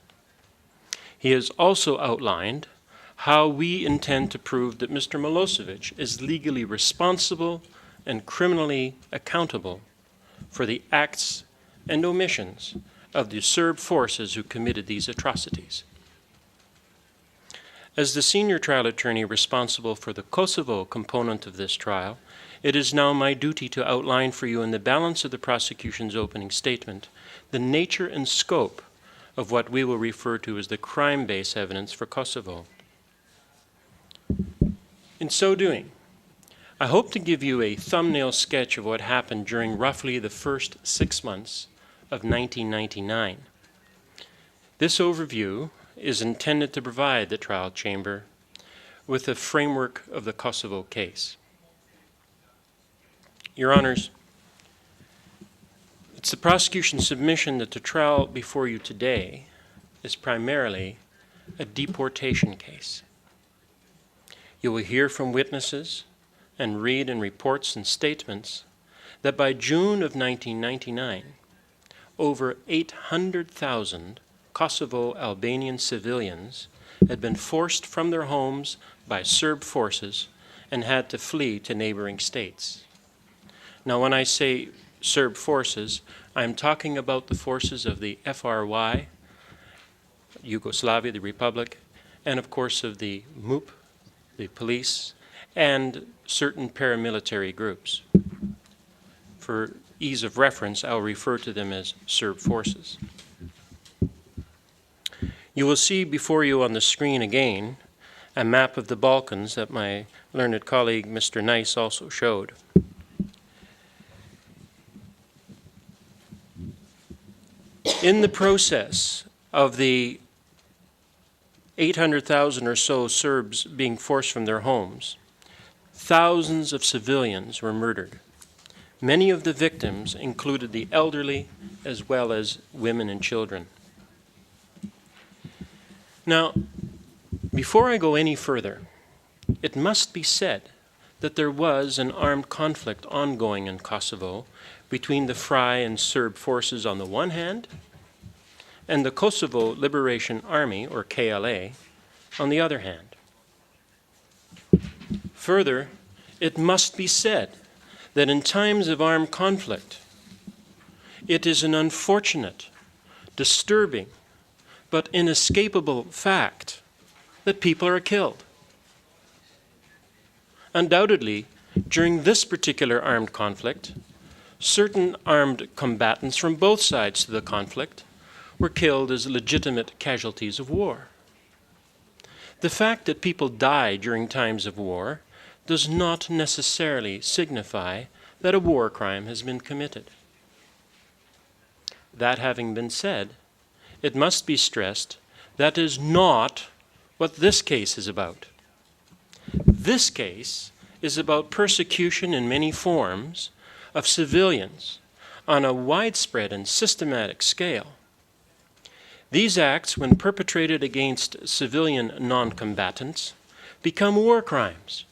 He has also outlined how we intend to prove that Mr. Milosevic is legally responsible and criminally accountable for the acts and omissions of the Serb forces who committed these atrocities. As the senior trial attorney responsible for the Kosovo component of this trial, it is now my duty to outline for you in the balance of the prosecution's opening statement the nature and scope of what we will refer to as the crime-based evidence for Kosovo. In so doing, I hope to give you a thumbnail sketch of what happened during roughly the first 6 months of 1999. This overview is intended to provide the trial chamber with a framework of the Kosovo case. Your Honors, it's the prosecution's submission that the trial before you today is primarily a deportation case. You will hear from witnesses and read in reports and statements that by June of 1999, over 800,000 Kosovo Albanian civilians had been forced from their homes by Serb forces and had to flee to neighboring states. Now, when I say Serb forces, I'm talking about the forces of the FRY, Yugoslavia, the Republic, and of course of the MUP, the police, and certain paramilitary groups. For ease of reference, I'll refer to them as Serb forces. You will see before you on the screen again a map of the Balkans that my learned colleague, Mr. Nice, also showed. In the process of the 800,000 or so Serbs being forced from their homes, thousands of civilians were murdered. Many of the victims included the elderly as well as women and children. Now, before I go any further, it must be said that there was an armed conflict ongoing in Kosovo between the FRY and Serb forces on the one hand, and the Kosovo Liberation Army, or KLA, on the other hand. Further, it must be said that in times of armed conflict, it is an unfortunate disturbing, but inescapable fact that people are killed. Undoubtedly, during this particular armed conflict, certain armed combatants from both sides to the conflict were killed as legitimate casualties of war. The fact that people die during times of war does not necessarily signify that a war crime has been committed. That having been said, it must be stressed that is not what this case is about. This case is about persecution in many forms of civilians on a widespread and systematic scale. These acts, when perpetrated against civilian non-combatants, become war crimes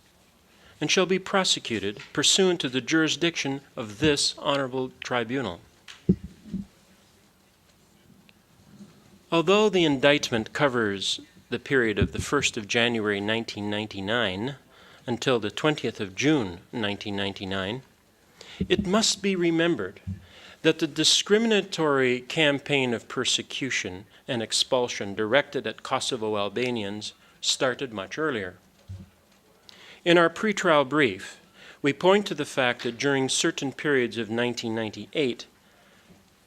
and shall be prosecuted pursuant to the jurisdiction of this honorable tribunal. Although the indictment covers the period of the 1st of January 1999 until the 20th of June 1999, it must be remembered that the discriminatory campaign of persecution and expulsion directed at Kosovo Albanians started much earlier. In our pretrial brief, we point to the fact that during certain periods of 1998,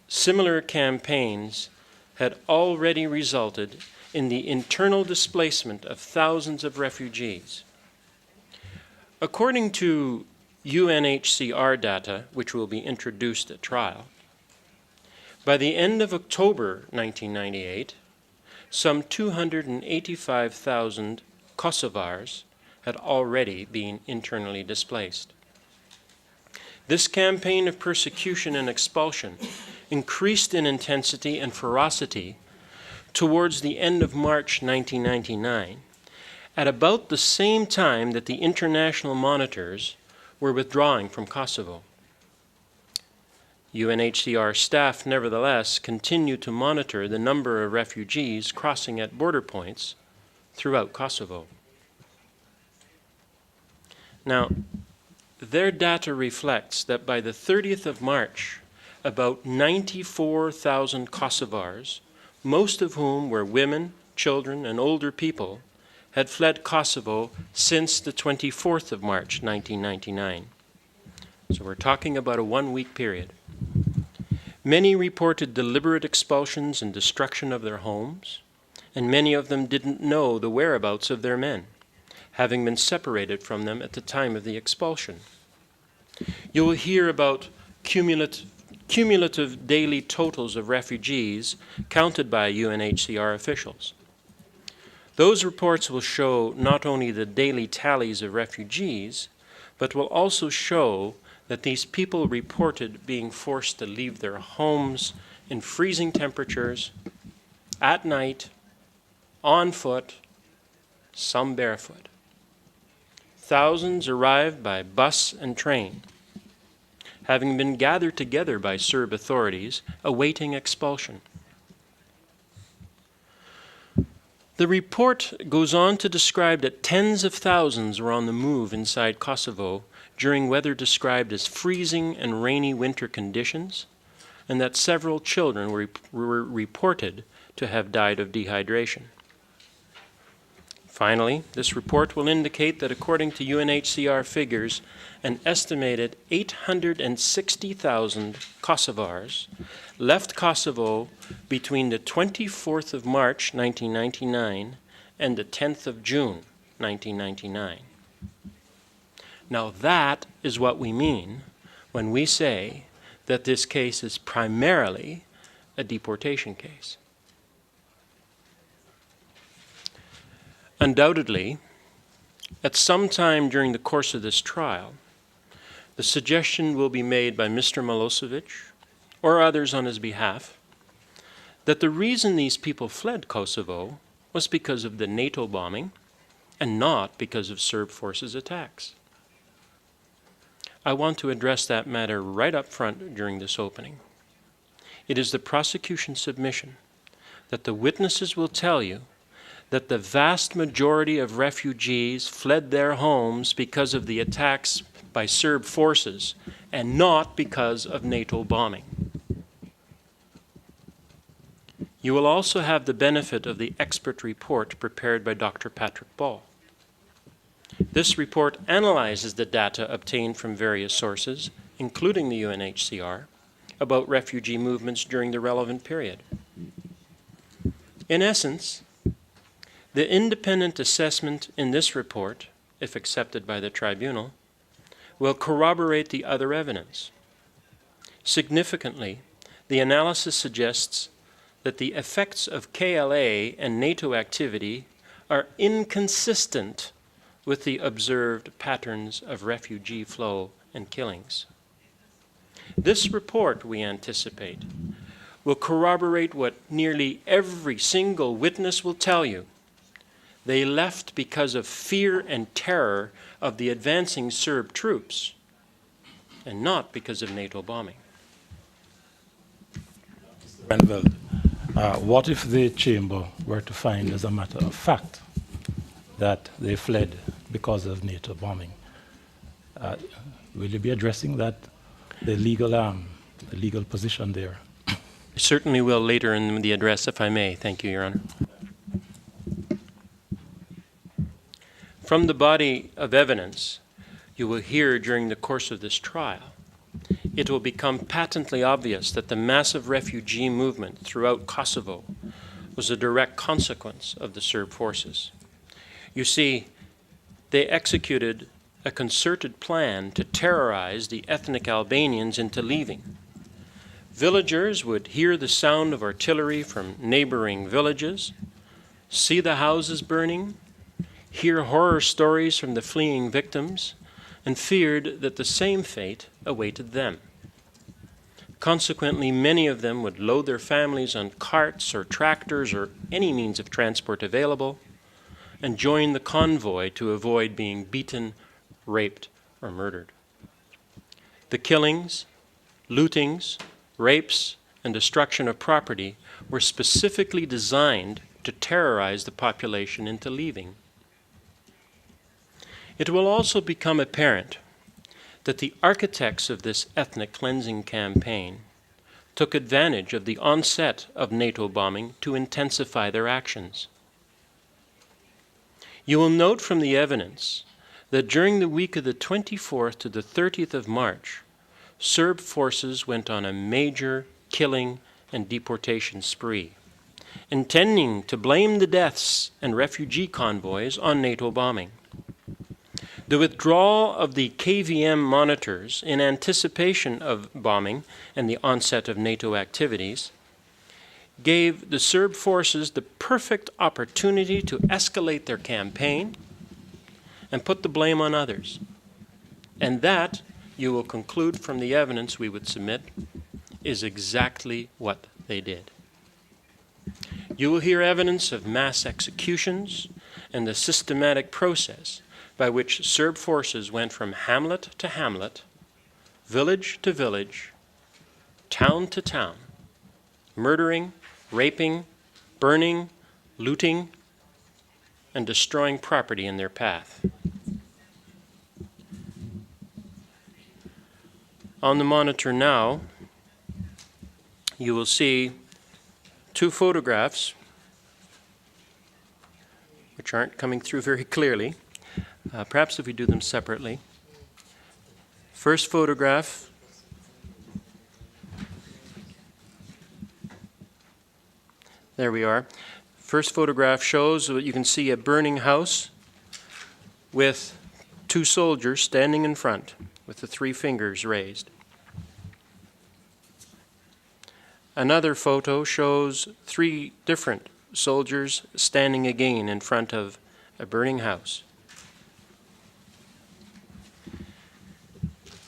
similar campaigns had already resulted in the internal displacement of thousands of refugees. According to UNHCR data, which will be introduced at trial, by the end of October 1998, some 285,000 Kosovars had already been internally displaced. This campaign of persecution and expulsion increased in intensity and ferocity towards the end of March 1999, at about the same time that the international monitors were withdrawing from Kosovo. UNHCR staff, nevertheless, continued to monitor the number of refugees crossing at border points throughout Kosovo. Now, their data reflects that by the 30th of March, about 94,000 Kosovars, most of whom were women, children, and older people, had fled Kosovo since the 24th of March, 1999. So we're talking about a one-week period. Many reported deliberate expulsions and destruction of their homes, and many of them didn't know the whereabouts of their men, having been separated from them at the time of the expulsion. You will hear about cumulative daily totals of refugees counted by UNHCR officials. Those reports will show not only the daily tallies of refugees, but will also show that these people reported being forced to leave their homes in freezing temperatures, at night, on foot, some barefoot. Thousands arrived by bus and train, having been gathered together by Serb authorities awaiting expulsion. The report goes on to describe that tens of thousands were on the move inside Kosovo during weather described as freezing and rainy winter conditions, and that several children were reported to have died of dehydration. Finally, this report will indicate that according to UNHCR figures, an estimated 860,000 Kosovars left Kosovo between the 24th of March 1999 and the 10th of June 1999. Now that is what we mean when we say that this case is primarily a deportation case. Undoubtedly, at some time during the course of this trial, the suggestion will be made by Mr. Milosevic or others on his behalf that the reason these people fled Kosovo was because of the NATO bombing and not because of Serb forces' attacks. I want to address that matter right up front during this opening. It is the prosecution's submission that the witnesses will tell you that the vast majority of refugees fled their homes because of the attacks by Serb forces and not because of NATO bombing. You will also have the benefit of the expert report prepared by Dr. Patrick Ball. This report analyzes the data obtained from various sources, including the UNHCR, about refugee movements during the relevant period. In essence, the independent assessment in this report, if accepted by the tribunal, will corroborate the other evidence. Significantly, the analysis suggests that the effects of KLA and NATO activity are inconsistent with the observed patterns of refugee flow and killings. This report, we anticipate, will corroborate what nearly every single witness will tell you. They left because of fear and terror of the advancing Serb troops, and not because of NATO bombing. Renveld, what if the chamber were to find, as a matter of fact, that they fled because of NATO bombing? Will you be addressing that, the legal position there? I certainly will later in the address, if I may. Thank you, Your Honor. From the body of evidence you will hear during the course of this trial, it will become patently obvious that the massive refugee movement throughout Kosovo was a direct consequence of the Serb forces. You see, they executed a concerted plan to terrorize the ethnic Albanians into leaving. Villagers would hear the sound of artillery from neighboring villages, see the houses burning, hear horror stories from the fleeing victims, and feared that the same fate awaited them. Consequently, many of them would load their families on carts or tractors or any means of transport available and join the convoy to avoid being beaten, raped, or murdered. The killings, lootings, rapes, and destruction of property were specifically designed to terrorize the population into leaving. It will also become apparent that the architects of this ethnic cleansing campaign took advantage of the onset of NATO bombing to intensify their actions. You will note from the evidence that during the week of the 24th to the 30th of March, Serb forces went on a major killing and deportation spree, intending to blame the deaths and refugee convoys on NATO bombing. The withdrawal of the KVM monitors in anticipation of bombing and the onset of NATO activities gave the Serb forces the perfect opportunity to escalate their campaign and put the blame on others. And that, you will conclude from the evidence we would submit, is exactly what they did. You will hear evidence of mass executions and the systematic process by which Serb forces went from hamlet to hamlet, village to village, town to town, murdering, raping, burning, looting, and destroying property in their path. On the monitor now, you will see two photographs, which aren't coming through very clearly. Perhaps if we do them separately. First photograph there we are. First photograph shows what you can see, a burning house with two soldiers standing in front with the three fingers raised. Another photo shows three different soldiers standing again in front of a burning house.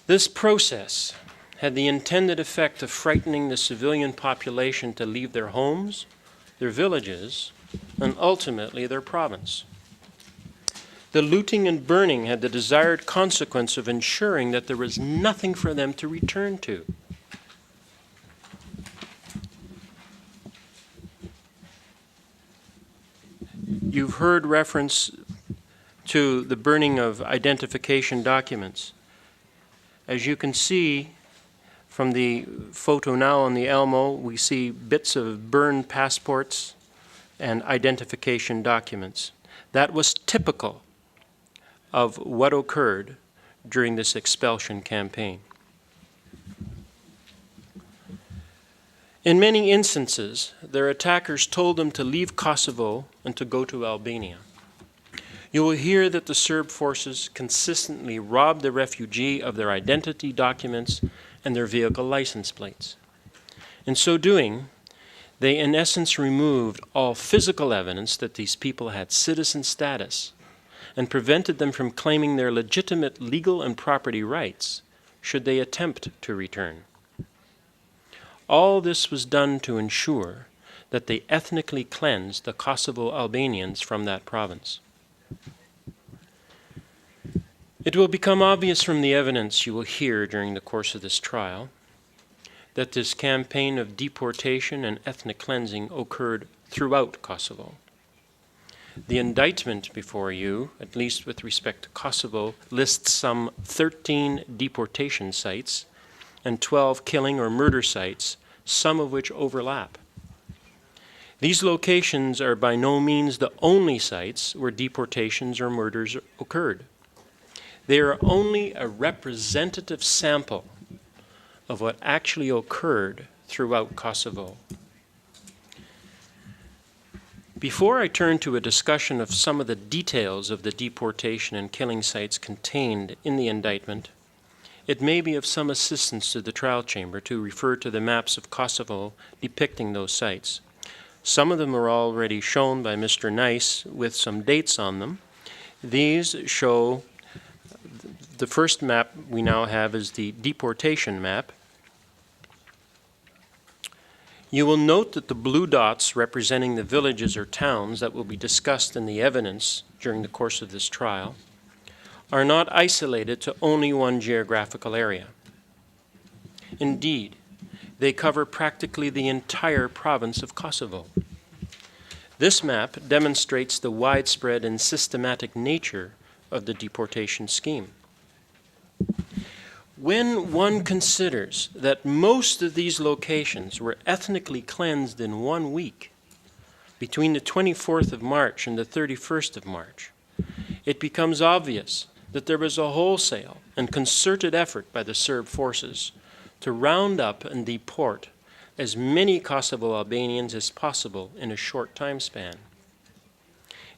This process had the intended effect of frightening the civilian population to leave their homes, their villages, and ultimately their province. The looting and burning had the desired consequence of ensuring that there was nothing for them to return to. You've heard reference to the burning of identification documents. As you can see From the photo now on the Elmo, we see bits of burned passports and identification documents. That was typical of what occurred during this expulsion campaign. In many instances, their attackers told them to leave Kosovo and to go to Albania. You will hear that the Serb forces consistently robbed the refugee of their identity documents and their vehicle license plates. In so doing, they in essence removed all physical evidence that these people had citizen status and prevented them from claiming their legitimate legal and property rights should they attempt to return. All this was done to ensure that they ethnically cleansed the Kosovo Albanians from that province. It will become obvious from the evidence you will hear during the course of this trial that this campaign of deportation and ethnic cleansing occurred throughout Kosovo. The indictment before you, at least with respect to Kosovo, lists some 13 deportation sites and 12 killing or murder sites, some of which overlap. These locations are by no means the only sites where deportations or murders occurred. They are only a representative sample of what actually occurred throughout Kosovo. Before I turn to a discussion of some of the details of the deportation and killing sites contained in the indictment, it may be of some assistance to the trial chamber to refer to the maps of Kosovo depicting those sites. Some of them are already shown by Mr. Nice with some dates on them. These show, the first map we now have is the deportation map. You will note that the blue dots representing the villages or towns that will be discussed in the evidence during the course of this trial are not isolated to only one geographical area. Indeed, they cover practically the entire province of Kosovo. This map demonstrates the widespread and systematic nature of the deportation scheme. When one considers that most of these locations were ethnically cleansed in 1 week, between the 24th of March and the 31st of March, it becomes obvious that there was a wholesale and concerted effort by the Serb forces to round up and deport as many Kosovo Albanians as possible in a short time span.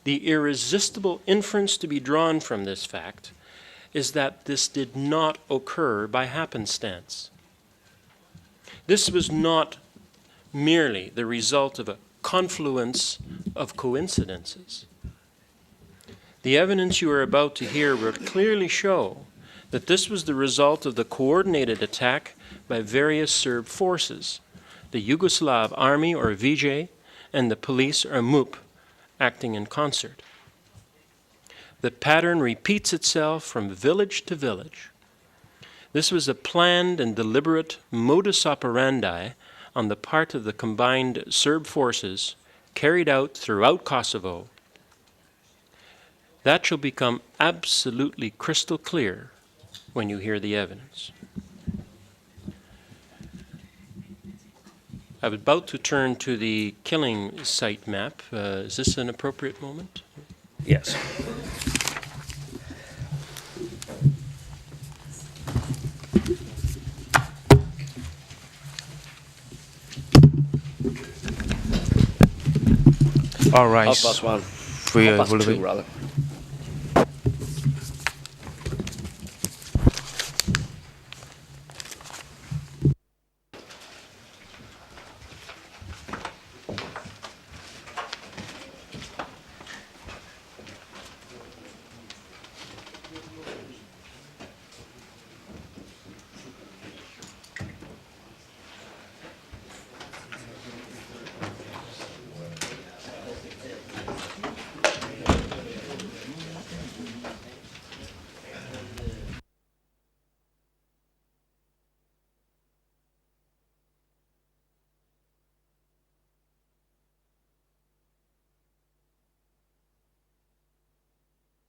The irresistible inference to be drawn from this fact is that this did not occur by happenstance. This was not merely the result of a confluence of coincidences. The evidence you are about to hear will clearly show that this was the result of the coordinated attack by various Serb forces, the Yugoslav Army or VJ and the police or MUP acting in concert. The pattern repeats itself from village to village. This was a planned and deliberate modus operandi on the part of the combined Serb forces carried out throughout Kosovo. That shall become absolutely crystal clear when you hear the evidence. I'm about to turn to the killing site map. Is this an appropriate moment? Yes. All right. 1:30. We 2:30, will rather.